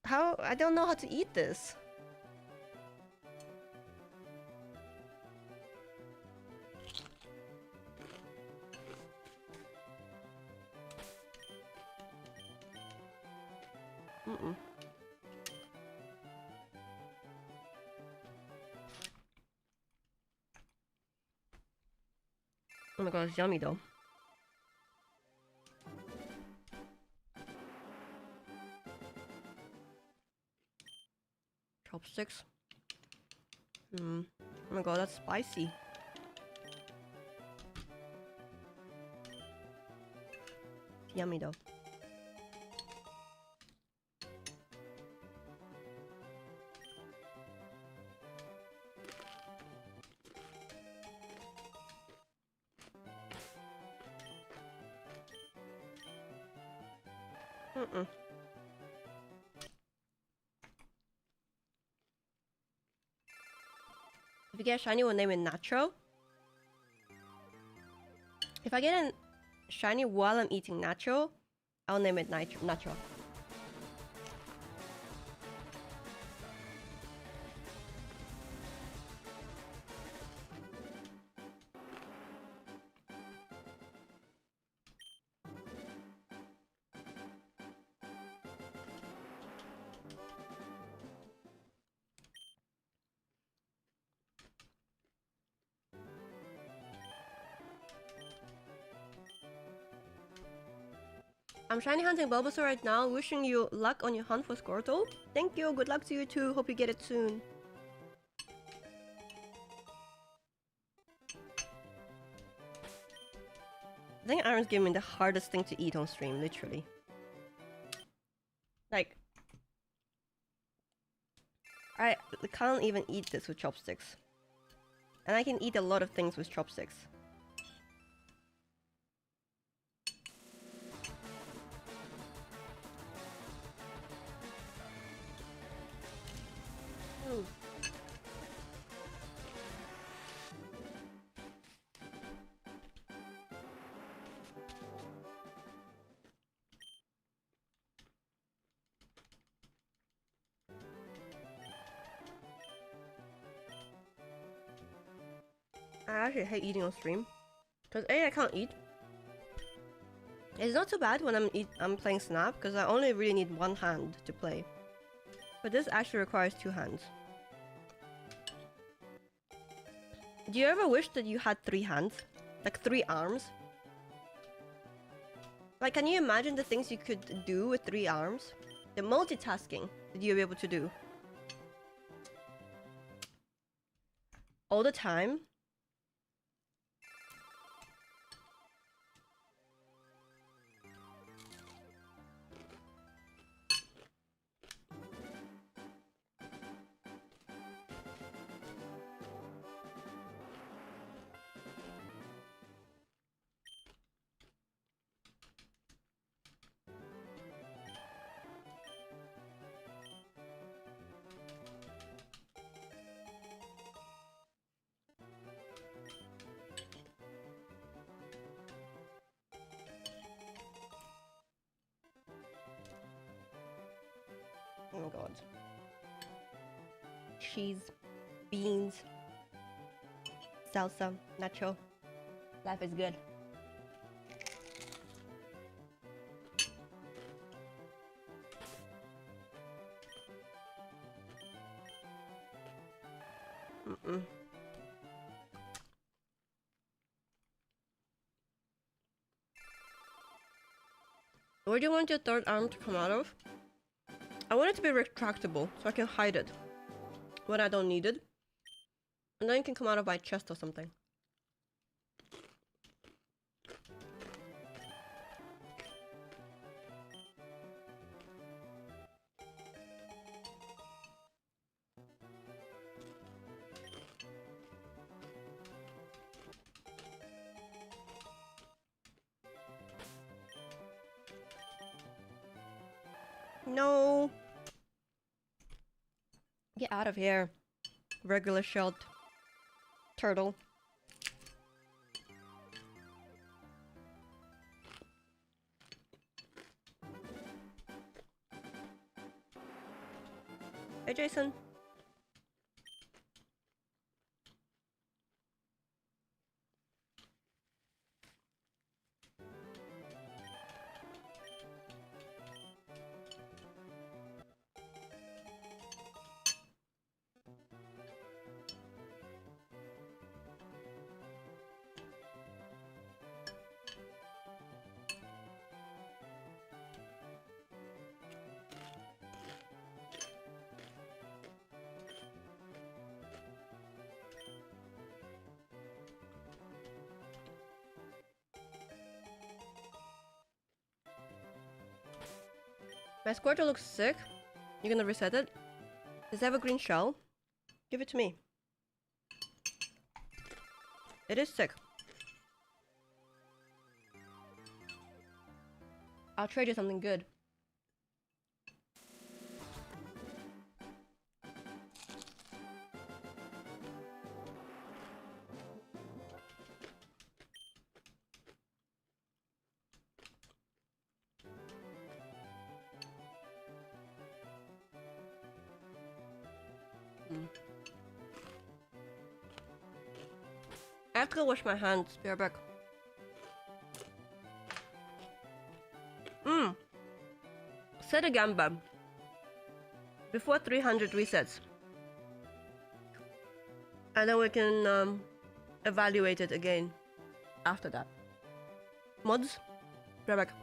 How? I don't know how to eat this. Oh my god, it's yummy though. Chopsticks. Oh my god, that's spicy. Yummy though. If you get a shiny, we'll name it Nacho. If I get a shiny while I'm eating Nacho, I'll name it Nacho. I'm shiny hunting Bulbasaur right now, wishing you luck on your hunt for Squirtle. Thank you, good luck to you too, hope you get it soon. I think Aaron's giving me the hardest thing to eat on stream, literally. Like, I can't even eat this with chopsticks. And I can eat a lot of things with chopsticks. Ooh. I actually hate eating on stream. Because A, I can't eat. It's not too bad when I'm playing Snap, because I only really need one hand to play. But this actually requires two hands. Do you ever wish that you had three hands? Like 3 arms? Like, can you imagine the things you could do with 3 arms? The multitasking that you'll be able to do. All the time. Oh god. Cheese, beans, salsa, nacho. Life is good. Where do you want your third arm to come out of? I want it to be retractable, so I can hide it when I don't need it. And then it can come out of my chest or something. No! Get out of here. Regular shelled turtle. Hey, Jason. My Squirtle looks sick. You're gonna reset it? Does it have a green shell? Give it to me. It is sick. I'll trade you something good. I have to go wash my hands. Be right back. Set a gamba. Before 300 resets. And then we can evaluate it again after that. Mods? Be right back.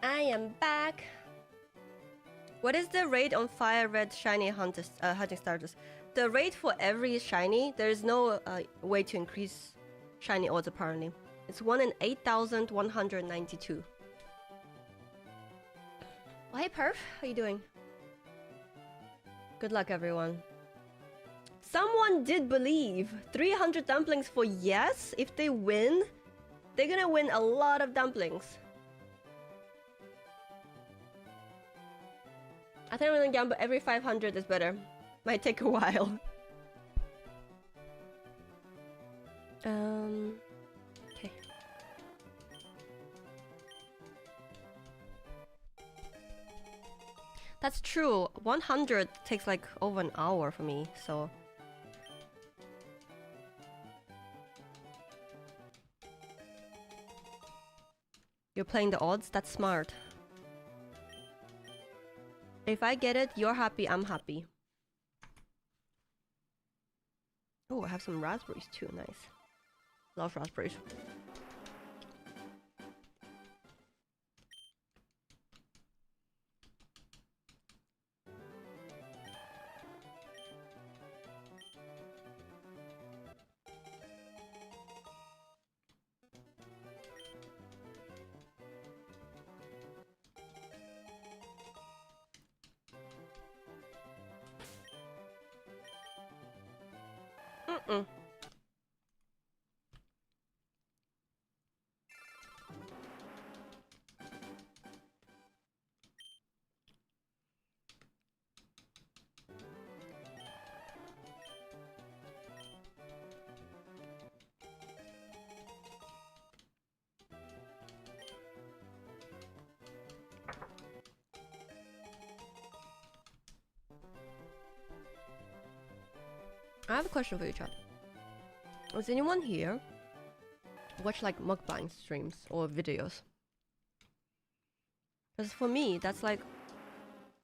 I am back. What is the rate on fire red shiny hunting starters? The rate for every shiny, there is no way to increase shiny odds apparently. It's 1 in 8,192. Oh, hey Perf, how you doing? Good luck everyone. Someone did believe 300 dumplings for yes. If they win, they're gonna win a lot of dumplings. I think I'm gonna gamble every 500 is better. Might take a while. Okay. That's true. 100 takes like over an hour for me, so. You're playing the odds? That's smart. If I get it, you're happy, I'm happy. Oh, I have some raspberries too, nice. Love raspberries. Mm-mm. I have a question for you, chat. Does anyone here watch like mukbang streams or videos? Because for me, that's like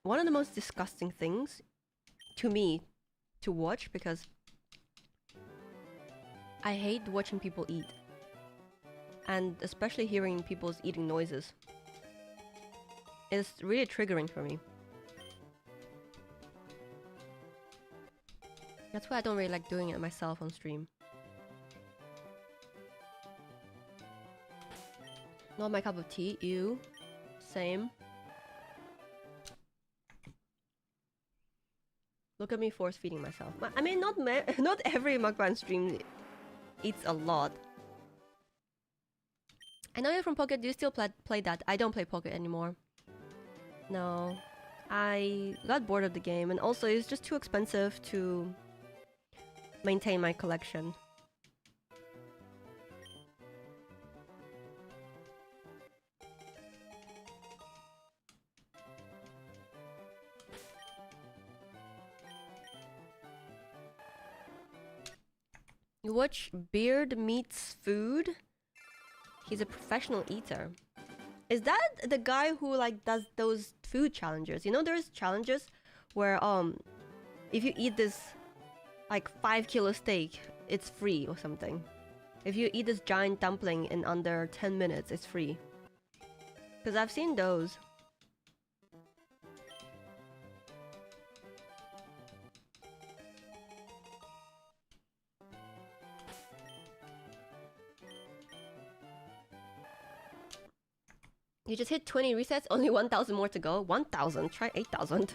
one of the most disgusting things to me to watch, because I hate watching people eat. And especially hearing people's eating noises. It's really triggering for me. That's why I don't really like doing it myself on stream. Not my cup of tea, ew. Same. Look at me force feeding myself. I mean, not every mukbang stream eats a lot. I know you're from Pocket. Do you still play that? I don't play Pocket anymore. No. I got bored of the game, and also it's just too expensive to maintain my collection. You watch Beard Meets Food? He's a professional eater. Is that the guy who like does those food challenges? You know, there's challenges where if you eat this like 5-kilo steak, it's free or something. If you eat this giant dumpling in under 10 minutes, it's free. Because I've seen those. You just hit 20 resets, only 1,000 more to go. 1,000? Try 8,000.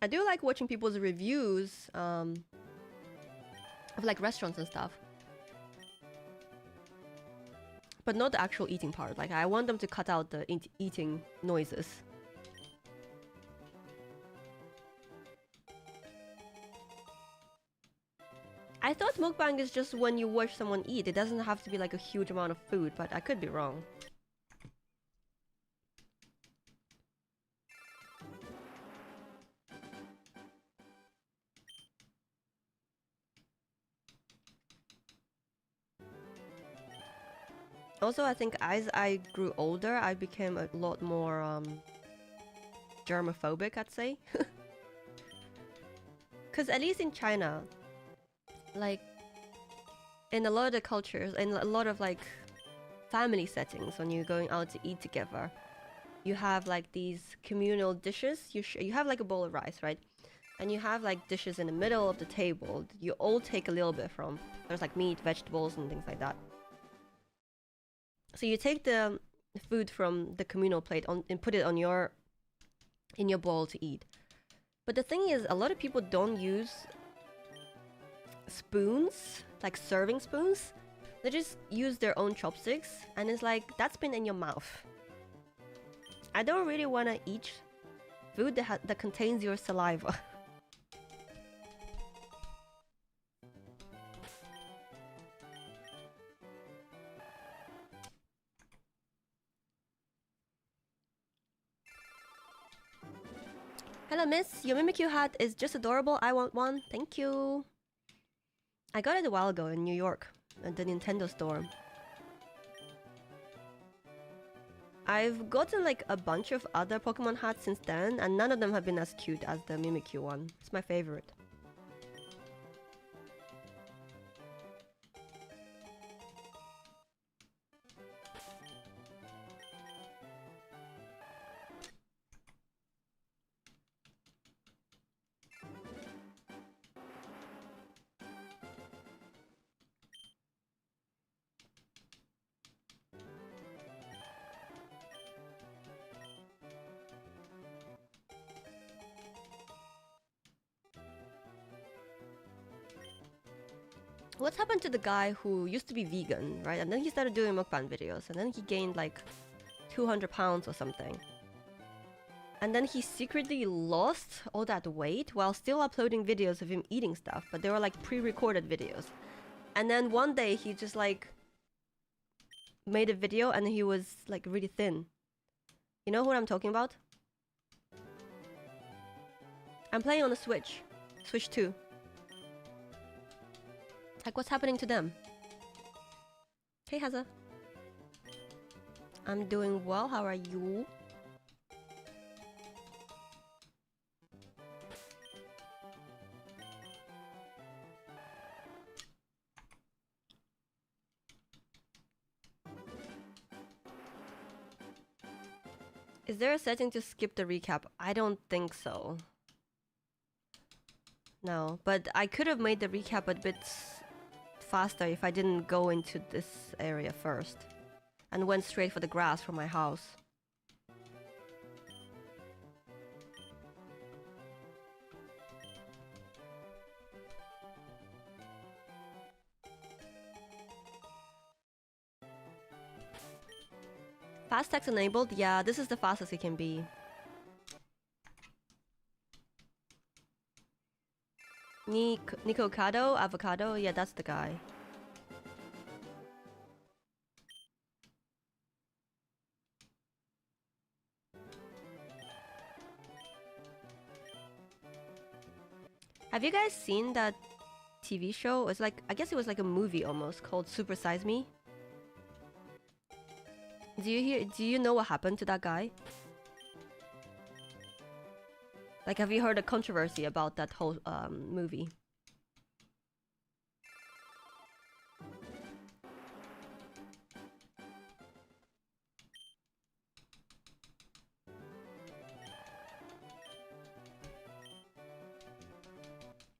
I do like watching people's reviews of like restaurants and stuff. But not the actual eating part. Like, I want them to cut out the eating noises. I thought mukbang is just when you watch someone eat. It doesn't have to be like a huge amount of food, but I could be wrong. Also, I think as I grew older, I became a lot more germophobic, I'd say. Because at least in China, like, in a lot of the cultures, in a lot of like family settings, when you're going out to eat together, you have like these communal dishes. You have like a bowl of rice, right? And you have like dishes in the middle of the table. You all take a little bit from. There's like meat, vegetables, and things like that. So you take the food from the communal plate and put it on in your bowl to eat. But the thing is, a lot of people don't use spoons, like serving spoons. They just use their own chopsticks, and it's like, that's been in your mouth. I don't really want to eat food that contains your saliva. Hello, miss. Your Mimikyu hat is just adorable. I want one. Thank you. I got it a while ago in New York at the Nintendo store. I've gotten like a bunch of other Pokemon hats since then, and none of them have been as cute as the Mimikyu one. It's my favorite. What's happened to the guy who used to be vegan, right? And then he started doing mukbang videos, and then he gained like 200 pounds or something. And then he secretly lost all that weight while still uploading videos of him eating stuff, but they were like pre-recorded videos. And then one day he just like made a video and he was like really thin. You know what I'm talking about? I'm playing on the Switch. Switch 2. Like, what's happening to them? Hey, Haza. I'm doing well. How are you? Is there a setting to skip the recap? I don't think so. No, but I could have made the recap a bit faster if I didn't go into this area first and went straight for the grass from my house. Fast text enabled? Yeah, this is the fastest it can be. Nikocado? Avocado? Yeah, that's the guy. Have you guys seen that TV show? It's like, I guess it was like a movie almost, called Super Size Me. Do you know what happened to that guy? Like, have you heard a controversy about that whole movie?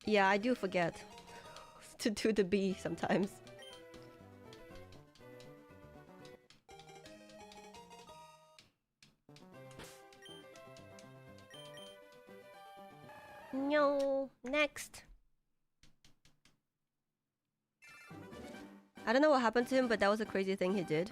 Yeah, I do forget to do the B sometimes. No, next. I don't know what happened to him, but that was a crazy thing he did.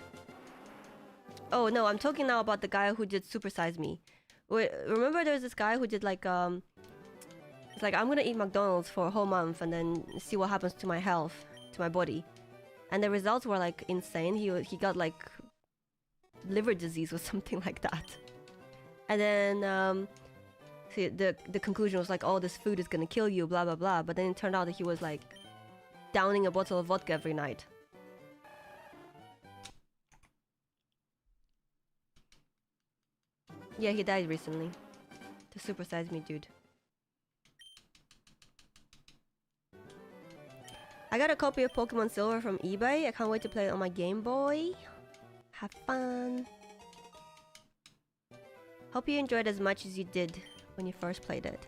Oh no, I'm talking now about the guy who did Super Size Me. Wait, remember there was this guy who did like it's like, I'm gonna eat McDonald's for a whole month and then see what happens to my health, to my body. And the results were like insane. He got like liver disease or something like that. And then see, the conclusion was like, oh, this food is gonna kill you, blah blah blah. But then it turned out that he was like downing a bottle of vodka every night. Yeah, he died recently. The Super Size Me dude. I got a copy of Pokemon Silver from eBay. I can't wait to play it on my Game Boy. Have fun. Hope you enjoyed as much as you did when you first played it.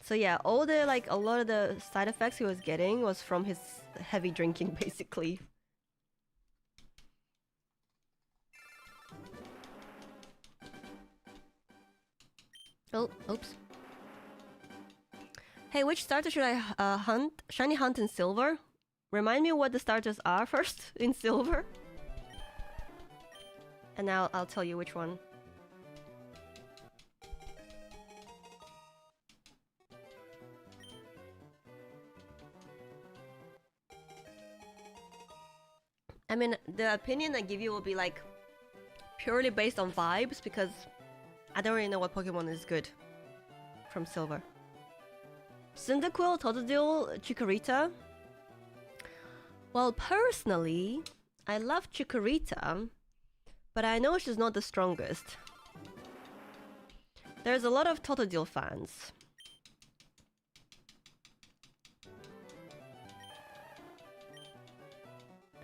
So yeah, all the a lot of the side effects he was getting was from his heavy drinking, basically. Oh, oops. Hey, which starter should I hunt? Shiny hunt in silver? Remind me what the starters are first in silver. And I'll tell you which one. I mean, the opinion I give you will be like purely based on vibes because I don't really know what Pokemon is good from silver. Cyndaquil, Totodile, Chikorita. Well, personally, I love Chikorita, but I know she's not the strongest. There's a lot of Totodile fans.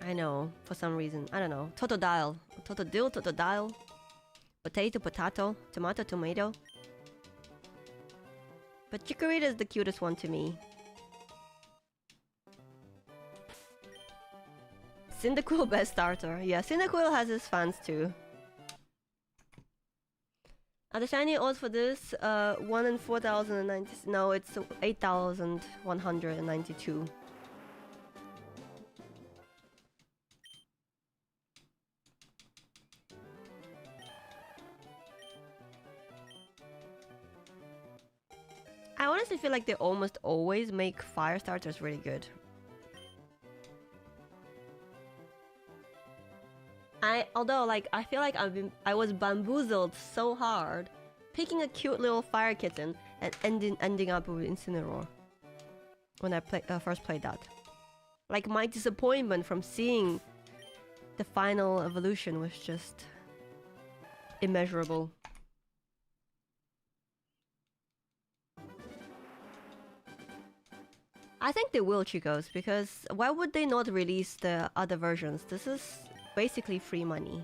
I know, for some reason. I don't know. Totodile. Totodile, Totodile. Potato, potato. Tomato, tomato. But Chikorita is the cutest one to me. Cyndaquil best starter. Yeah, Cyndaquil has his fans too. Are the shiny odds for this 1 in 4,090? No, it's 8,192. I honestly feel like they almost always make fire starters really good. Although I feel like I was bamboozled so hard picking a cute little fire kitten and ending up with Incineroar when I first played that. Like, my disappointment from seeing the final evolution was just immeasurable. I think they will, Chicos, because why would they not release the other versions? This is basically free money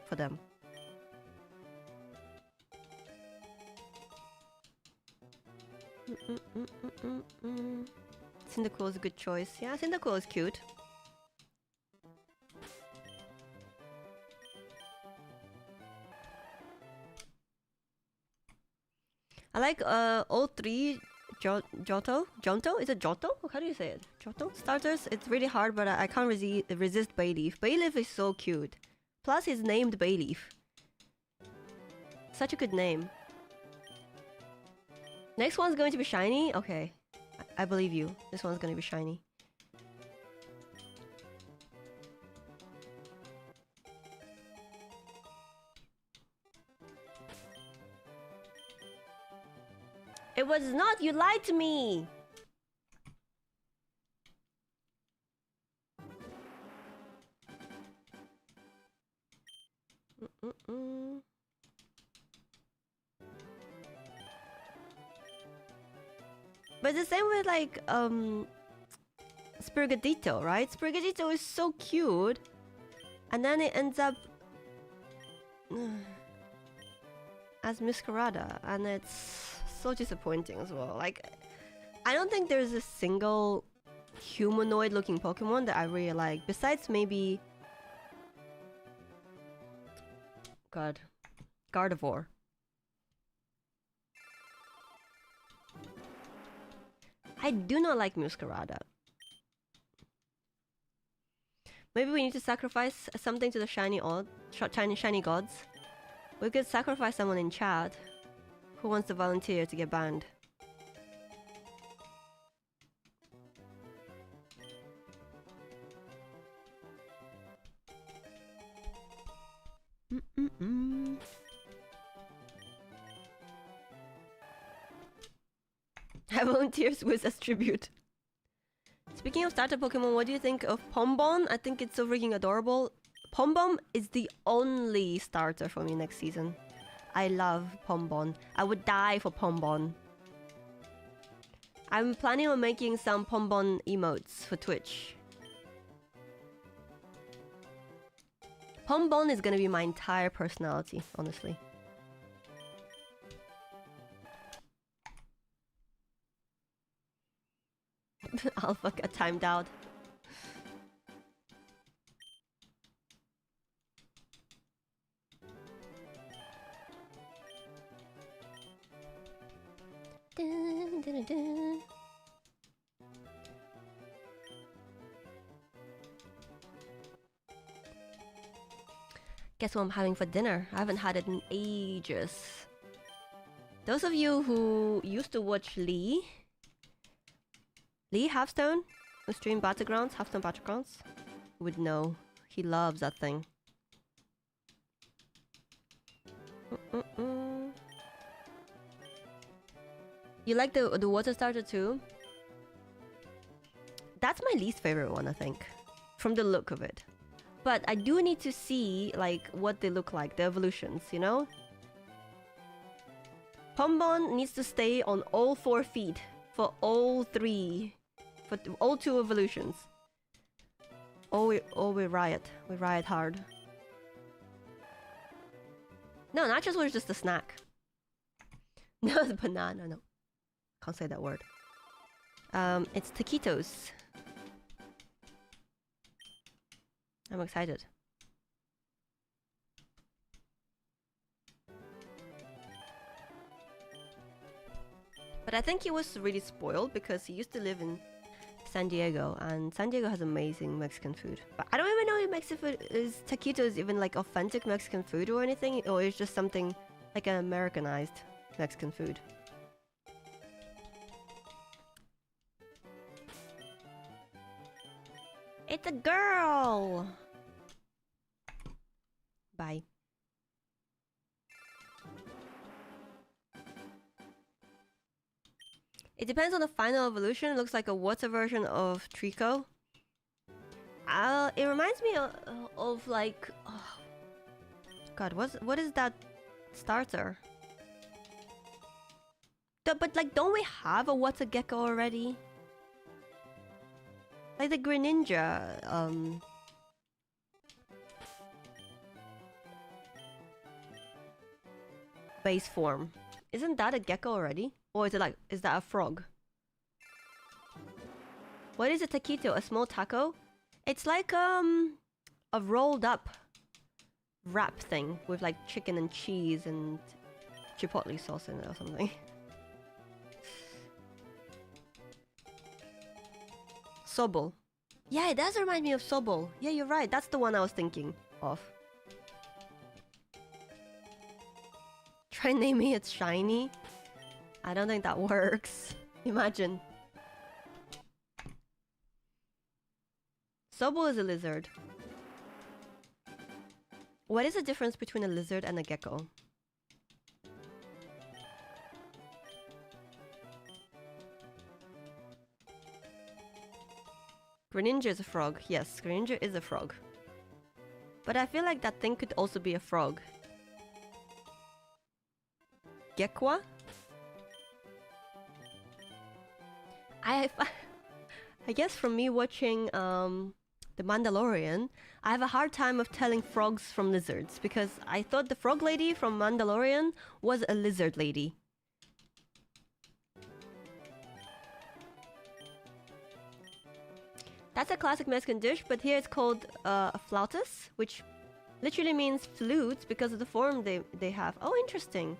for them. Cyndaquil is a good choice. Yeah, Cyndaquil is cute. I like all three Johto? Is it Johto? How do you say it? Johto? Starters? It's really hard, but I can't resist Bayleaf. Bayleaf is so cute. Plus, he's named Bayleaf. Such a good name. Next one's going to be shiny? Okay. I believe you. This one's going to be shiny. It was not! You lied to me! But the same with Sprigatito, right? Sprigatito is so cute, and then it ends up as Masquerada, and it's so disappointing as well. Like, I don't think there's a single humanoid-looking Pokemon that I really like, besides maybe Gardevoir. I do not like Masquerada. Maybe we need to sacrifice something to the shiny gods. We could sacrifice someone in chat. Who wants to volunteer to get banned? I volunteer Swiss as tribute. Speaking of starter Pokemon, what do you think of Pombon? I think it's so freaking adorable. Pombon is the only starter for me next season. I love Pombon. I would die for Pombon. I'm planning on making some Pombon emotes for Twitch. Pombon is gonna be my entire personality, honestly. Alpha got timed out. Dun, dun, dun, dun. Guess what I'm having for dinner? I haven't had it in ages. Those of you who used to watch Lee Halfstone, who streamed Battlegrounds, Halfstone Battlegrounds, would know. He loves that thing. You like the water starter too? That's my least favorite one, I think, from the look of it. But I do need to see like what they look like, the evolutions, you know? Pombon needs to stay on all 4 feet for all 3, for all 2 evolutions. We riot. We riot hard. No, nachos was just a snack. No, the banana, no. Can't say that word. It's taquitos. I'm excited. But I think he was really spoiled because he used to live in San Diego, and San Diego has amazing Mexican food. But I don't even know if Mexican food is taquitos even like authentic Mexican food or anything, or it's just something like an Americanized Mexican food. It's a girl! Bye. It depends on the final evolution. It looks like a water version of Trico. It reminds me of like... Oh, God, what is that starter? But like, don't we have a water gecko already? Like the Greninja, base form. Isn't that a gecko already? Or is it like, is that a frog? What is a taquito? A small taco? It's like, a rolled up wrap thing with like chicken and cheese and chipotle sauce in it or something. Sobol. Yeah, it does remind me of Sobol. Yeah, you're right. That's the one I was thinking of. Try naming it Shiny. I don't think that works. Imagine. Sobol is a lizard. What is the difference between a lizard and a gecko? Greninja is a frog. Yes, Greninja is a frog. But I feel like that thing could also be a frog. Gekwa? I guess from me watching The Mandalorian, I have a hard time of telling frogs from lizards because I thought the frog lady from Mandalorian was a lizard lady. That's a classic Mexican dish, but here it's called a flautas, which literally means flutes because of the form they have. Oh, interesting.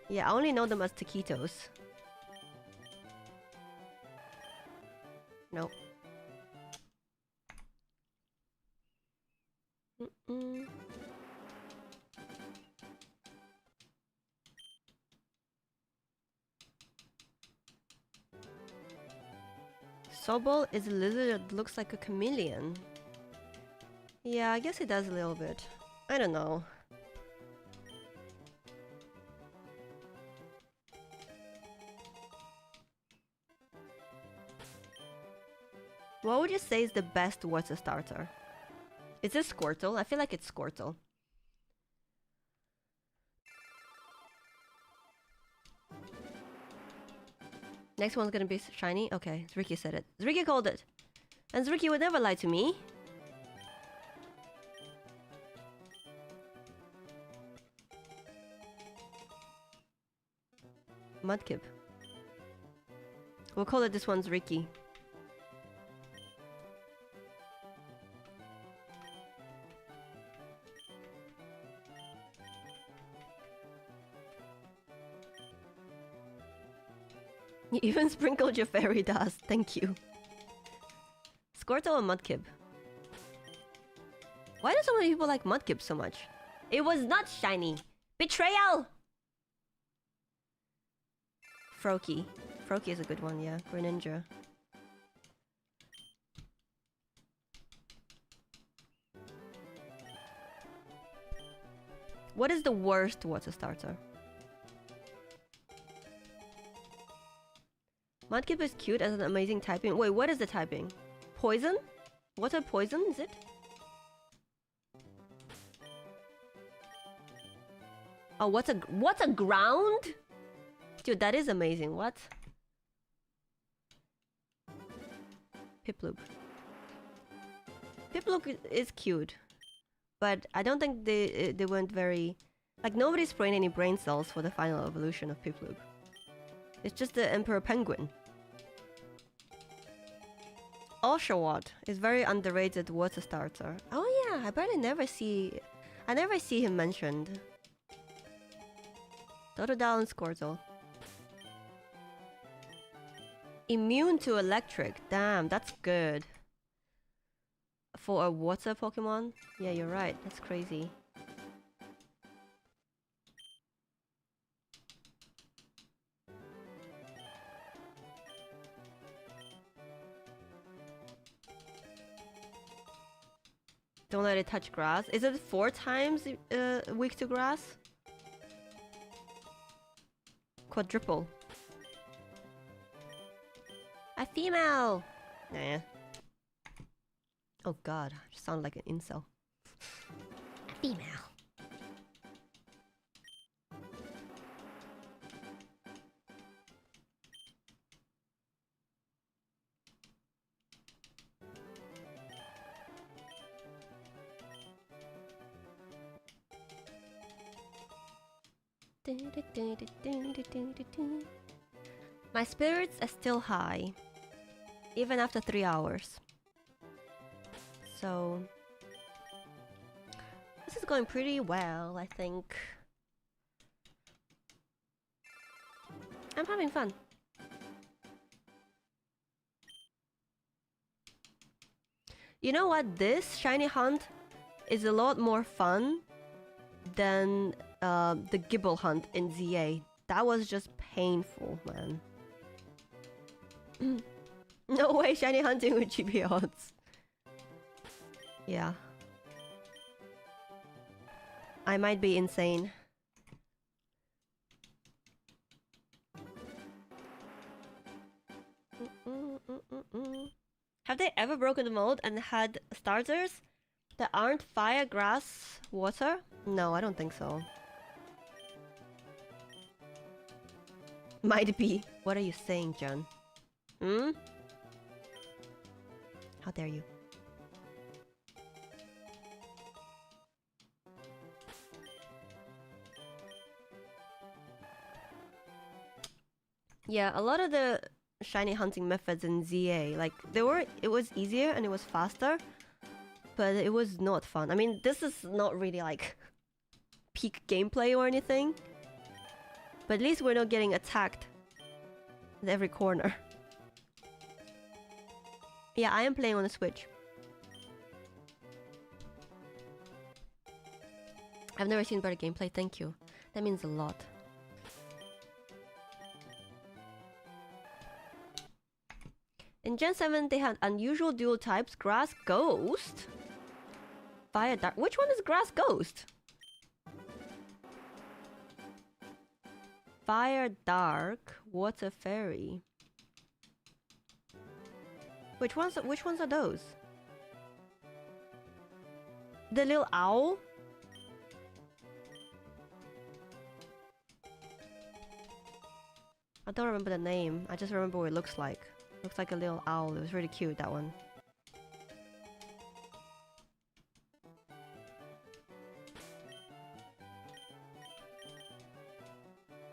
Yeah, I only know them as taquitos. Nope. Sobol is a lizard that looks like a chameleon. Yeah, I guess it does a little bit. I don't know. What would you say is the best water starter? Is this Squirtle? I feel like it's Squirtle. Next one's gonna be shiny. Okay, Ricky said it. Ricky called it. And Ricky would never lie to me. Mudkip. We'll call it this one's Ricky. You even sprinkled your fairy dust. Thank you. Squirtle or Mudkip? Why do so many people like Mudkip so much? It was not shiny. Betrayal! Froakie. Froakie is a good one, yeah. Greninja. What is the worst water starter? Mudkip is cute as an amazing typing. Wait, what is the typing? Poison? Water poison, is it? Oh, what's a ground? Dude, that is amazing. What? Piplup. Piplup is cute, but I don't think they weren't very... Like, nobody sprayed any brain cells for the final evolution of Piplup. It's just the Emperor Penguin. Oshawott is very underrated water starter. Oh yeah, I never see him mentioned. Totodile and Squirtle. Immune to electric. Damn, that's good. For a water Pokemon? Yeah, you're right. That's crazy. Don't let it touch grass. Is it 4 times weak to grass? Quadruple. A female! Nah. Oh god, I just sound like an incel. A female. My spirits are still high, even after 3 hours. So this is going pretty well, I think. I'm having fun. You know what? This shiny hunt is a lot more fun than the Gibble hunt in ZA. That was just painful, man. No way, shiny hunting with GP odds. Yeah. I might be insane. Have they ever broken the mold and had starters that aren't fire, grass, water? No, I don't think so. Might be. What are you saying, John? Hmm? How dare you? Yeah, a lot of the shiny hunting methods in ZA, like, it was easier and it was faster, but it was not fun. I mean, this is not really like peak gameplay or anything, but at least we're not getting attacked at every corner. Yeah, I am playing on the Switch. I've never seen better gameplay, thank you. That means a lot. In Gen 7, they had unusual dual types, Grass Ghost. Fire Dark. Which one is Grass Ghost? Fire Dark, Water Fairy. Which ones are those? The little owl? I don't remember the name. I just remember what it looks like. Looks like a little owl. It was really cute, that one.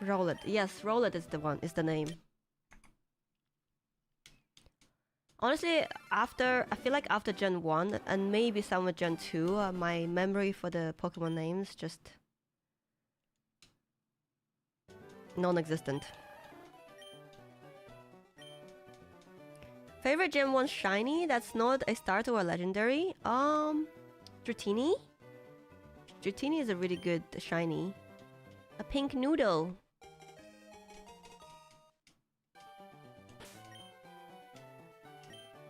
Rowlet. Yes, Rowlet is the one. Is the name. Honestly, I feel like after Gen 1 and maybe some of Gen 2, my memory for the Pokemon names just non-existent. Favorite Gen 1 shiny that's not a starter or legendary? Dratini? Dratini is a really good shiny. A pink noodle.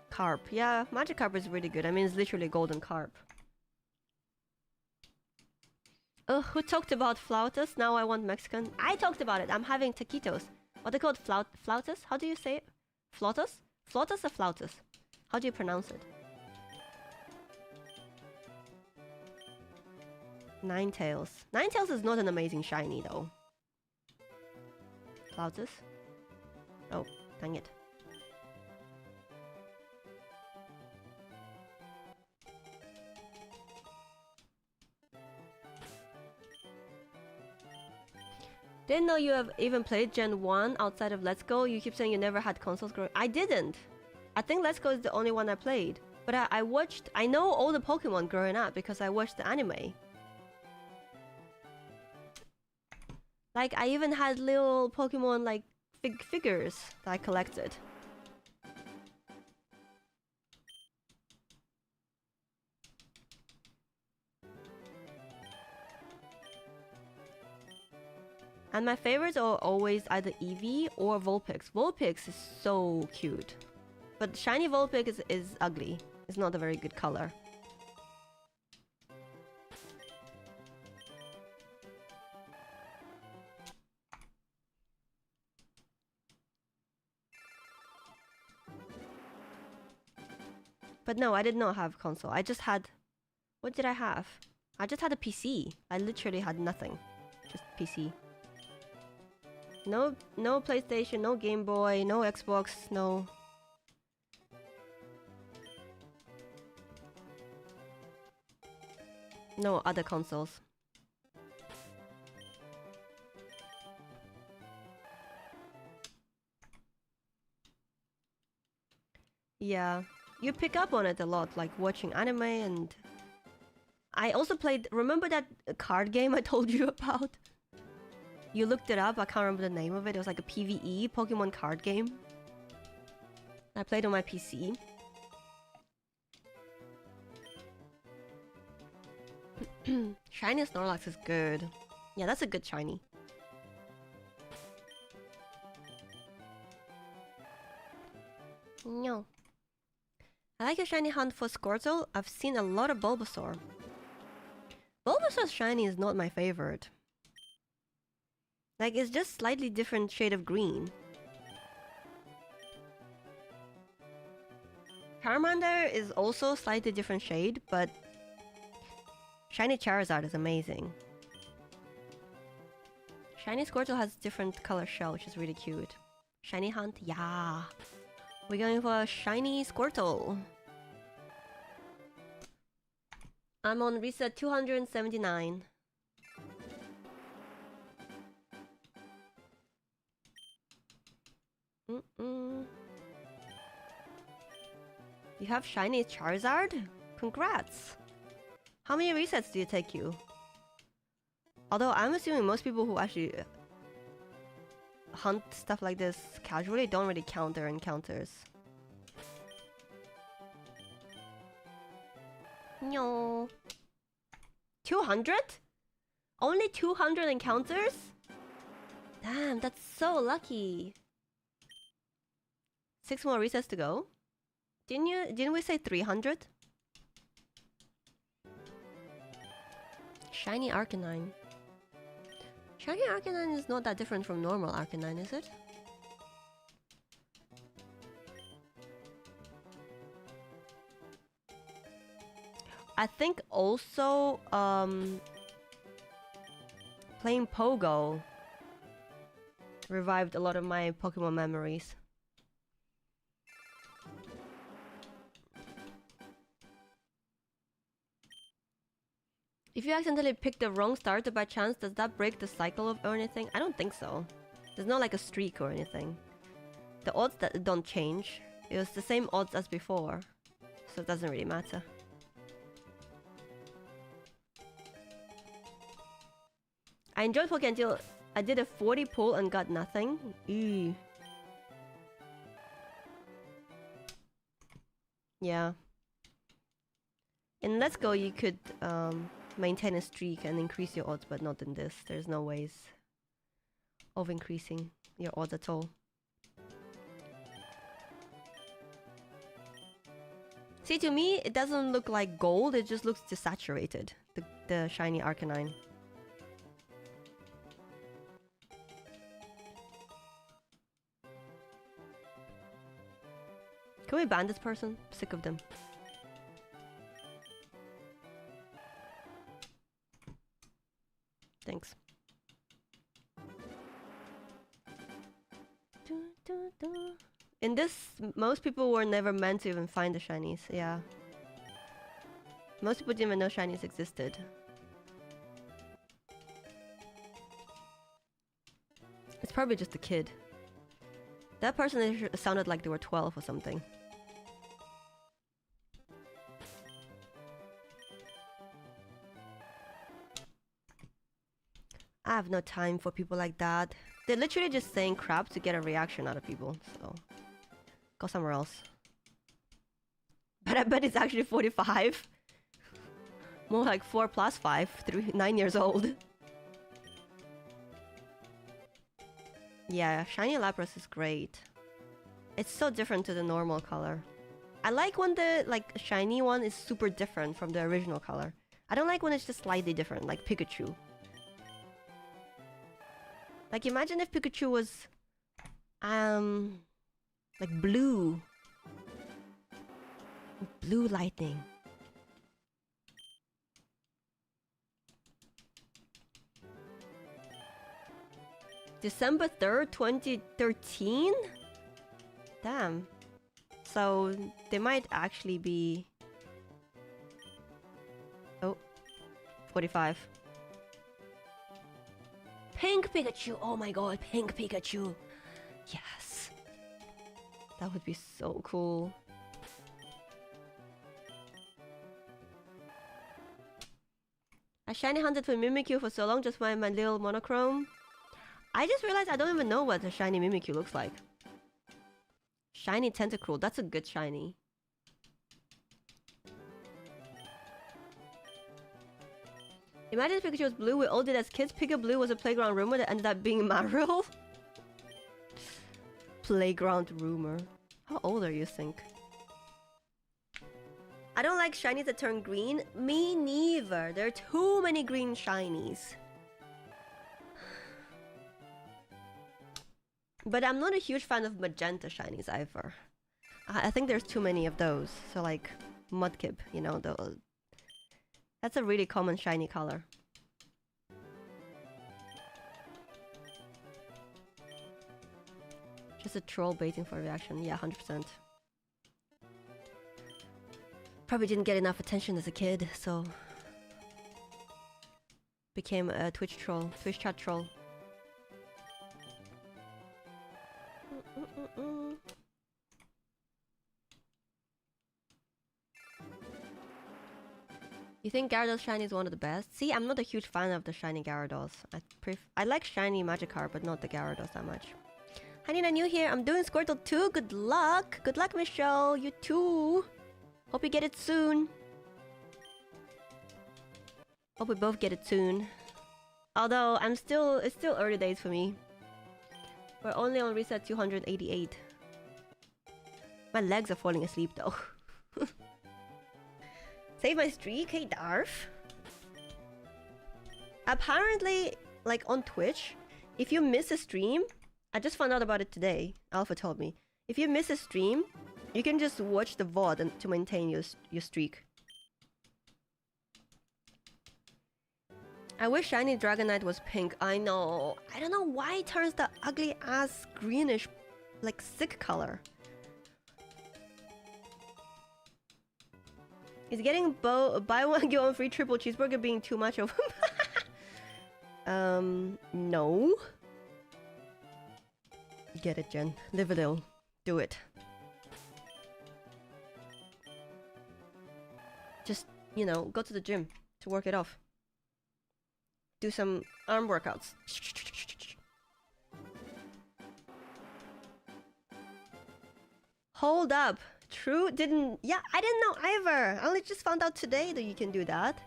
Carp. Yeah, Magikarp is really good. I mean, it's literally golden carp. Oh, who talked about flautas? Now I want Mexican. I talked about it. I'm having taquitos. What they called flautas? How do you say it? Flautas? Flautas or flautas? How do you pronounce it? Ninetales. Ninetales is not an amazing shiny though. Flautas? Oh, dang it. Didn't know you have even played Gen 1 outside of Let's Go. You keep saying you never had consoles growing. I didn't. I think Let's Go is the only one I played. But I know all the Pokemon growing up because I watched the anime. Like, I even had little Pokemon, like, figures that I collected. And my favorites are always either Eevee or Vulpix. Vulpix is so cute. But shiny Vulpix is ugly. It's not a very good color. But no, I did not have console. I just had... What did I have? I just had a PC. I literally had nothing. Just PC. No PlayStation, no Game Boy, no Xbox, no... No other consoles. Yeah, you pick up on it a lot, like watching anime and... I also played... Remember that card game I told you about? You looked it up, I can't remember the name of it. It was like a PvE Pokemon card game. I played on my PC. Shiny Snorlax is good. Yeah, that's a good shiny. No. I like a shiny hunt for Squirtle. I've seen a lot of Bulbasaur. Bulbasaur's shiny is not my favorite. Like, it's just slightly different shade of green. Charmander is also slightly different shade, but shiny Charizard is amazing. Shiny Squirtle has different color shell, which is really cute. Shiny hunt, yeah. We're going for a shiny Squirtle. I'm on reset 279. You have shiny Charizard? Congrats! How many resets do it take you? Although I'm assuming most people who actually hunt stuff like this casually don't really count their encounters. No. 200? Only 200 encounters? Damn, that's so lucky. 6 more resets to go. Didn't we say 300? Shiny Arcanine. Shiny Arcanine is not that different from normal Arcanine, is it? I think also playing Pogo Revived a lot of my Pokemon memories. If you accidentally pick the wrong starter by chance, does that break the cycle of or anything? I don't think so. There's not like a streak or anything. The odds that don't change. It was the same odds as before. So it doesn't really matter. I enjoyed Pokemon until I did a 40 pull and got nothing. Ew. Yeah. In Let's Go you could maintain a streak and increase your odds, but not in this. There's no ways of increasing your odds at all. See, to me, it doesn't look like gold, it just looks desaturated. The shiny Arcanine. Can we ban this person? Sick of them. Thanks. In this, most people were never meant to even find the shinies, yeah. Most people didn't even know shinies existed. It's probably just a kid. That person sounded like they were 12 or something. I have no time for people like that. They're literally just saying crap to get a reaction out of people, so... Go somewhere else. But I bet it's actually 45. More like 4 plus 5, 9 years old. Yeah, shiny Lapras is great. It's so different to the normal color. I like when the shiny one is super different from the original color. I don't like when it's just slightly different, like Pikachu. Like imagine if Pikachu was like blue. Blue lightning. December 3rd, 2013? Damn. So they might actually be... Oh, 45. Pink Pikachu! Oh my god, pink Pikachu! Yes! That would be so cool. I shiny hunted for Mimikyu for so long just for my little monochrome. I just realized I don't even know what a shiny Mimikyu looks like. Shiny Tentacruel, that's a good shiny. Imagine if Pikachu was blue, we all did as kids. Pika Blue was a playground rumor that ended up being Marill. Playground rumor. How old are you, think? I don't like shinies that turn green. Me neither. There are too many green shinies. But I'm not a huge fan of magenta shinies either. I think there's too many of those. So like Mudkip, you know, that's a really common shiny color. Just a troll baiting for a reaction. Yeah, 100%. Probably didn't get enough attention as a kid, so... became a Twitch troll. Twitch chat troll. You think Gyarados shiny is one of the best? See, I'm not a huge fan of the shiny Gyarados. I like shiny Magikarp, but not the Gyarados that much. Hi Nina, new here. I'm doing Squirtle too. Good luck. Good luck, Michelle. You too. Hope you get it soon. Hope we both get it soon. Although it's still early days for me. We're only on reset 288. My legs are falling asleep though. Save my streak, hey Darf. Apparently, like on Twitch, if you miss a stream, I just found out about it today. Alpha told me. If you miss a stream, you can just watch the VOD to maintain your streak. I wish shiny Dragonite was pink. I know. I don't know why it turns the ugly ass greenish, like sick color. Is getting buy one get one free triple cheeseburger being too much of no. Get it, Jen. Live a little. Do it. Just, you know, go to the gym to work it off. Do some arm workouts. Hold up. True? Didn't... Yeah, I didn't know either. I only just found out today that you can do that.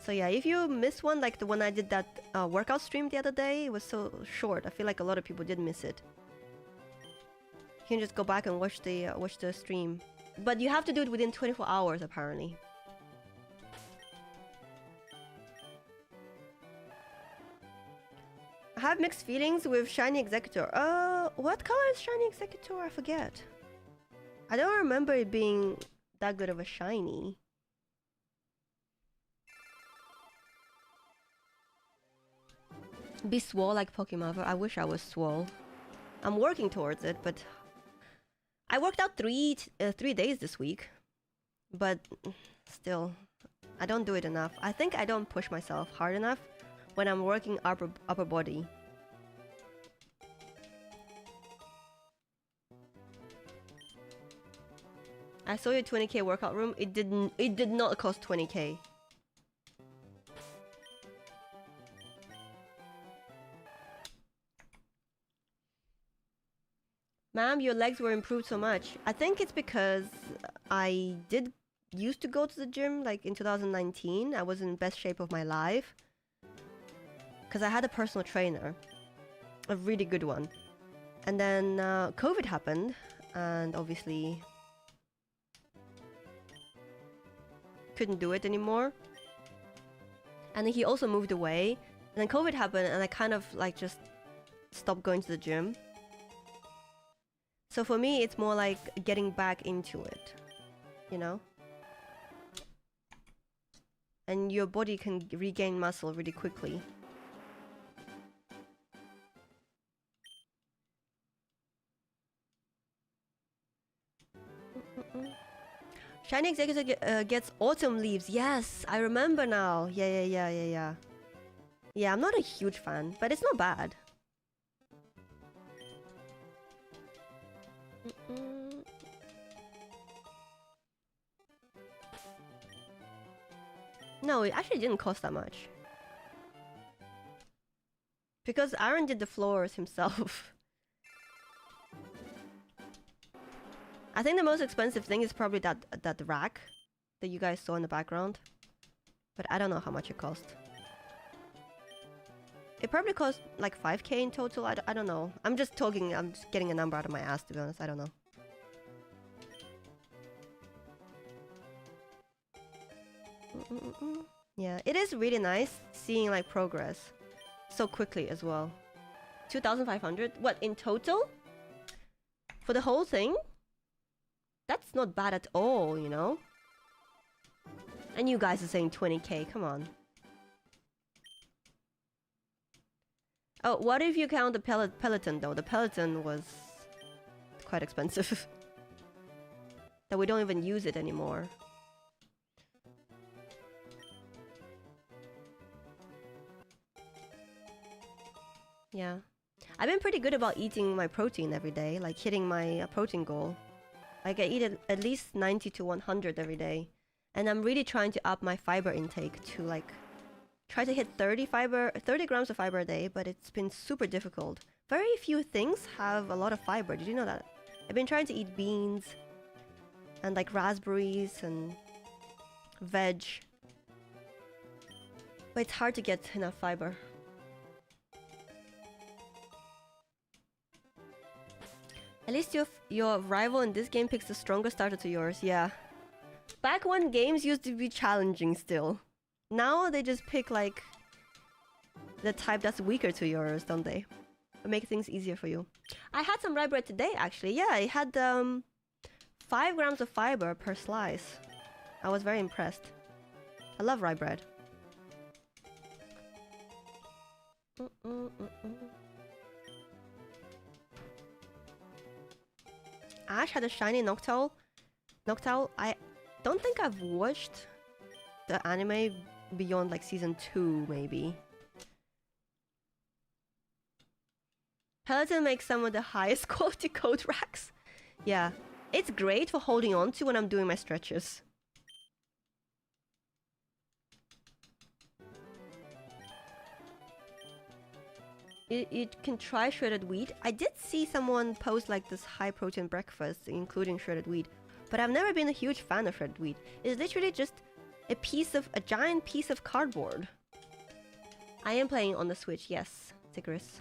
So yeah, if you missed one, like the one I did that workout stream the other day, it was so short. I feel like a lot of people did miss it. You can just go back and watch the stream. But you have to do it within 24 hours, apparently. I have mixed feelings with Shiny Executor. What color is Shiny Executor? I forget. I don't remember it being that good of a shiny. Be swole like Pokemon. I wish I was swole. I'm working towards it, but I worked out three days this week. But still, I don't do it enough. I think I don't push myself hard enough when I'm working upper body. I saw your 20k workout room. It did not cost 20k. Ma'am, your legs were improved so much. I think it's because I used to go to the gym like in 2019. I was in best shape of my life. Because I had a personal trainer. A really good one. And then COVID happened. And obviously couldn't do it anymore. And then he also moved away. And then COVID happened and I kind of like just stopped going to the gym. So for me, it's more like getting back into it, you know? And your body can regain muscle really quickly. Shiny Executor gets autumn leaves. Yes, I remember now. Yeah. Yeah, I'm not a huge fan, but it's not bad. No, it actually didn't cost that much. Because Aaron did the floors himself. I think the most expensive thing is probably that rack that you guys saw in the background. But I don't know how much it cost. It probably cost like 5k in total. I don't know. I'm just getting a number out of my ass, to be honest. I don't know. Yeah, it is really nice seeing like progress so quickly as well. 2,500? What, in total? For the whole thing? That's not bad at all, you know? And you guys are saying 20k, come on. Oh, what if you count the Peloton though? The Peloton was quite expensive. That we don't even use it anymore. Yeah. I've been pretty good about eating my protein every day, like hitting my protein goal. Like I eat at least 90 to 100 every day. And I'm really trying to up my fiber intake to like try to hit 30 grams of fiber a day, but it's been super difficult. Very few things have a lot of fiber. Did you know that? I've been trying to eat beans and like raspberries and veg. But it's hard to get enough fiber. At least your rival in this game picks the strongest starter to yours, yeah. Back when games used to be challenging still. Now they just pick like the type that's weaker to yours, don't they? Make things easier for you. I had some rye bread today actually, yeah, it had 5 grams of fiber per slice. I was very impressed. I love rye bread. Ash had a shiny Noctowl. I don't think I've watched the anime beyond like season 2, maybe. Peloton makes some of the highest quality coat racks. Yeah, it's great for holding on to when I'm doing my stretches. You can try shredded wheat. I did see someone post like this high protein breakfast, including shredded wheat, but I've never been a huge fan of shredded wheat. It's literally just a giant piece of cardboard. I am playing on the Switch, yes, Tigris.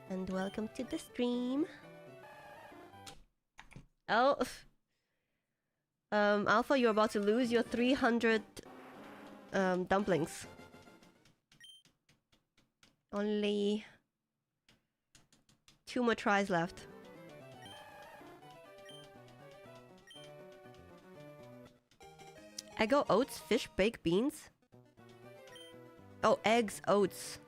And welcome to the stream. Oh, Alpha, you're about to lose your 300 dumplings. Only 2 more tries left. Eggo, oats, fish, baked beans. Oh, eggs, oats.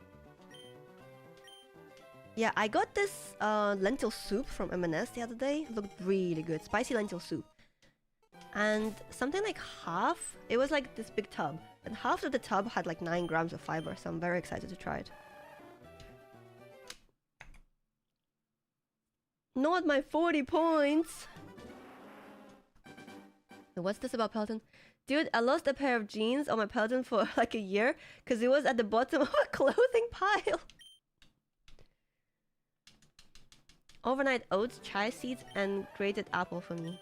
Yeah, I got this lentil soup from M&S the other day. It looked really good. Spicy lentil soup. And something like half, it was like this big tub. And half of the tub had like 9 grams of fiber, so I'm very excited to try it. Not my 40 points! What's this about Peloton? Dude, I lost a pair of jeans on my Peloton for like a year because it was at the bottom of a clothing pile. Overnight oats, chia seeds, and grated apple for me.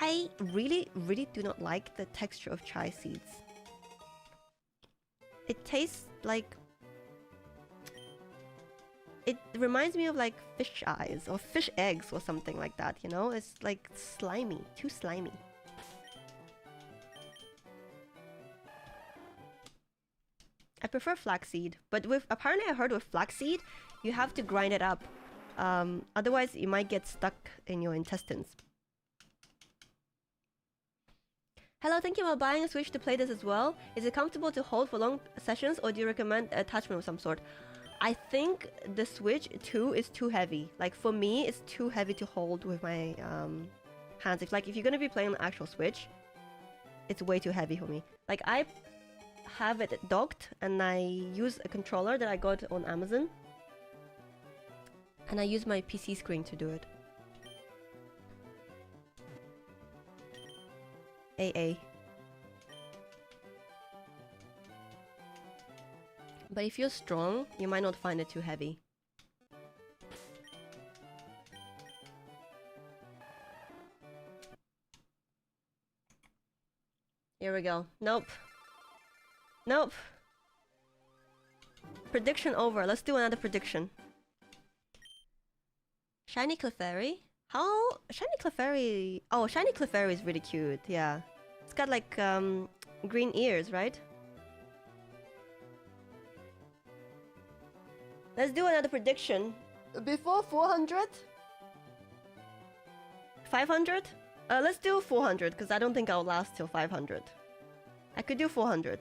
I really do not like the texture of chia seeds. It tastes like... It reminds me of like fish eyes or fish eggs or something like that, you know? It's like slimy, too slimy. I prefer flaxseed, but apparently I heard with flaxseed, you have to grind it up. Otherwise, you might get stuck in your intestines. Hello, thank you for buying a Switch to play this as well. Is it comfortable to hold for long sessions, or do you recommend an attachment of some sort? I think the Switch 2 is too heavy. Like, for me, it's too heavy to hold with my hands. If you're gonna be playing on the actual Switch, it's way too heavy for me. Like, I have it docked, and I use a controller that I got on Amazon. And I use my PC screen to do it. AA. But if you're strong, you might not find it too heavy. Here we go. Nope. Nope. Prediction over. Let's do another prediction. Shiny Clefairy? How? Shiny Clefairy... Oh, Shiny Clefairy is really cute, yeah. It's got like green ears, right? Let's do another prediction. Before 400? 500? Let's do 400, because I don't think I'll last till 500. I could do 400.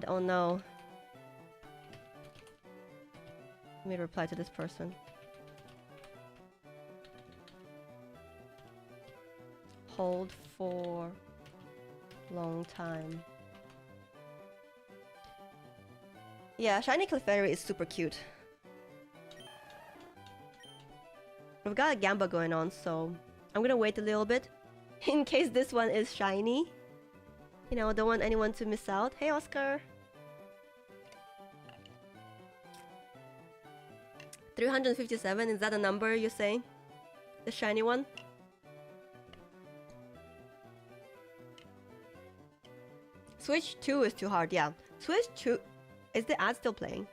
Oh no. Let me reply to this person. Hold for long time. Yeah, Shiny Clefairy is super cute. We've got a Gamba going on, so I'm gonna wait a little bit in case this one is shiny. You know, don't want anyone to miss out. Hey, Oscar! 357, is that a number you're saying? The shiny one? Switch 2 is too hard, yeah. Switch 2... Is the ad still playing?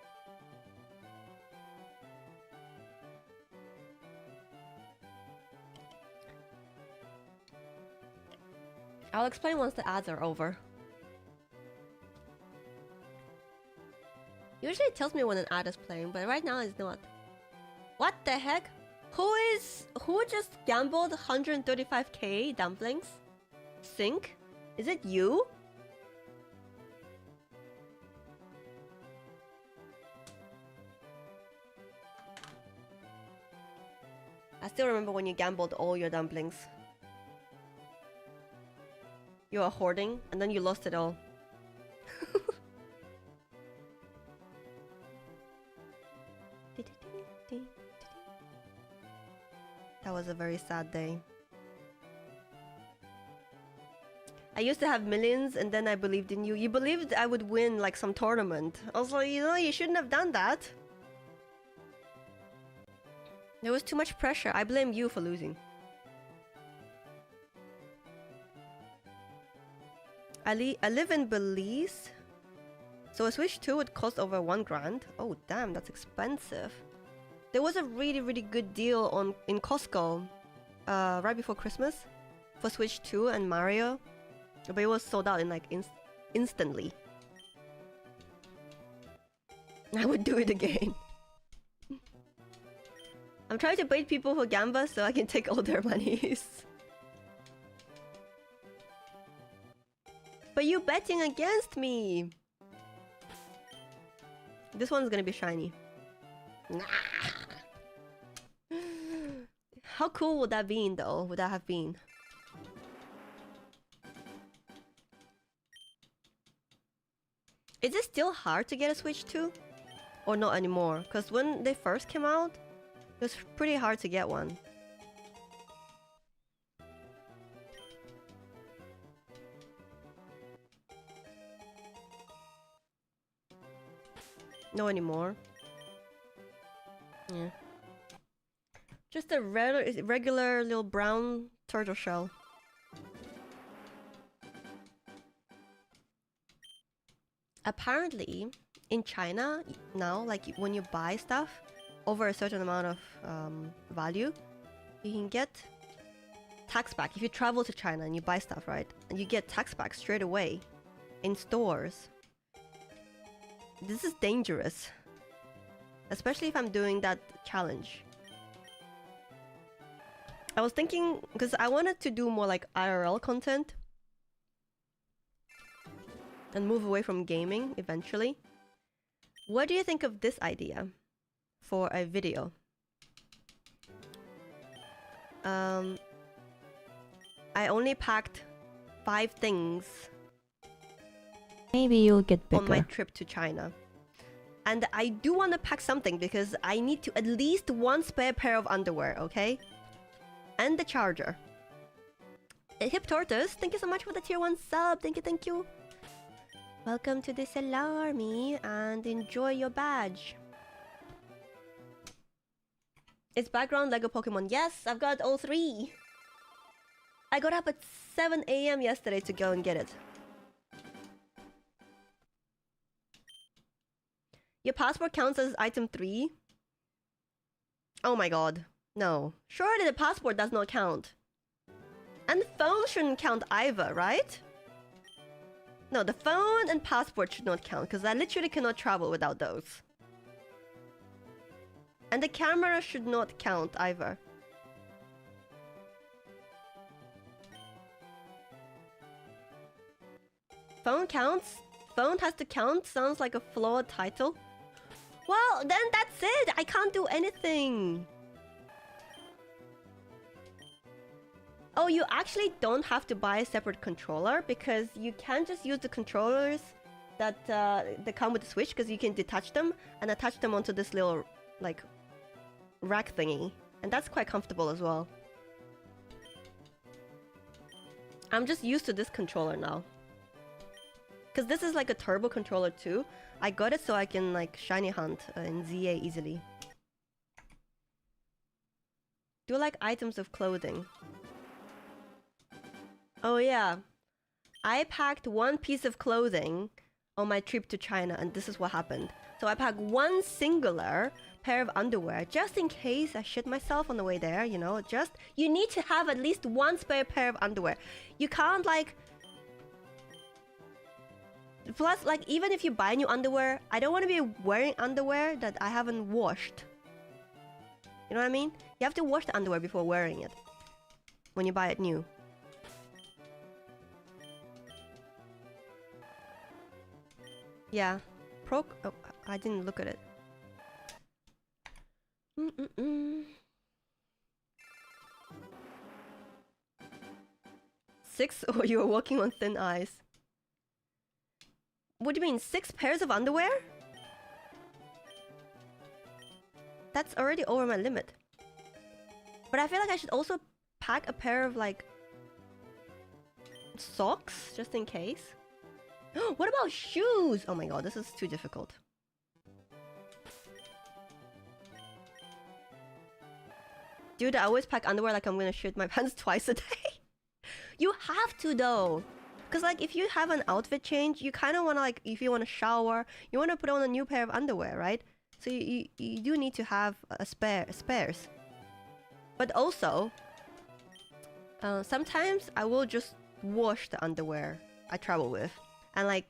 I'll explain once the ads are over. Usually it tells me when an ad is playing, but right now it's not. What the heck? Who just gambled 135k dumplings? Sink? Is it you? I still remember when you gambled all your dumplings. You were hoarding and then you lost it all. That was a very sad day. I used to have millions and then I believed in you. You believed I would win like some tournament. I was like, you know, you shouldn't have done that. There was too much pressure. I blame you for losing. I live in Belize. So a Switch 2 would cost over 1 grand. Oh damn, that's expensive. There was a really good deal in Costco right before Christmas for Switch 2 and Mario. But it was sold out in like instantly. I would do it again. I'm trying to bait people for Gamba so I can take all their monies. But you betting against me! This one's gonna be shiny. How cool would that be though? Would that have been? Is it still hard to get a Switch 2? Or not anymore? Because when they first came out, it was pretty hard to get one. No anymore. Yeah. Just a regular little brown turtle shell. Apparently, in China now, like when you buy stuff over a certain amount of value, you can get tax back. If you travel to China and you buy stuff, right? And you get tax back straight away in stores. This is dangerous. Especially if I'm doing that challenge. I was thinking, because I wanted to do more like IRL content. And move away from gaming eventually. What do you think of this idea for a video? I only packed 5 things.
Maybe you'll get bigger.
On my trip to China. And I do want to pack something because I need to at least 1 spare pair of underwear, okay? And the charger. Hip Tortoise, thank you so much for the tier 1 sub. Thank you, thank you. Welcome to the Army and enjoy your badge. It's background Lego Pokemon. Yes, I've got all 3. I got up at 7 AM yesterday to go and get it. Your passport counts as item 3? Oh my god. No. Surely the passport does not count. And the phone shouldn't count either, right? No, the phone and passport should not count, because I literally cannot travel without those. And the camera should not count either. Phone counts? Phone has to count? Sounds like a flawed title. Well, then that's it! I can't do anything! Oh, you actually don't have to buy a separate controller because you can just use the controllers that come with the Switch because you can detach them and attach them onto this little, like, rack thingy. And that's quite comfortable as well. I'm just used to this controller now. Because this is like a turbo controller too. I got it so I can like shiny hunt in ZA easily. Do you like items of clothing? Oh yeah. I packed 1 piece of clothing on my trip to China and this is what happened. So I packed 1 singular pair of underwear just in case I shit myself on the way there, you know. Just, you need to have at least 1 spare pair of underwear. You can't like... Plus, like, even if you buy new underwear, I don't want to be wearing underwear that I haven't washed. You know what I mean? You have to wash the underwear before wearing it when you buy it new. Yeah. Oh, I didn't look at it. 6? Oh, you are walking on thin ice. What do you mean, 6 pairs of underwear? That's already over my limit. But I feel like I should also pack a pair of, like, socks, just in case. What about shoes? Oh my god, this is too difficult. Dude, I always pack underwear like I'm gonna shit my pants twice a day. You have to though. Because like if you have an outfit change, you kind of want to like, if you want to shower, you want to put on a new pair of underwear, right? So you do need to have a spares. But also, sometimes I will just wash the underwear I travel with. And like,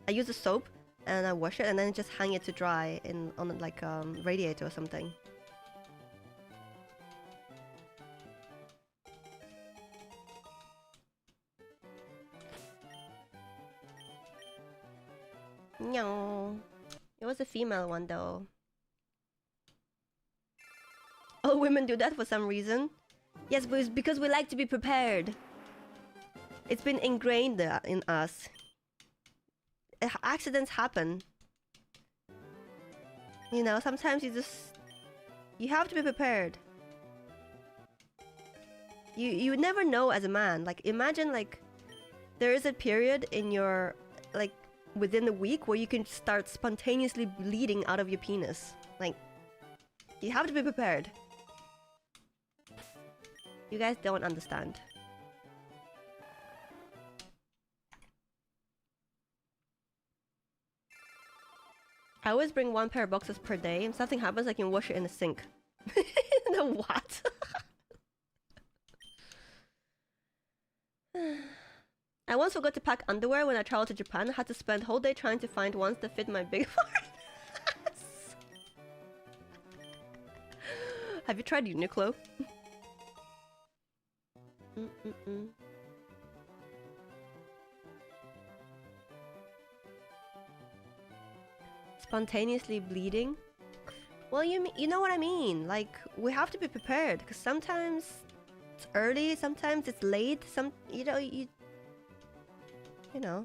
I use the soap and I wash it and then just hang it to dry on like radiator or something. No, it was a female one though. All women do that for some reason. Yes, but it's because we like to be prepared. It's been ingrained in us. Accidents happen. You know, sometimes you have to be prepared. You never know as a man. Like imagine like there is a period in your like within the week where you can start spontaneously bleeding out of your penis. Like you have to be prepared. You guys don't understand. I always bring 1 pair of boxes per day. If something happens, I can wash it in the sink. The what? I once forgot to pack underwear when I traveled to Japan. I had to spend whole day trying to find ones that fit my big forehead. Have you tried Uniqlo? Spontaneously bleeding? Well, you know what I mean. Like we have to be prepared because sometimes it's early, sometimes it's late. You know.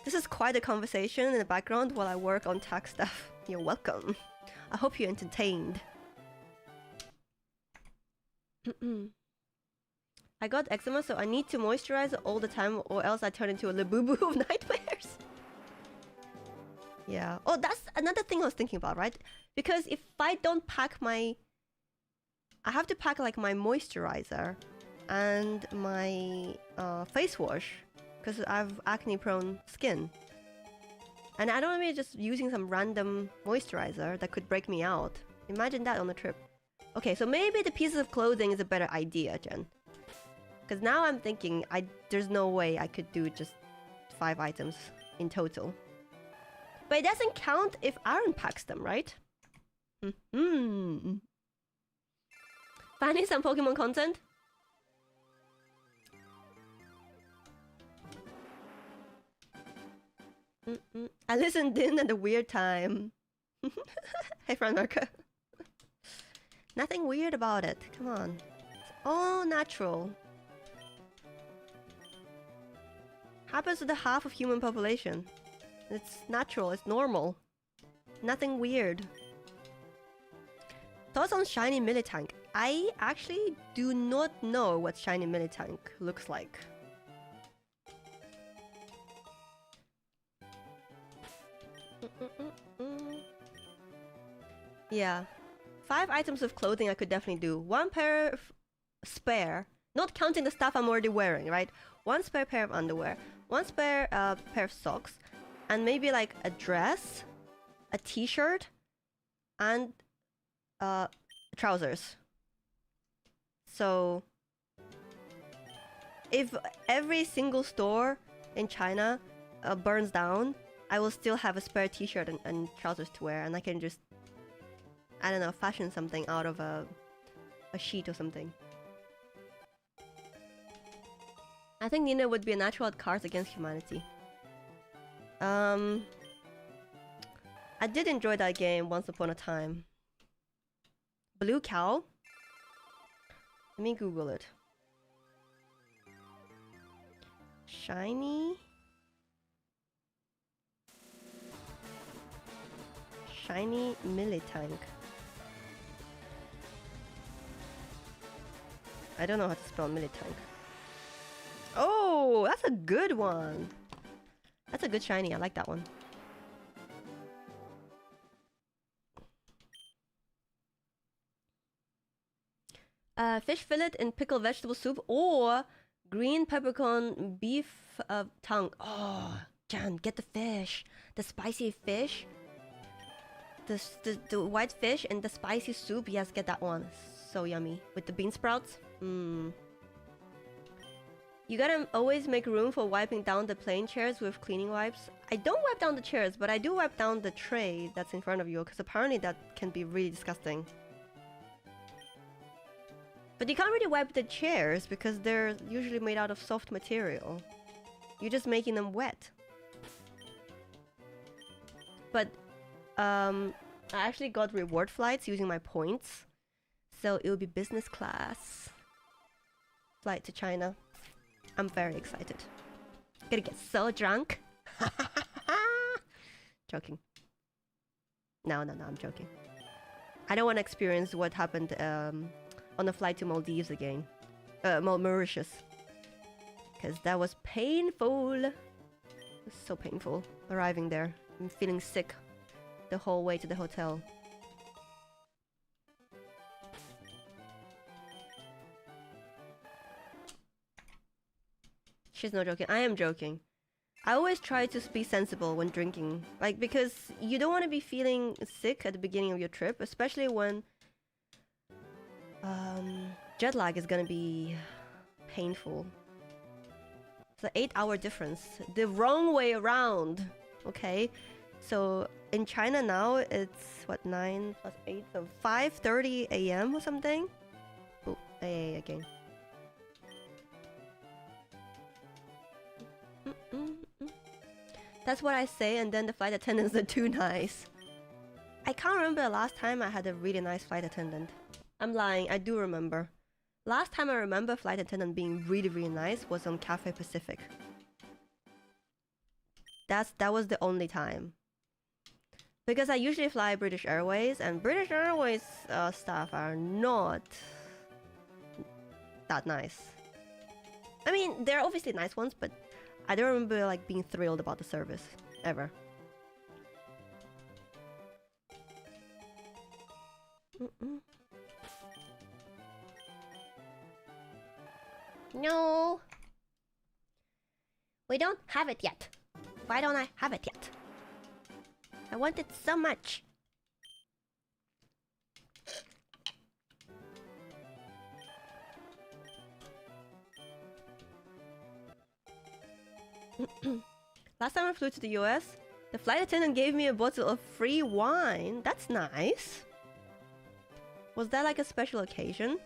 This is quite a conversation in the background while I work on tax stuff. You're welcome. I hope you're entertained. I got eczema, so I need to moisturize all the time or else I turn into a labubu of nightmares. Yeah. Oh, that's another thing I was thinking about, right? Because if I don't pack I have to pack like my moisturizer and my face wash because I have acne-prone skin. And I don't want to be just using some random moisturizer that could break me out. Imagine that on a trip. Okay, so maybe the pieces of clothing is a better idea, Jen. Because now I'm thinking there's no way I could do just 5 items in total. But it doesn't count if Aaron packs them, right? Finding some Pokemon content? I listened in at a weird time. Hey, friend Marco. Nothing weird about it. Come on. It's all natural. Happens to the half of human population. It's natural, it's normal. Nothing weird. Thoughts on shiny Militank? I actually do not know what shiny Militank looks like. Yeah. 5 items of clothing I could definitely do. 1 pair spare, not counting the stuff I'm already wearing, right? 1 spare pair of underwear, 1 spare pair of socks, and maybe like a dress, a t-shirt, and trousers. So if every single store in China burns down, I will still have a spare t-shirt and trousers to wear, and I can just I don't know, fashion something out of a sheet or something. I think Nina would be a natural at Cards Against Humanity. I did enjoy that game once upon a time. Blue Cow? Let me Google it. Shiny? Shiny Militank. I don't know how to spell Militank. Oh, that's a good one. That's a good shiny. I like that one. Fish fillet in pickled vegetable soup or green peppercorn beef tongue. Oh, Jan, get the fish. The spicy fish. The white fish and the spicy soup. Yes, get that one. So yummy. With the bean sprouts. Mmm. You gotta always make room for wiping down the plain chairs with cleaning wipes. I don't wipe down the chairs, but I do wipe down the tray that's in front of you, because apparently that can be really disgusting. But you can't really wipe the chairs because they're usually made out of soft material. You're just making them wet. But I actually got reward flights using my points. So it will be business class flight to China. I'm very excited. Gonna get so drunk. Joking. No, I'm joking. I don't want to experience what happened on the flight to Maldives again. Mauritius. Because that was painful. It was so painful arriving there. I'm feeling sick the whole way to the hotel. She's not joking. I am joking. I always try to be sensible when drinking. Like, because you don't want to be feeling sick at the beginning of your trip. Especially when jet lag is gonna be painful. It's an 8-hour difference. The wrong way around. Okay? So, in China now, it's, what, 9 plus 8? So, 5:30 a.m. or something? Oh, AA again. That's what I say, and then the flight attendants are too nice. I can't remember the last time I had a really nice flight attendant. I'm lying, I do remember. Last time I remember flight attendant being really, really nice was on Cathay Pacific. That was the only time. Because I usually fly British Airways, and British Airways staff are not that nice. I mean, they're obviously nice ones, but I don't remember like being thrilled about the service ever. No, we don't have it yet. Why don't I have it yet? I want it so much. Last time I flew to the US, the flight attendant gave me a bottle of free wine. That's nice. Was that like a special occasion?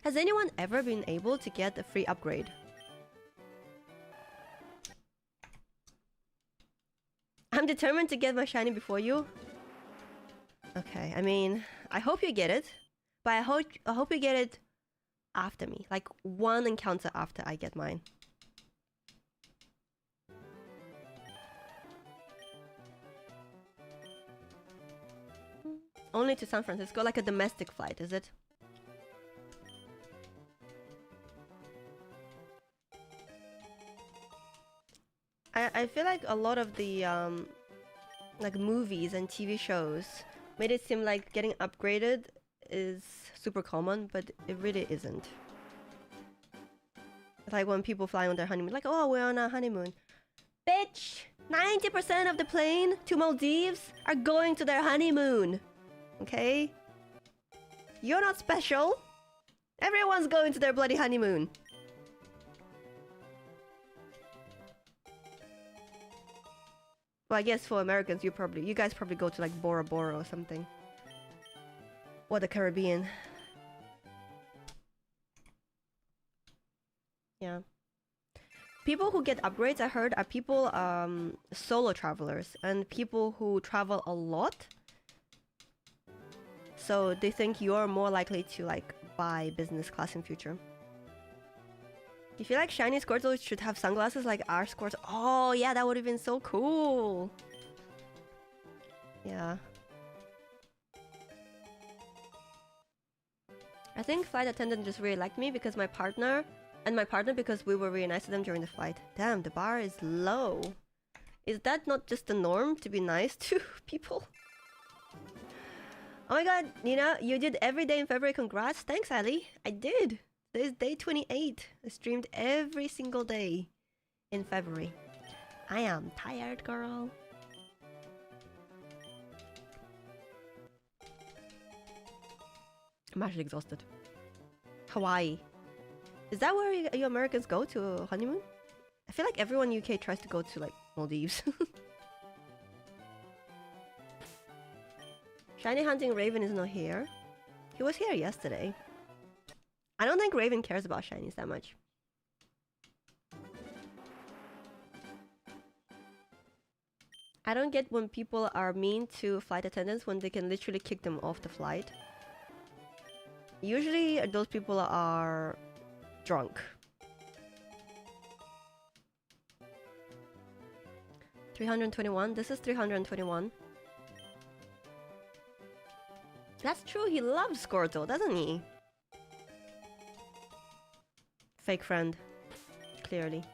Has anyone ever been able to get a free upgrade? I'm determined to get my shiny before you. Okay, I mean, I hope you get it. But I hope you get it after me. Like one encounter after I get mine. Only to San Francisco, like a domestic flight, is it? I feel like a lot of the like movies and TV shows made it seem like getting upgraded is super common, but it really isn't. It's like when people fly on their honeymoon, like, oh, we're on a honeymoon. Bitch! 90% of the plane to Maldives are going to their honeymoon. Okay? You're not special. Everyone's going to their bloody honeymoon. Well, I guess for Americans, you guys probably go to like Bora Bora or something. Or the Caribbean. Yeah. People who get upgrades, I heard, are people, solo travelers and people who travel a lot. So they think you're more likely to like buy business class in future. You feel like shiny Squirtle should have sunglasses like our Squirtle? Oh yeah, that would have been so cool. Yeah. I think flight attendant just really liked me because my partner because we were really nice to them during the flight. Damn, the bar is low. Is that not just the norm to be nice to people? Oh my god, Nina, you did every day in February. Congrats. Thanks, Ali. I did. This is day 28. I streamed every single day in February. I am tired, girl. I'm actually exhausted. Hawaii. Is that where you Americans go to a honeymoon? I feel like everyone in UK tries to go to like Maldives. Shiny hunting Raven is not here. He was here yesterday. I don't think Raven cares about shinies that much. I don't get when people are mean to flight attendants when they can literally kick them off the flight. Usually those people are drunk. 321. This is 321. That's true, he loves Squirtle, doesn't he? Fake friend. Clearly.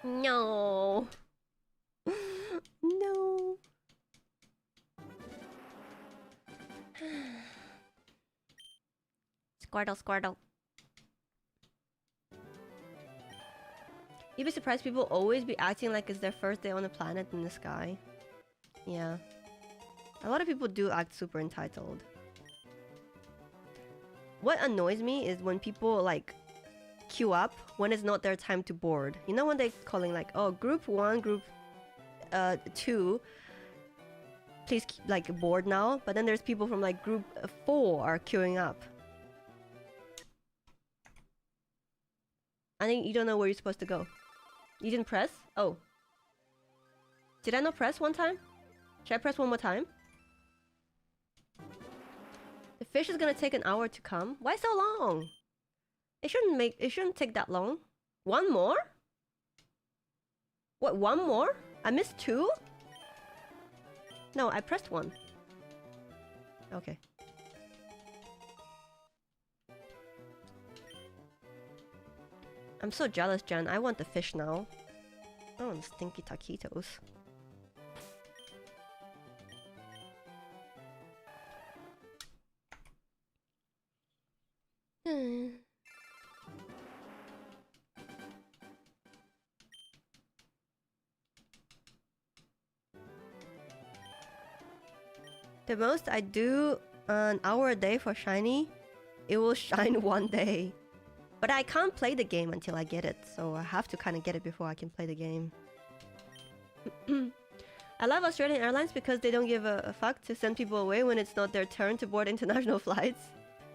No. No. Squirtle, Squirtle. You'd be surprised people always be acting like it's their first day on the planet in the sky. Yeah. A lot of people do act super entitled. What annoys me is when people like queue up when it's not their time to board. You know when they're calling like, oh, group 1, group 2, please like board now. But then there's people from like group 4 are queuing up. I think you don't know where you're supposed to go. You didn't press? Oh. Did I not press one time? Should I press one more time? The fish is gonna take an hour to come. Why so long? It shouldn't take that long. One more? What, one more? I missed 2? No, I pressed 1. Okay. I'm so jealous, Jen. I want the fish now. I want stinky taquitos. The most I do an hour a day for shiny, it will shine one day. But I can't play the game until I get it, so I have to kind of get it before I can play the game. I love Australian Airlines because they don't give a fuck to send people away when it's not their turn to board international flights.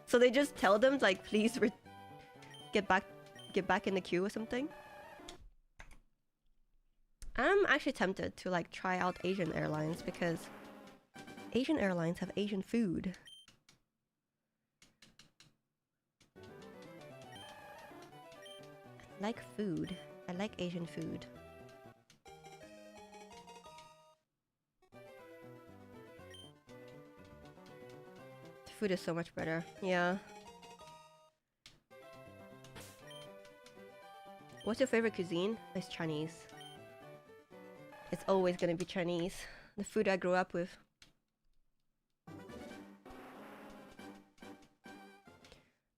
So they just tell them like, please get back in the queue or something. I'm actually tempted to like try out Asian Airlines because Asian Airlines have Asian food. I like food. I like Asian food. The food is so much better. Yeah. What's your favorite cuisine? It's Chinese. It's always gonna be Chinese. The food I grew up with.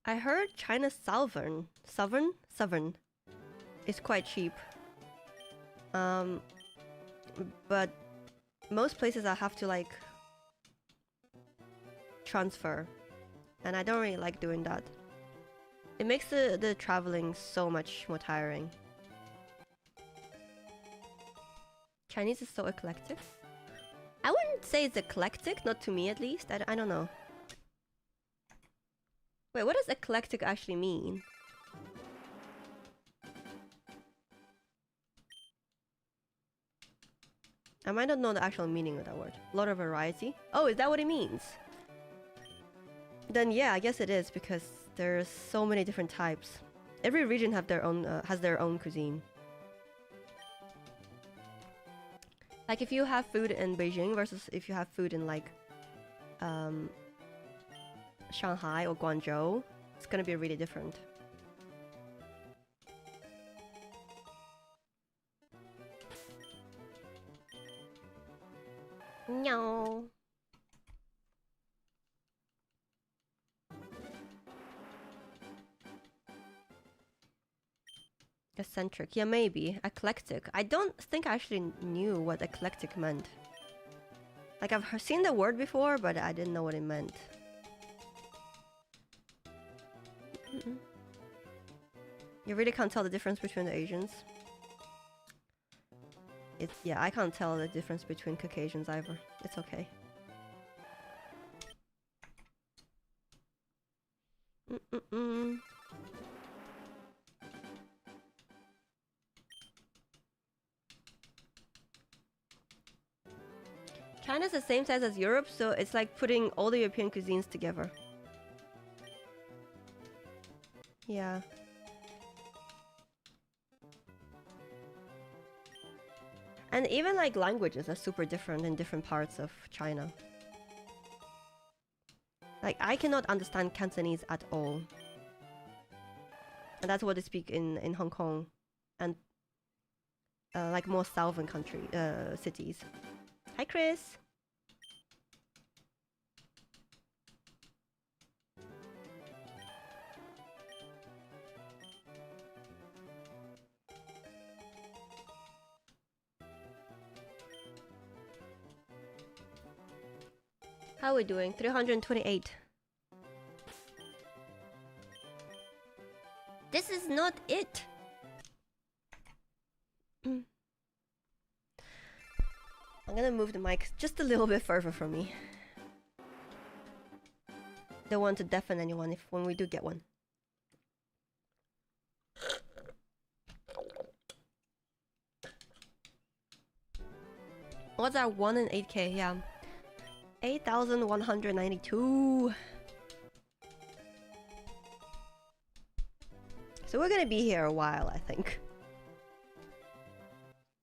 I heard China's Southern is quite cheap. But most places I have to like transfer, and I don't really like doing that. It makes the traveling so much more tiring. Chinese is so eclectic. I wouldn't say it's eclectic, not to me at least. I don't know. Wait, what does eclectic actually mean? I might not know the actual meaning of that word. A lot of variety. Oh, is that what it means? Then yeah, I guess it is because there's so many different types. Every region have their own has their own cuisine. Like if you have food in Beijing versus if you have food in like Shanghai or Guangzhou, it's gonna be really different. No. Eccentric, yeah, maybe. Eclectic. I don't think I actually knew what eclectic meant. Like, I've seen the word before, but I didn't know what it meant. You really can't tell the difference between the Asians. Yeah, I can't tell the difference between Caucasians either. It's okay. China's the same size as Europe, so it's like putting all the European cuisines together. Yeah. And even like languages are super different in different parts of China. Like I cannot understand Cantonese at all. And that's what they speak in Hong Kong and like more southern cities. Hi Chris! How are we doing? 328. This is not it! I'm gonna move the mic just a little bit further from me. Don't want to deafen anyone when we do get one. What's our 1 and 8K? Yeah. 8,192. So we're gonna be here a while, I think.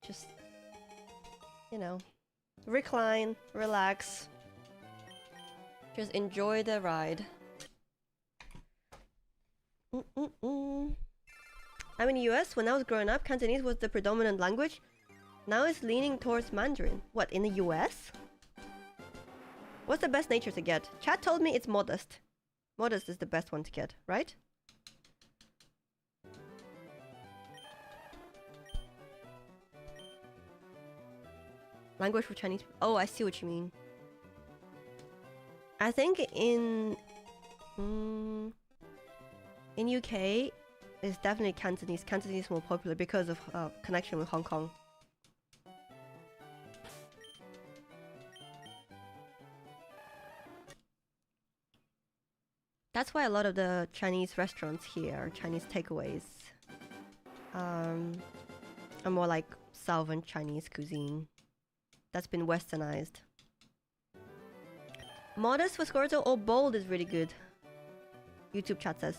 Just, you know, recline, relax. Just enjoy the ride. I'm in the US. When I was growing up, Cantonese was the predominant language. Now it's leaning towards Mandarin. What, in the US? What's the best nature to get? Chat told me it's modest. Modest is the best one to get, right? Language for Chinese. Oh, I see what you mean. I think in UK, it's definitely Cantonese. Cantonese is more popular because of connection with Hong Kong. That's why a lot of the Chinese restaurants here, Chinese takeaways, are more like Southern Chinese cuisine. That's been westernized. Modest for Squirtle or bold is really good. YouTube chat says.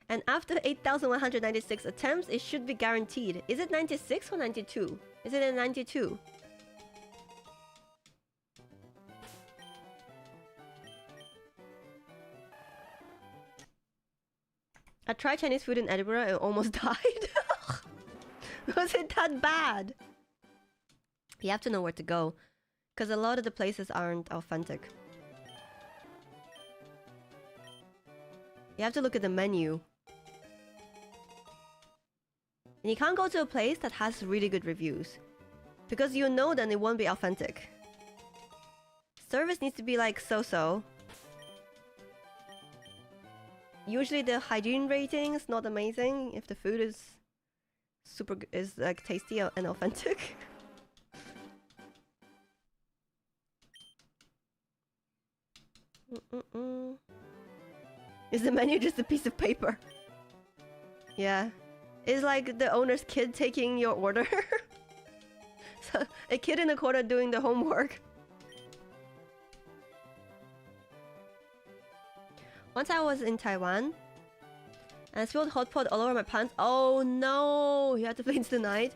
And after 8,196 attempts, it should be guaranteed. Is it 96 or 92? Is it a 92? I tried Chinese food in Edinburgh and almost died. Was it that bad? You have to know where to go, because a lot of the places aren't authentic. You have to look at the menu. And you can't go to a place that has really good reviews, because you know then it won't be authentic. Service needs to be like so-so. Usually the hygiene rating is not amazing if the food is is like tasty and authentic. Is the menu just a piece of paper? Yeah. It's like the owner's kid taking your order. So, a kid in the corner doing the homework. Once I was in Taiwan and I spilled hot pot all over my pants. Oh no! You had to flinch the night.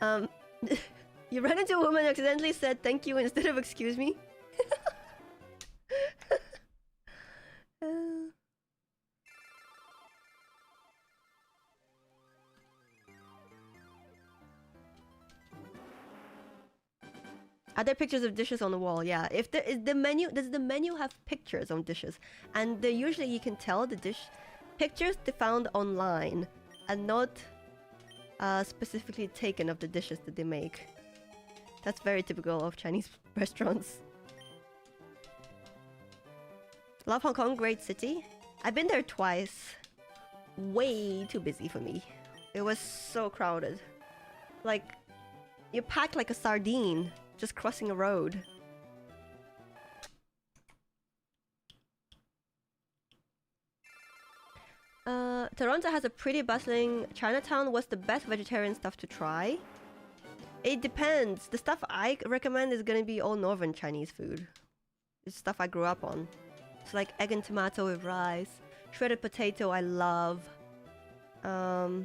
You ran into a woman and accidentally said thank you instead of excuse me. Are there pictures of dishes on the wall? Yeah. If there is the menu, does the menu have pictures on dishes? And usually you can tell the dish pictures they found online and not specifically taken of the dishes that they make. That's very typical of Chinese restaurants. Love Hong Kong, great city. I've been there twice. Way too busy for me. It was so crowded. Like, you packed like a sardine just crossing a road. Toronto has a pretty bustling Chinatown. What's the best vegetarian stuff to try? It depends. The stuff I recommend is gonna be all northern Chinese food. It's stuff I grew up on. It's like egg and tomato with rice. Shredded potato I love. Oh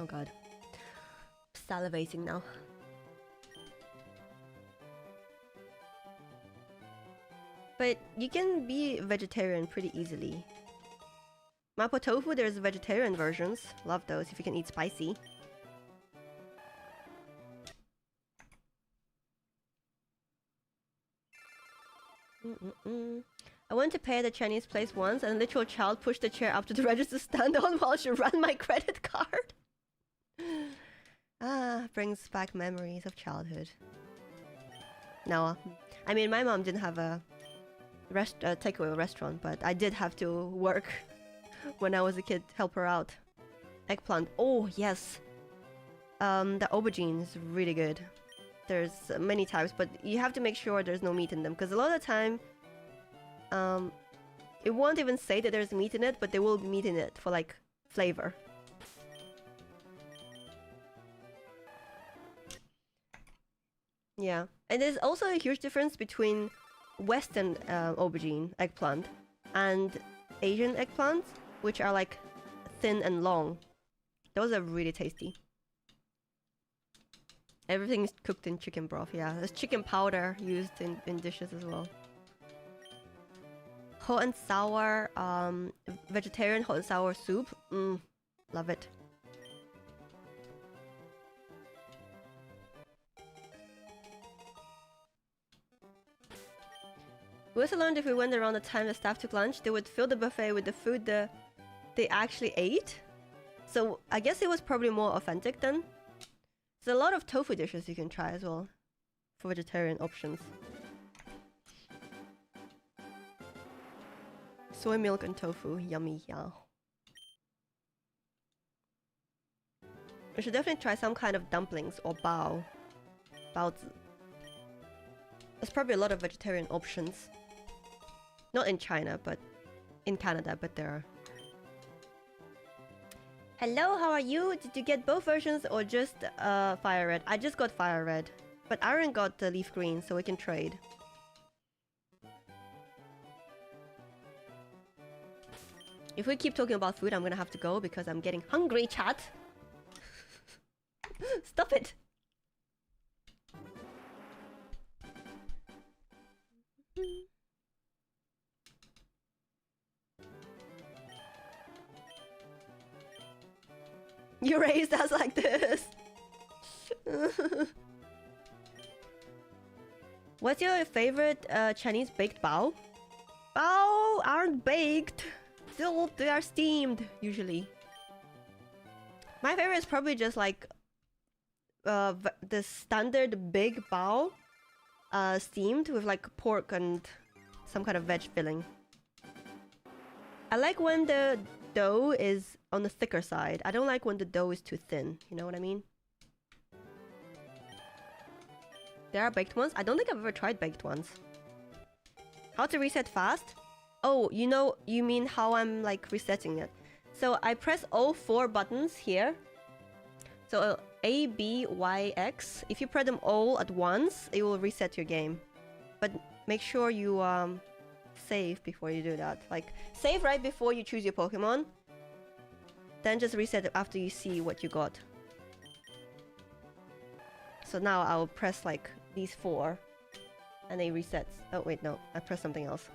god. Salivating now. But you can be vegetarian pretty easily. Mapo tofu, there's vegetarian versions. Love those if you can eat spicy. I went to pay at a Chinese place once and a literal child pushed the chair up to the register stand on while she ran my credit card. Ah, brings back memories of childhood. No, I mean my mom didn't have a takeaway restaurant, but I did have to work when I was a kid, help her out. Eggplant, oh yes. The aubergine is really good. There's many types, but you have to make sure there's no meat in them, because a lot of the time, it won't even say that there's meat in it, but there will be meat in it for like flavor. Yeah, and there's also a huge difference between Western aubergine eggplant and Asian eggplants, which are like thin and long. Those are really tasty. Everything is cooked in chicken broth, yeah. There's chicken powder used in dishes as well. Hot and sour, vegetarian hot and sour soup. Love it. We also learned if we went around the time the staff took lunch, they would fill the buffet with the food they actually ate. So I guess it was probably more authentic then. There's a lot of tofu dishes you can try as well for vegetarian options. Soy milk and tofu, yummy, yeah. We should definitely try some kind of dumplings or bao. Baozi. There's probably a lot of vegetarian options. Not in China, but in Canada, but there are. Hello, how are you? Did you get both versions or just fire red? I just got fire red, but Aaron got the leaf green, so we can trade. If we keep talking about food, I'm gonna have to go because I'm getting hungry, chat. Stop it. You raised us like this. What's your favorite Chinese baked bao? Bao aren't baked. They are steamed usually. My favorite is probably just like the standard big bao, steamed with like pork and some kind of veg filling. I like when the dough is on the thicker side. I don't like when the dough is too thin. You know what I mean? There are baked ones. I don't think I've ever tried baked ones. How to reset fast? Oh, you mean how I'm like resetting it. So I press all 4 buttons here. So A, B, Y, X. If you press them all at once, it will reset your game. But make sure you save before you do that. Like, save right before you choose your Pokemon. Then just reset it after you see what you got. So now I'll press like these 4. And it resets. Oh wait, no. I pressed something else.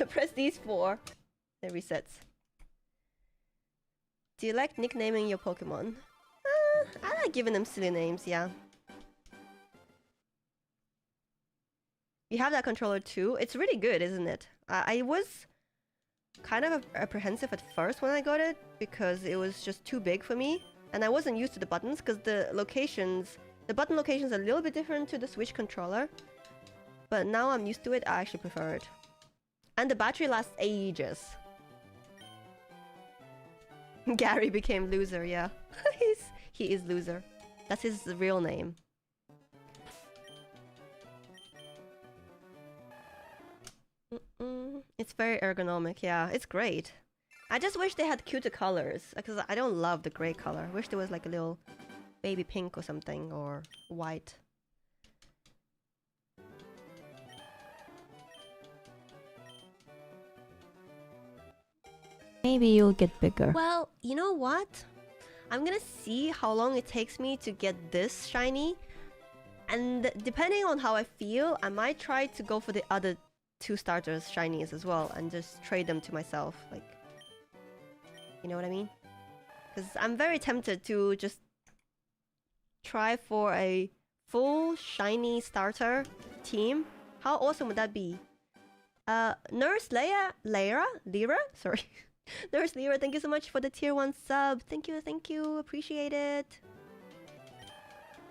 Press these 4. It resets. Do you like nicknaming your Pokemon? I like giving them silly names, yeah. You have that controller too? It's really good, isn't it? I was kind of apprehensive at first when I got it, because it was just too big for me. And I wasn't used to the buttons, because the button locations are a little bit different to the Switch controller. But now I'm used to it, I actually prefer it. And the battery lasts ages. Gary became loser, yeah. He is loser. That's his real name. It's very ergonomic, yeah. It's great. I just wish they had cuter colors, because I don't love the grey color. I wish there was like a little baby pink or something, or white.
Maybe you'll get bigger.
Well, you know what? I'm gonna see how long it takes me to get this shiny. And depending on how I feel, I might try to go for the other 2 starters shinies as well and just trade them to myself. Like, you know what I mean? Because I'm very tempted to just try for a full shiny starter team. How awesome would that be? Nurse Lyra? Sorry. Nurse Lyra, thank you so much for the tier 1 sub. Thank you, appreciate it.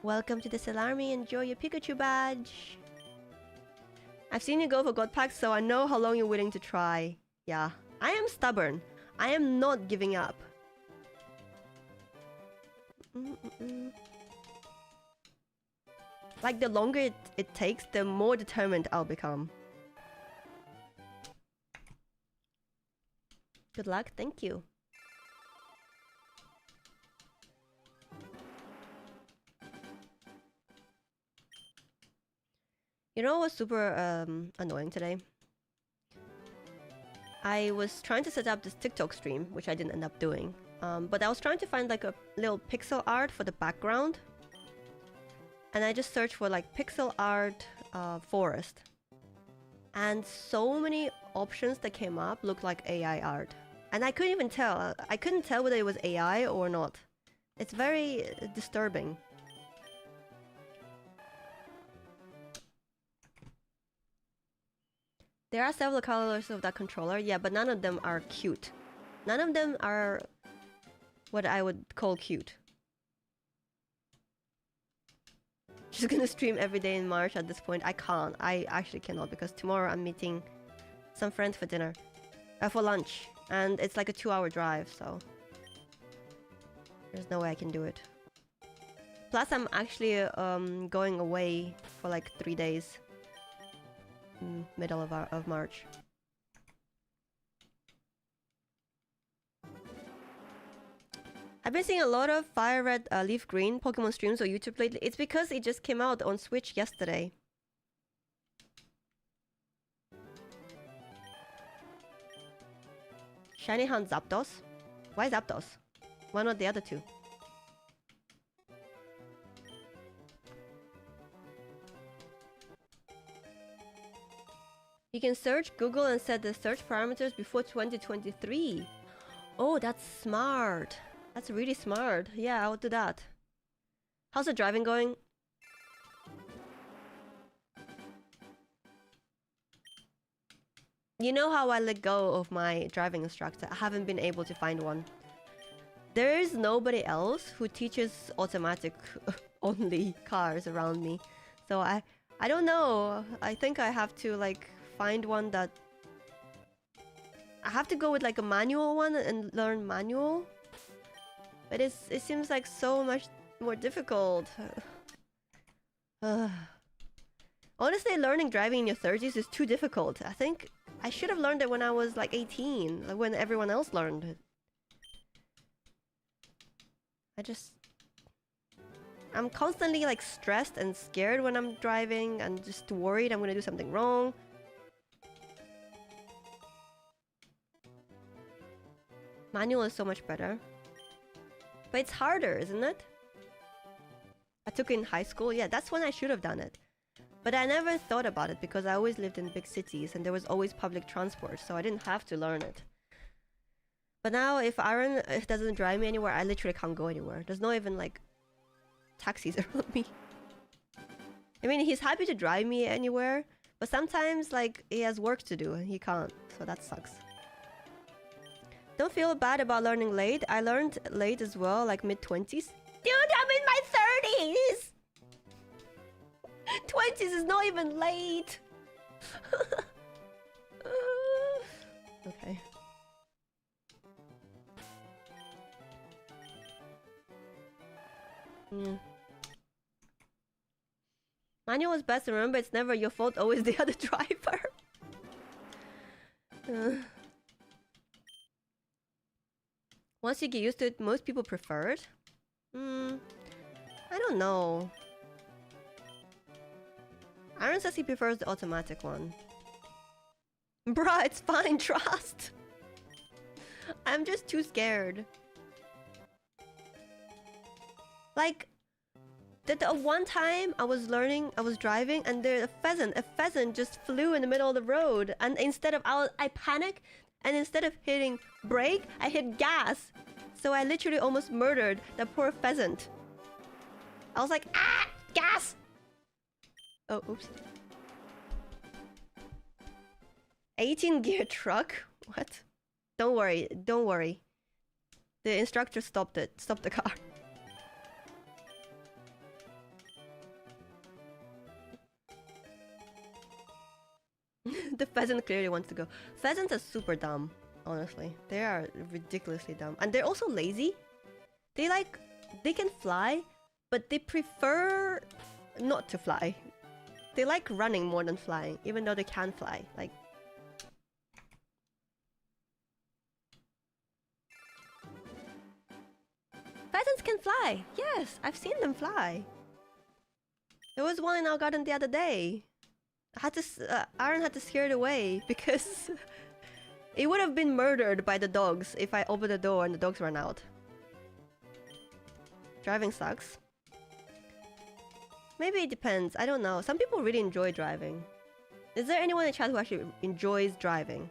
Welcome to the Salarmi, enjoy your Pikachu badge. I've seen you go for God packs, so I know how long you're willing to try. Yeah, I am stubborn. I am not giving up. Like, the longer it takes, the more determined I'll become. Good luck, thank you. You know what was super annoying today? I was trying to set up this TikTok stream, which I didn't end up doing. But I was trying to find like a little pixel art for the background. And I just searched for like pixel art forest. And so many options that came up looked like AI art. And I couldn't even tell. I couldn't tell whether it was AI or not. It's very disturbing. There are several colors of that controller, yeah, but none of them are cute. None of them are what I would call cute. Just gonna stream every day in March at this point. I can't. I actually cannot, because tomorrow I'm meeting some friends for dinner. For lunch. And it's like a 2-hour drive, so there's no way I can do it. Plus I'm actually going away for like 3 days. Middle of March. I've been seeing a lot of Fire Red Leaf Green Pokemon streams on YouTube lately. It's because it just came out on Switch yesterday. Shiny Hunt Zapdos? Why Zapdos? Why not the other 2? You can search Google and set the search parameters before 2023. Oh, that's smart. That's really smart. Yeah, I'll do that. How's the driving going? You know how I let go of my driving instructor? I haven't been able to find one. There is nobody else who teaches automatic only cars around me. So I don't know. I think I have to like find one that I have to go with like a manual one and learn manual. But it seems like so much more difficult. Honestly, learning driving in your 30s is too difficult. I think I should have learned it when I was like 18, like when everyone else learned it. I'm constantly like stressed and scared when I'm driving and just worried I'm gonna do something wrong. Manual is so much better. But it's harder, isn't it? I took it in high school. Yeah, that's when I should have done it. But I never thought about it because I always lived in big cities and there was always public transport, so I didn't have to learn it. But now if Aaron doesn't drive me anywhere, I literally can't go anywhere. There's not even like taxis around me. I mean, he's happy to drive me anywhere, but sometimes like he has work to do and he can't, so that sucks. Don't feel bad about learning late. I learned late as well, like mid-20s. Dude, I'm in my 30s! 20s is not even late! Okay. Manual is best, remember it's never your fault, always the other driver. Once you get used to it, most people prefer it. I don't know. Aaron says he prefers the automatic one. Bruh, it's fine, trust. I'm just too scared. Like, the one time I was driving, and a pheasant just flew in the middle of the road, and instead of, I panicked, and instead of hitting brake, I hit gas. So I literally almost murdered the poor pheasant. I was like, ah, gas! Oh, oops. 18-gear truck? What? Don't worry, don't worry. The instructor stopped the car. The pheasant clearly wants to go. Pheasants are super dumb, honestly. They are ridiculously dumb. And they're also lazy. They can fly, but they prefer not to fly. They like running more than flying, even though they can fly. Like, pheasants can fly. Yes, I've seen them fly. There was one in our garden the other day. Aaron had to scare it away because it would have been murdered by the dogs if I opened the door and the dogs ran out. Driving sucks. Maybe it depends. I don't know. Some people really enjoy driving. Is there anyone in chat who actually enjoys driving?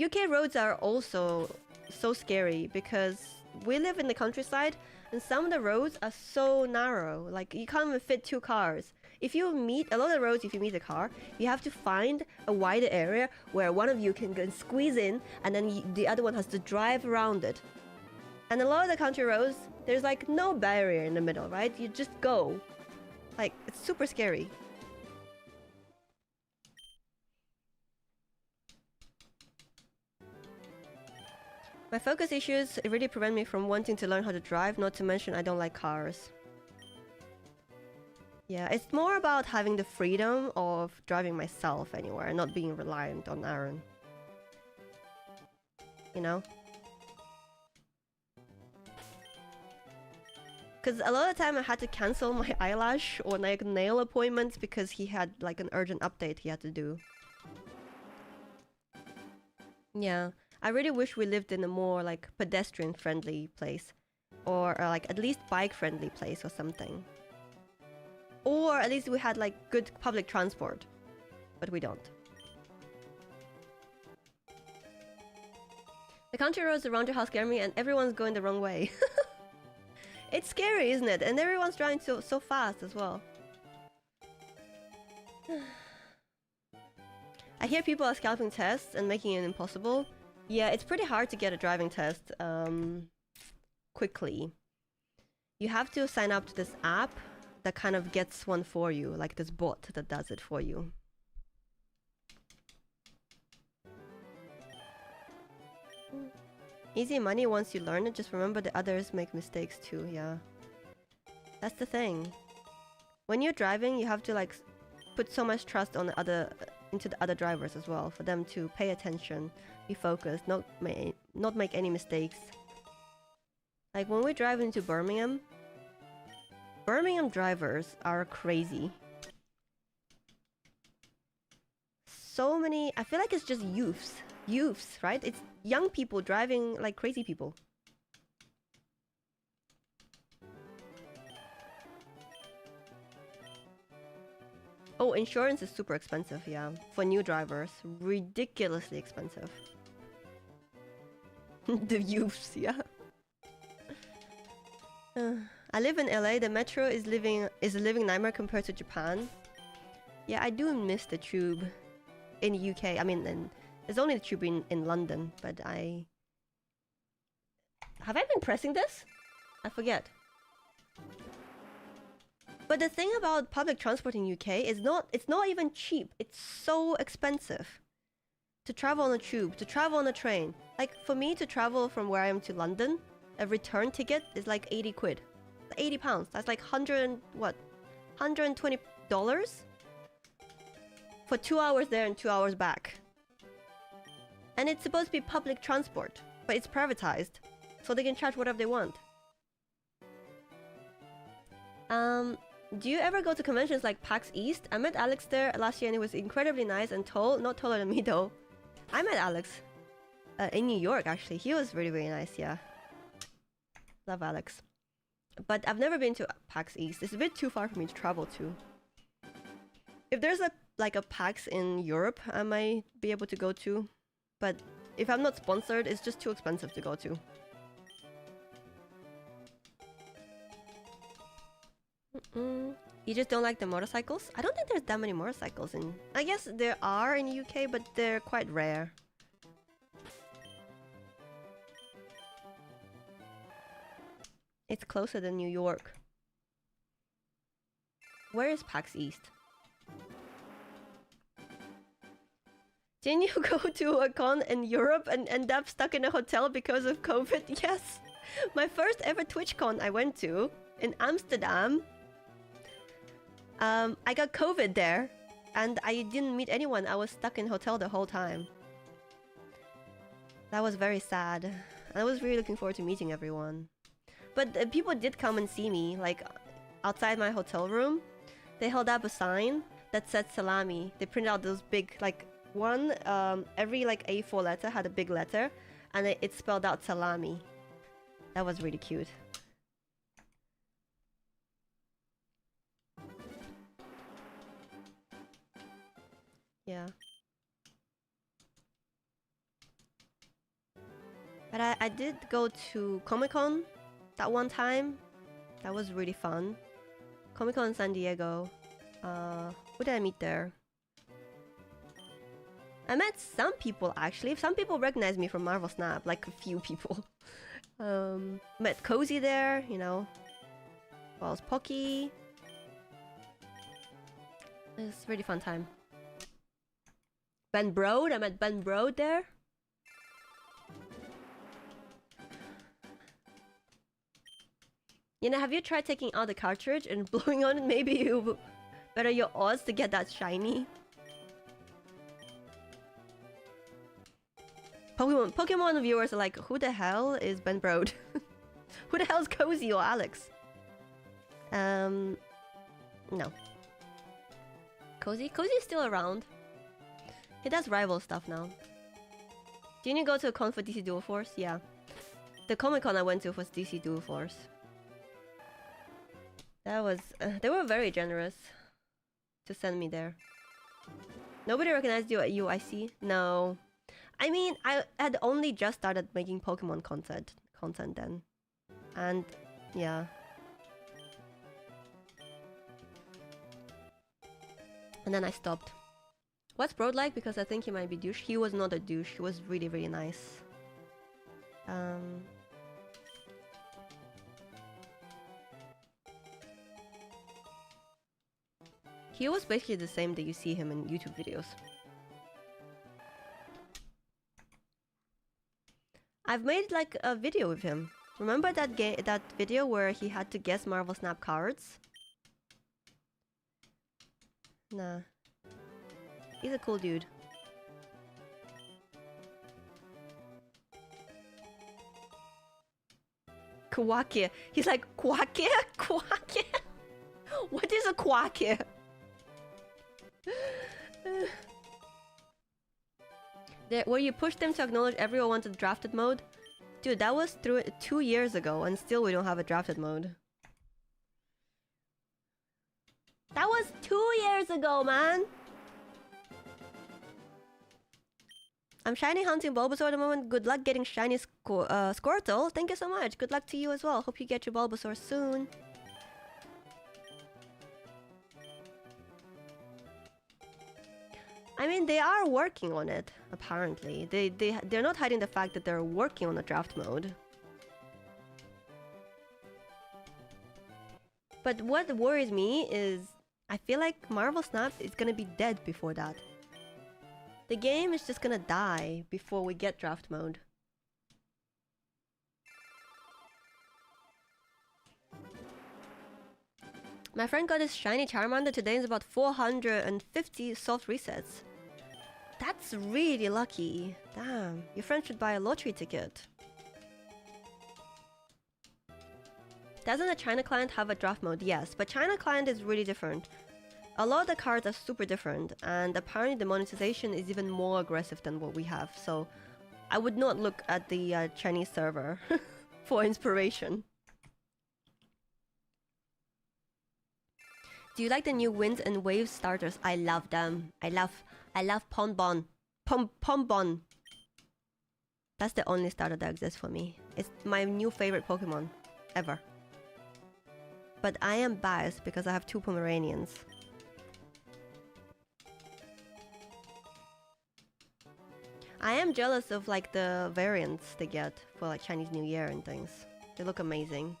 UK roads are also so scary because we live in the countryside and some of the roads are so narrow. Like, you can't even fit 2 cars. If you meet a lot of roads, if you meet a car, you have to find a wider area where one of you can squeeze in, and then the other one has to drive around it. And a lot of the country roads, there's like no barrier in the middle, right? You just go. Like, it's super scary. My focus issues really prevent me from wanting to learn how to drive, not to mention I don't like cars. Yeah, it's more about having the freedom of driving myself anywhere and not being reliant on Aaron. You know? Because a lot of the time I had to cancel my eyelash or like nail appointments because he had like an urgent update he had to do. Yeah, I really wish we lived in a more like pedestrian friendly place. Or like at least bike friendly place or something. Or at least we had like good public transport. But we don't. The country roads around your house scare me and everyone's going the wrong way. It's scary, isn't it? And everyone's driving so fast as well. I hear people are scalping tests and making it impossible. Yeah, it's pretty hard to get a driving test quickly. You have to sign up to this app that kind of gets one for you, like this bot that does it for you. Easy money once you learn it, just remember the others make mistakes too, yeah. That's the thing. When you're driving, you have to like put so much trust on the other into the other drivers as well, for them to pay attention, be focused, not make any mistakes. Like when we drive into Birmingham, Birmingham drivers are crazy. So many, I feel like it's just youths, right? It's young people driving like crazy people. Oh, insurance is super expensive, yeah. For new drivers, ridiculously expensive. The youths, yeah. I live in LA. The metro is a living nightmare compared to Japan. Yeah, I do miss the tube in UK. I mean, there's only the tube in London, but have I been pressing this? I forget. But the thing about public transport in UK is it's not even cheap. It's so expensive to travel on a tube, to travel on a train. Like for me to travel from where I am to London, a return ticket is like 80 quid. 80 pounds. That's like $120 for 2 hours there and 2 hours back. And it's supposed to be public transport, but it's privatized, so they can charge whatever they want. Do you ever go to conventions like PAX East? I met Alex there last year and he was incredibly nice and tall. Not taller than me though. I met Alex in New York actually. He was really, really nice, yeah. Love Alex. But I've never been to PAX East. It's a bit too far for me to travel to. If there's a PAX in Europe, I might be able to go to. But if I'm not sponsored, it's just too expensive to go to. You just don't like the motorcycles? I don't think there's that many motorcycles in... I guess there are in the UK, but they're quite rare. It's closer than New York. Where is PAX East? Didn't you go to a con in Europe and end up stuck in a hotel because of COVID? Yes! My first ever TwitchCon I went to in Amsterdam. I got COVID there, and I didn't meet anyone. I was stuck in a hotel the whole time. That was very sad. I was really looking forward to meeting everyone. But people did come and see me, like, outside my hotel room. They held up a sign that said salami. They printed out those big, like, every, like, A4 letter had a big letter, and it spelled out salami. That was really cute. Yeah. But I did go to Comic-Con that one time. That was really fun. Comic-Con in San Diego. Who did I meet there? I met some people actually. Some people recognized me from Marvel Snap, like a few people. Met Cozy there, you know. Well, as Pocky. It was a really fun time. Ben Brode, I met Ben Brode there. You know, have you tried taking out the cartridge and blowing on it? Maybe you better your odds to get that shiny. Pokemon viewers are like, who the hell is Ben Brode? Who the hell is Cozy or Alex? No. Cozy's still around. He does rival stuff now. Didn't you go to a con for DC Dual Force? Yeah. The Comic-Con I went to was DC Dual Force. That was... they were very generous to send me there. Nobody recognized you at UIC? No. I mean, I had only just started making Pokemon content then. And, yeah. And then I stopped. What's Brode like? Because I think he might be douche. He was not a douche. He was really, really nice. He was basically the same that you see him in YouTube videos. I've made like a video with him. Remember that video where he had to guess Marvel Snap cards? Nah. He's a cool dude. Kwake. He's like, Kwake? Kwake? What is a Kwake? Where you push them to acknowledge everyone wanted drafted mode? Dude, that was through 2 years ago and still we don't have a drafted mode. That was 2 years ago, man! I'm shiny hunting Bulbasaur at the moment. Good luck getting shiny Squirtle. Thank you so much. Good luck to you as well. Hope you get your Bulbasaur soon. I mean, they are working on it, apparently. They're not hiding the fact that they're working on the draft mode. But what worries me is I feel like Marvel Snap is gonna be dead before that. The game is just gonna die before we get draft mode. My friend got his shiny Charmander today and it's about 450 soft resets. That's really lucky. Damn, your friend should buy a lottery ticket. Doesn't the China client have a draft mode? Yes, but China client is really different. A lot of the cards are super different, and apparently the monetization is even more aggressive than what we have, so I would not look at the Chinese server for inspiration. Do you like the new Winds and Waves starters? I love them. I love Pombon. Pombon. That's the only starter that exists for me. It's my new favorite Pokemon ever. But I am biased because I have 2 Pomeranians. I am jealous of like the variants they get for like Chinese New Year and things. They look amazing.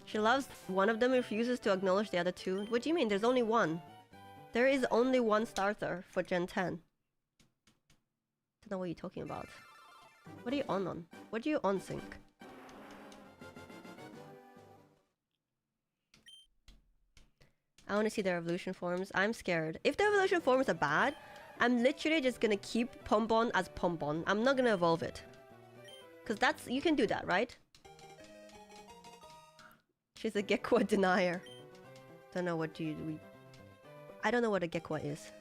She loves one of them and refuses to acknowledge the other 2. What do you mean? There's only one. There is only one starter for Gen 10. Don't know what you're talking about. What are you on? What do you on sync? I want to see the evolution forms. I'm scared. If the evolution forms are bad, I'm literally just gonna keep Pombon as Pombon. I'm not gonna evolve it. Cause that's... you can do that, right? She's a Gekwa denier. Don't know what I don't know what a Gekwa is.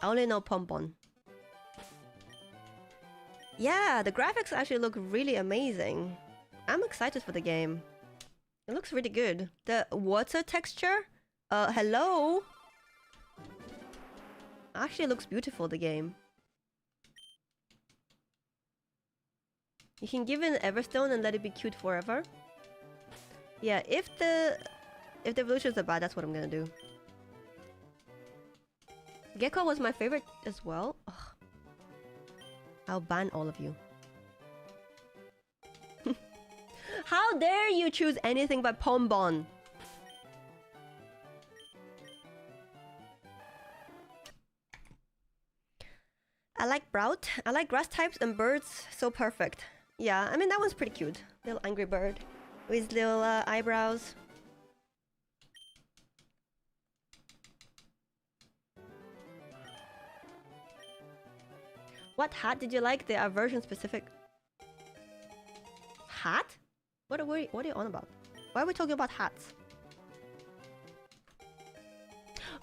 I only know Pombon. Yeah, the graphics actually look really amazing. I'm excited for the game. It looks really good. The water texture? Hello? Actually looks beautiful, the game. You can give it an Everstone and let it be cute forever. Yeah, if the evolutions are bad, that's what I'm gonna do. Gecko was my favorite as well. Ugh. I'll ban all of you. How dare you choose anything but Pombon? I like Brout. I like grass types and birds. So perfect. Yeah, I mean, that one's pretty cute. Little angry bird with little eyebrows. What hat did you like? There are version specific. Hat? What are you on about? Why are we talking about hats?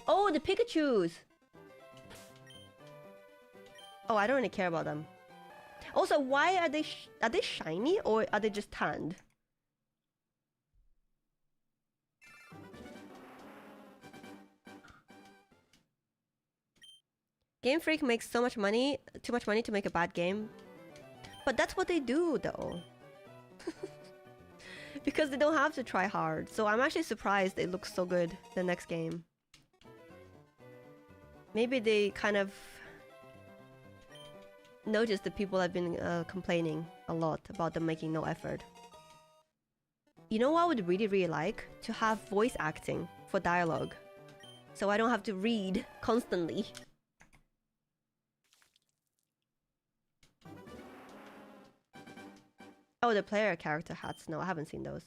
Oh, the Pikachus! Oh, I don't really care about them. Also, why are they shiny or are they just tanned? Game Freak makes so much money, too much money to make a bad game. But that's what they do, though. Because they don't have to try hard. So I'm actually surprised it looks so good, the next game. Maybe they kind of noticed that people have been complaining a lot about them making no effort. You know what I would really, really like? To have voice acting for dialogue. So I don't have to read constantly. Oh, the player character hats. No, I haven't seen those.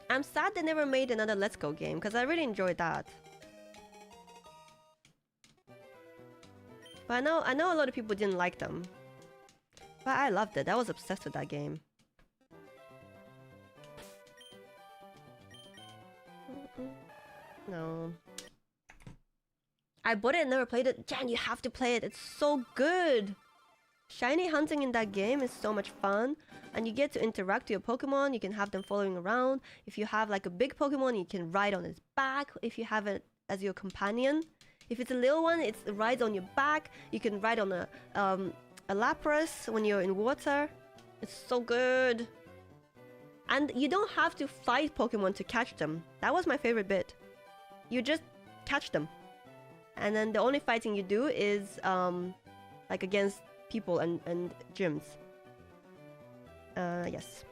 I'm sad they never made another Let's Go game, because I really enjoyed that. But I know a lot of people didn't like them. But I loved it. I was obsessed with that game. No. I bought it and never played it. Jan, you have to play it. It's so good. Shiny hunting in that game is so much fun. And you get to interact with your Pokemon. You can have them following around. If you have like a big Pokemon, you can ride on its back. If you have it as your companion. If it's a little one, it rides on your back. You can ride on a Lapras when you're in water. It's so good. And you don't have to fight Pokemon to catch them. That was my favorite bit. You just catch them. And then the only fighting you do is like against people and gyms. Yes.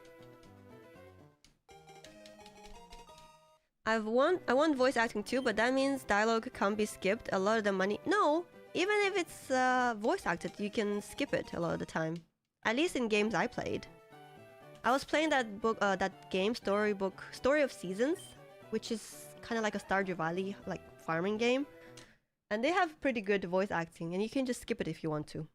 I want voice acting too, but that means dialogue can't be skipped. A lot of the money... No! Even if it's voice acted, you can skip it a lot of the time. At least in games I played. I was playing that book, that game, Story of Seasons, which is kind of like a Stardew Valley, like farming game. And they have pretty good voice acting, and you can just skip it if you want to.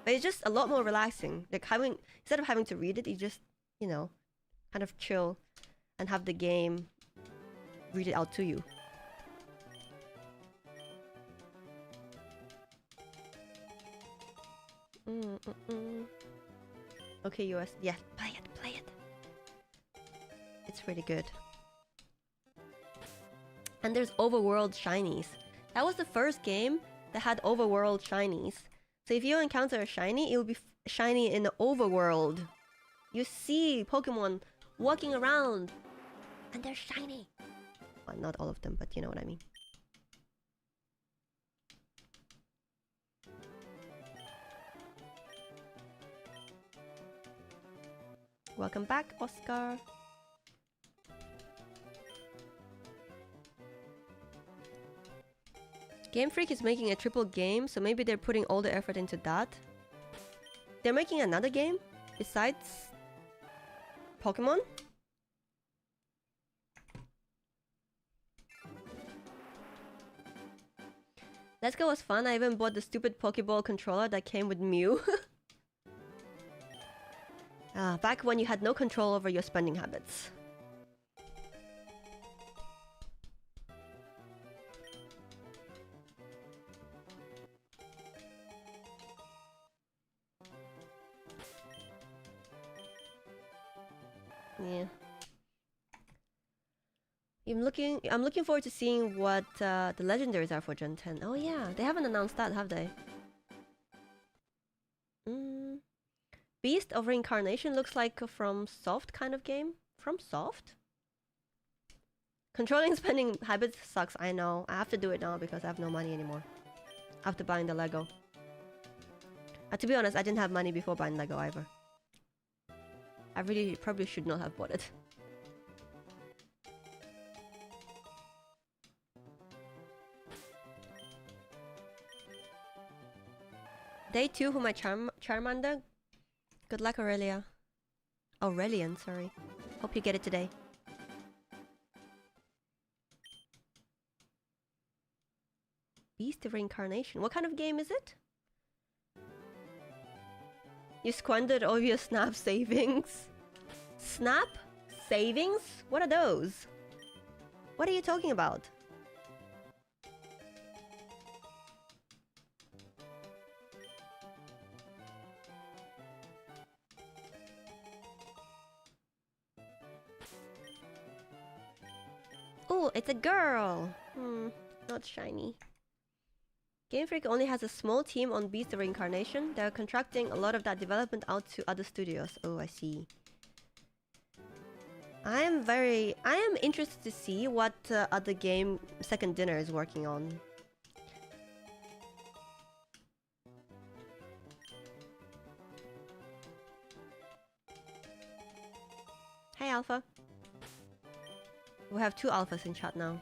But it's just a lot more relaxing. Like instead of having to read it, you just, you know, kind of chill and have the game read it out to you. Okay, US. Yeah, play it. It's really good. And there's overworld shinies. That was the first game that had overworld shinies. So if you encounter a shiny, it will be shiny in the overworld. You see Pokemon walking around, and they're shiny. Well, not all of them, but you know what I mean. Welcome back, Oscar. Game Freak is making a triple game, so maybe they're putting all the effort into that. They're making another game besides Pokemon? Let's Go was fun. I even bought the stupid Pokeball controller that came with Mew. Back when you had no control over your spending habits. Yeah. I'm looking forward to seeing what the legendaries are for Gen 10. Oh yeah, they haven't announced that, have they? Beast of Reincarnation looks like a From Soft kind of game. From Soft? Controlling spending habits sucks, I know. I have to do it now because I have no money anymore. After buying the Lego. To be honest, I didn't have money before buying Lego either. I really probably should not have bought it. Day 2 for my Charmander. Good luck, Aurelia. Aurelian, sorry. Hope you get it today. Beast of Reincarnation. What kind of game is it? You squandered all your Snap savings. Snap? Savings? What are those? What are you talking about? Oh, it's a girl! Not shiny. Game Freak only has a small team on Beast of Reincarnation. They're contracting a lot of that development out to other studios. Oh, I see. I am interested to see what other game Second Dinner is working on. Hey, Alpha. We have 2 alphas in chat now.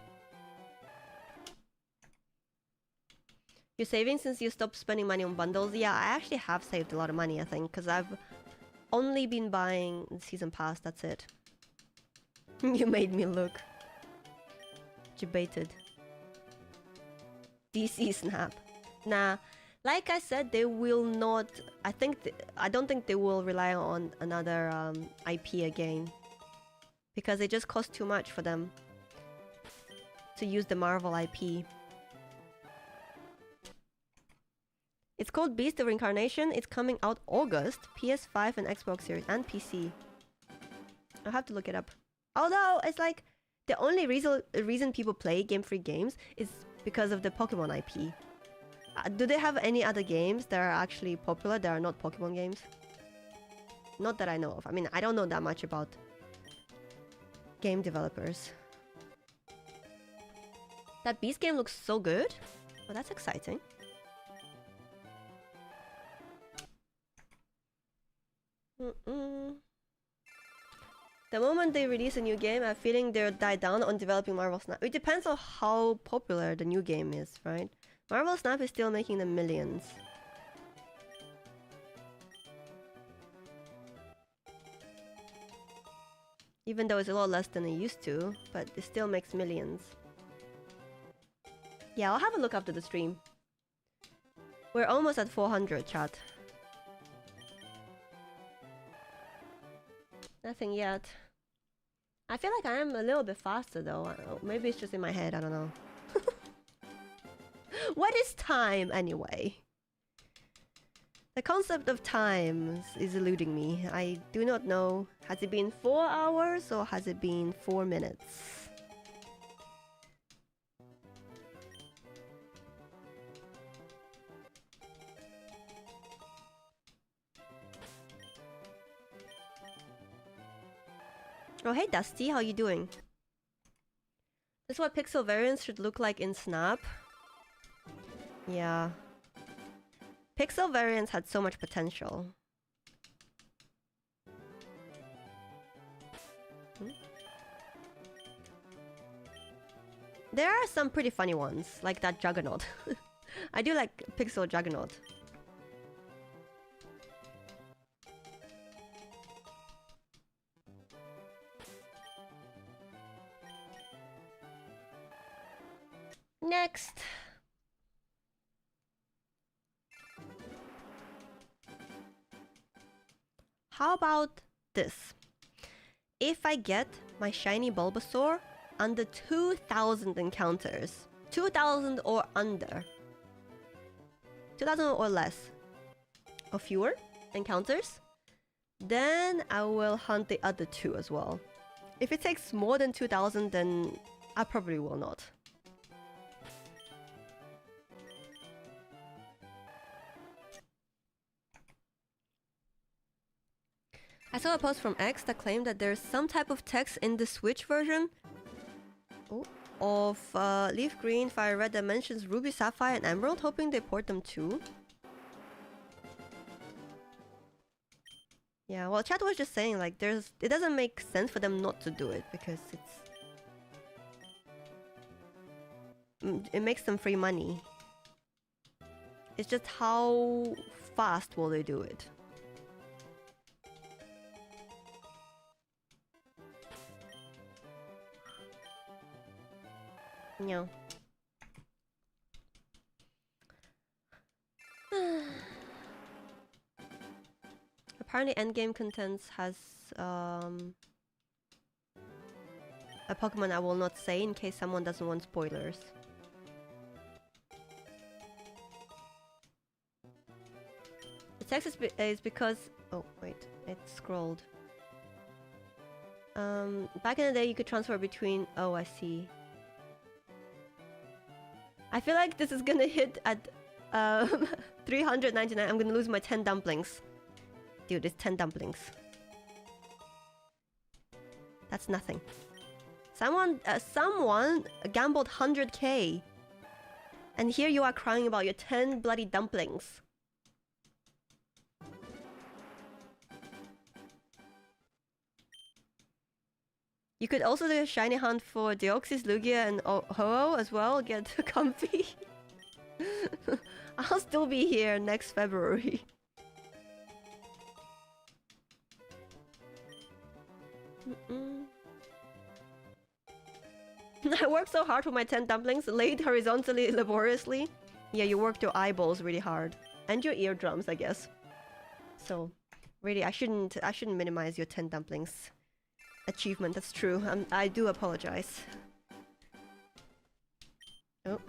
You're saving since you stopped spending money on bundles? Yeah, I actually have saved a lot of money, I think, because I've only been buying season pass, that's it. You made me look. Debated. DC Snap. Nah, like I said, they will not... I don't think they will rely on another IP again. Because it just costs too much for them to use the Marvel IP. It's called Beast of Reincarnation. It's coming out August. PS5 and Xbox Series and PC. I'll have to look it up. Although, it's like... The only reason people play Game Freak games is because of the Pokemon IP. Do they have any other games that are actually popular that are not Pokemon games? Not that I know of. I mean, I don't know that much about game developers. That Beast game looks so good. Oh, that's exciting. The moment they release a new game, I have a feeling they'll die down on developing Marvel Snap. It depends on how popular the new game is, right? Marvel Snap is still making the millions. Even though it's a lot less than it used to, but it still makes millions. Yeah, I'll have a look after the stream. We're almost at 400, chat. Nothing yet. I feel like I am a little bit faster though. Maybe it's just in my head, I don't know. What is time anyway? The concept of time is eluding me. I do not know. Has it been 4 hours or has it been 4 minutes? Oh, hey Dusty, how you doing? This is what pixel variants should look like in Snap. Yeah. Pixel variants had so much potential. There are some pretty funny ones, like that Juggernaut. I do like Pixel Juggernaut. Next. How about this? If I get my shiny Bulbasaur under 2,000 encounters, 2,000 or under, 2,000 or less, or fewer encounters, then I will hunt the other two as well. If it takes more than 2,000, then I probably will not. I saw a post from X that claimed that there's some type of text in the Switch version of Leaf Green Fire Red that mentions Ruby, Sapphire, and Emerald, hoping they port them too. Yeah, well, chat was just saying like it doesn't make sense for them not to do it because it makes them free money. It's just how fast will they do it? No. Apparently endgame contents has a Pokemon I will not say in case someone doesn't want spoilers. The text is because... Oh, wait. It scrolled. Back in the day you could transfer between... Oh, I see. I feel like this is gonna hit at 399. I'm gonna lose my 10 dumplings. Dude, it's 10 dumplings. That's nothing. Someone gambled 100k. And here you are crying about your 10 bloody dumplings. You could also do a shiny hunt for Deoxys, Lugia, and Ho-Oh as well. Get comfy. I'll still be here next February. I worked so hard for my 10 dumplings, laid horizontally, laboriously. Yeah, you worked your eyeballs really hard. And your eardrums, I guess. So, really, I shouldn't minimize your 10 dumplings achievement, that's true. I do apologize. Oh.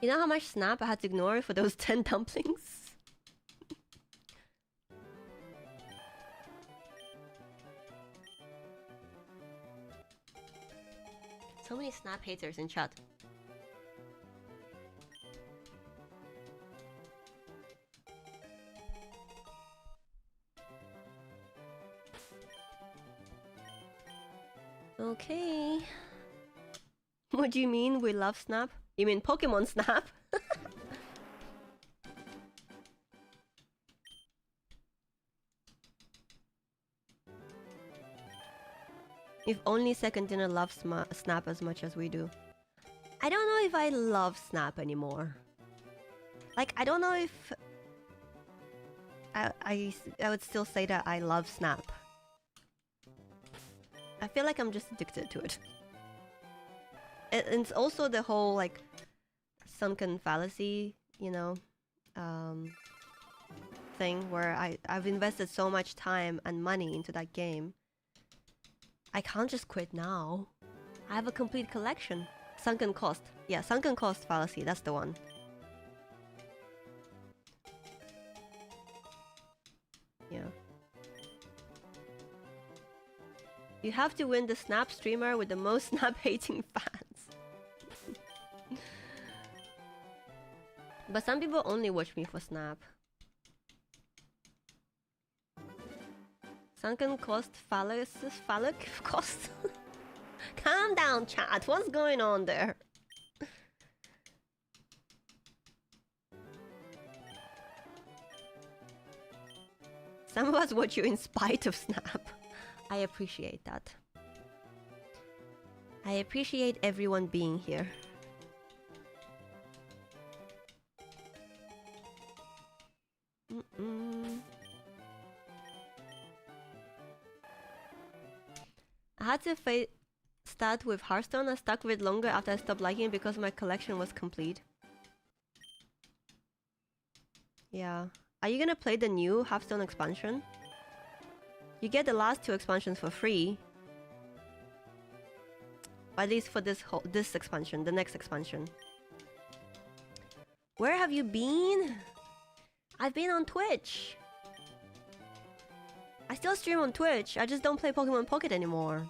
You know how much snap I had to ignore for those 10 dumplings? So many snap haters in chat. Okay. What do you mean we love Snap? You mean Pokemon Snap? If only Second Dinner loves Snap as much as we do. I don't know if I love Snap anymore. Like, I don't know if... I would still say that I love Snap. I feel like I'm just addicted to it. It's also the whole, like, sunken fallacy, you know, thing where I've invested so much time and money into that game. I can't just quit now. I have a complete collection. Sunken cost. Yeah, sunken cost fallacy, that's the one. Yeah. You have to win the Snap streamer with the most Snap-hating fans. But some people only watch me for Snap. Sunken cost phallic cost? Calm down, chat. What's going on there? Some of us watch you in spite of Snap. I appreciate that. I appreciate everyone being here. I had to start with Hearthstone. I stuck with it longer after I stopped liking it because my collection was complete. Yeah. Are you gonna play the new Hearthstone expansion? You get the last 2 expansions for free. At least for this expansion, the next expansion. Where have you been? I've been on Twitch. I still stream on Twitch, I just don't play Pokemon Pocket anymore.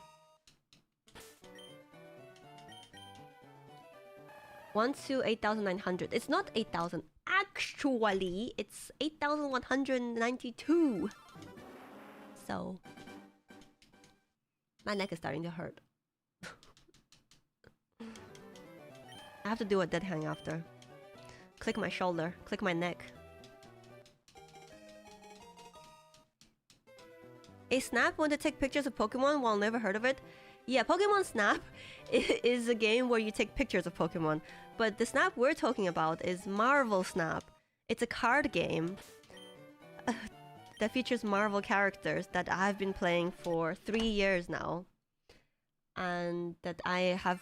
1 to 8,900. It's not 8,000. Actually, it's 8,192. So... my neck is starting to hurt. I have to do a dead hang after. Click my shoulder, click my neck. A Snap want to take pictures of Pokemon while never heard of it? Yeah, Pokemon Snap is a game where you take pictures of Pokemon. But the Snap we're talking about is Marvel Snap. It's a card game that features Marvel characters that I've been playing for 3 years now. And that I have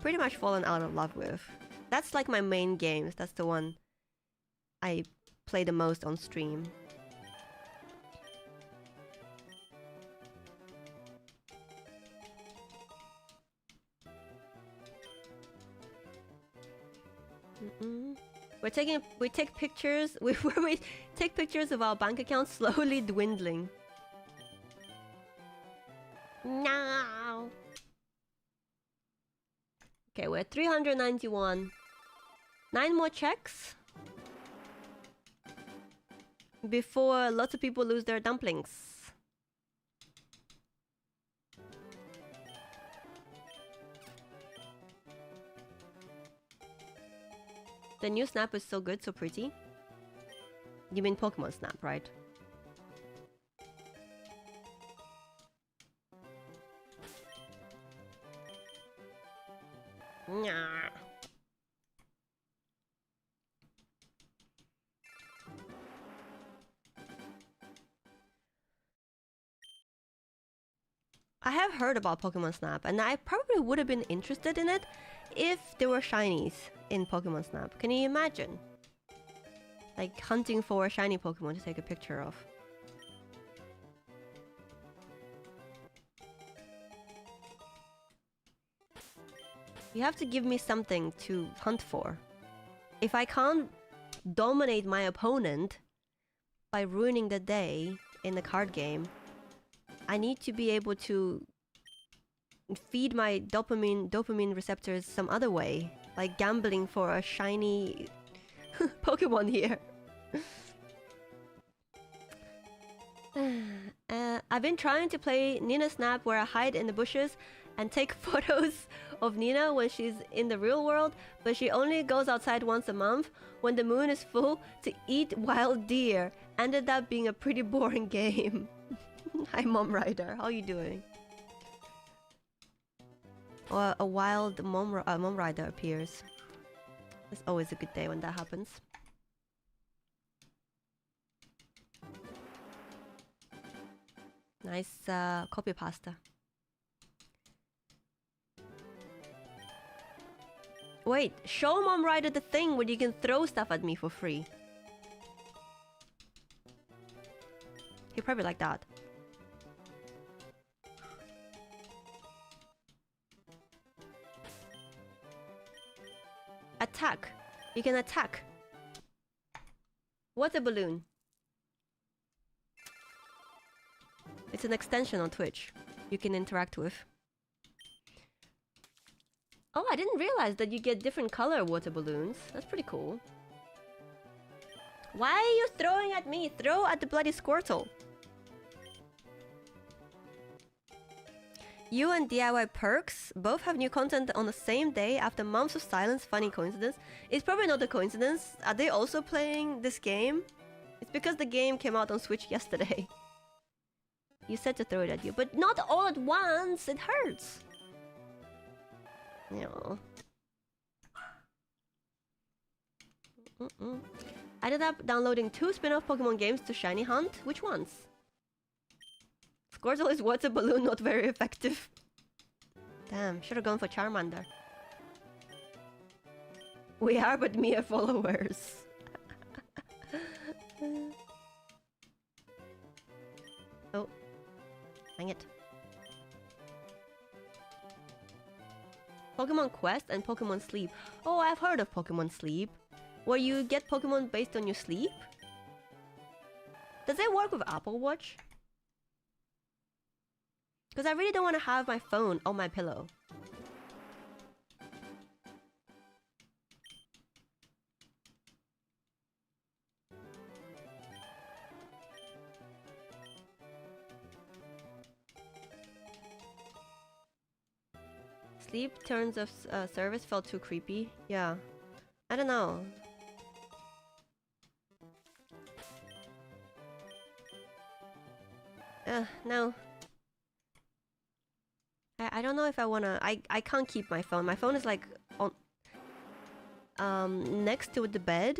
pretty much fallen out of love with. That's like my main games. That's the one I play the most on stream. We take pictures. We take pictures of our bank account slowly dwindling. No. Okay, we're at 391. 9 more checks before lots of people lose their dumplings. The new Snap is so good, so pretty. You mean Pokemon Snap, right? Nah. I have heard about Pokemon Snap, and I probably would have been interested in it if there were shinies in Pokemon Snap. Can you imagine? Like hunting for a shiny Pokemon to take a picture of. You have to give me something to hunt for. If I can't dominate my opponent by ruining the day in the card game, I need to be able to feed my dopamine receptors some other way, like gambling for a shiny Pokemon here. I've been trying to play Nina Snap where I hide in the bushes and take photos of Nina when she's in the real world, but she only goes outside once a month when the moon is full to eat wild deer. Ended up being a pretty boring game. Hi Mom Rider, how you doing? Or a wild Mom Rider appears. It's always a good day when that happens. Nice copy pasta. Wait, show Mom Rider the thing where you can throw stuff at me for free. He probably like that. Attack. You can attack. What's a balloon? It's an extension on Twitch you can interact with. Oh, I didn't realize that you get different color water balloons. That's pretty cool. Why are you throwing at me? Throw at the bloody Squirtle. You and DIY Perks both have new content on the same day after months of silence. Funny coincidence. It's probably not a coincidence. Are they also playing this game? It's because the game came out on Switch yesterday. You said to throw it at you, but not all at once. It hurts. No. I ended up downloading 2 spin-off Pokemon games to shiny hunt. Which ones? Squirtle is water balloon, not very effective. Damn, should have gone for Charmander. We are but mere followers. Oh, dang it. Pokemon Quest and Pokemon Sleep. Oh, I've heard of Pokemon Sleep. Where you get Pokemon based on your sleep? Does it work with Apple Watch? Because I really don't want to have my phone on my pillow. Sleep turns of service felt too creepy. Yeah. I don't know. No. I don't know if I wanna... I can't keep my phone. My phone is like on... next to the bed.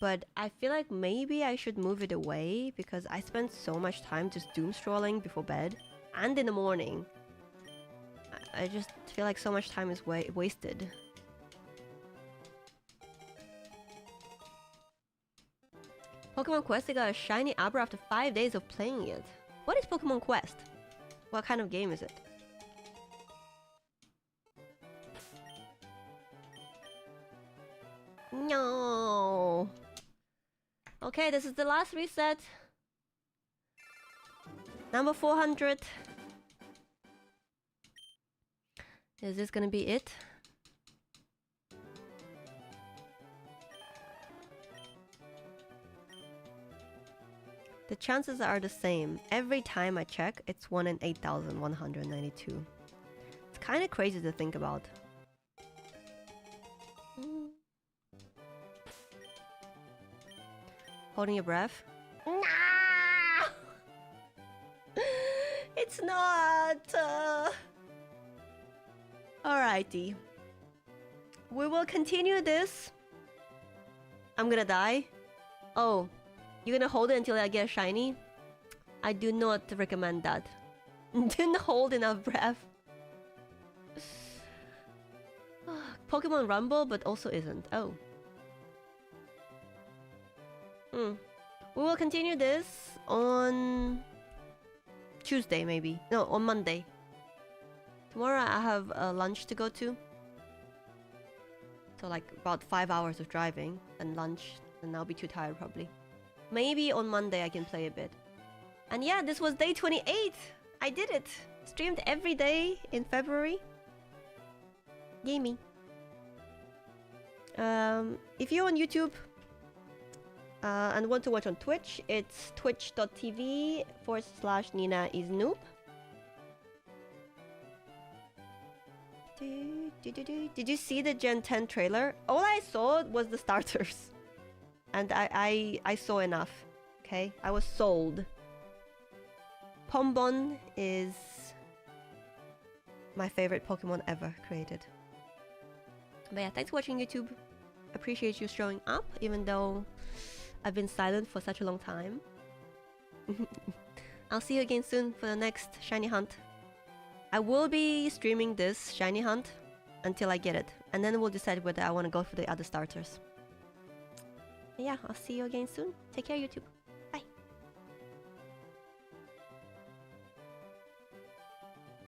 But I feel like maybe I should move it away because I spend so much time just doom scrolling before bed. And in the morning. I just feel like so much time is wasted. Pokemon Quest, they got a shiny Abra after 5 days of playing it. What is Pokemon Quest? What kind of game is it? No. Okay, this is the last reset. Number 400. Is this gonna be it? The chances are the same. Every time I check, it's 1 in 8,192. It's kind of crazy to think about. Holding your breath? Nah! It's not! Alrighty. We will continue this. I'm gonna die. Oh, you're gonna hold it until I get a shiny? I do not recommend that. Didn't hold enough breath. Pokemon Rumble, but also isn't. Oh. We will continue this on Tuesday, maybe. No, on Monday. Tomorrow I have lunch to go to. So like about 5 hours of driving and lunch, and I'll be too tired probably. Maybe on Monday I can play a bit. And yeah, this was day 28. I did it. Streamed every day in February. Yay me. If you're on YouTube and want to watch on Twitch, it's twitch.tv/NinaIsNoob. Did you see the Gen 10 trailer? All I saw was the starters. And I saw enough. Okay? I was sold. Pombon is my favorite Pokemon ever created. But yeah, thanks for watching YouTube. Appreciate you showing up, even though I've been silent for such a long time. I'll see you again soon for the next shiny hunt. I will be streaming this shiny hunt until I get it, and then we'll decide whether I want to go for the other starters. But yeah, I'll see you again soon. Take care, YouTube.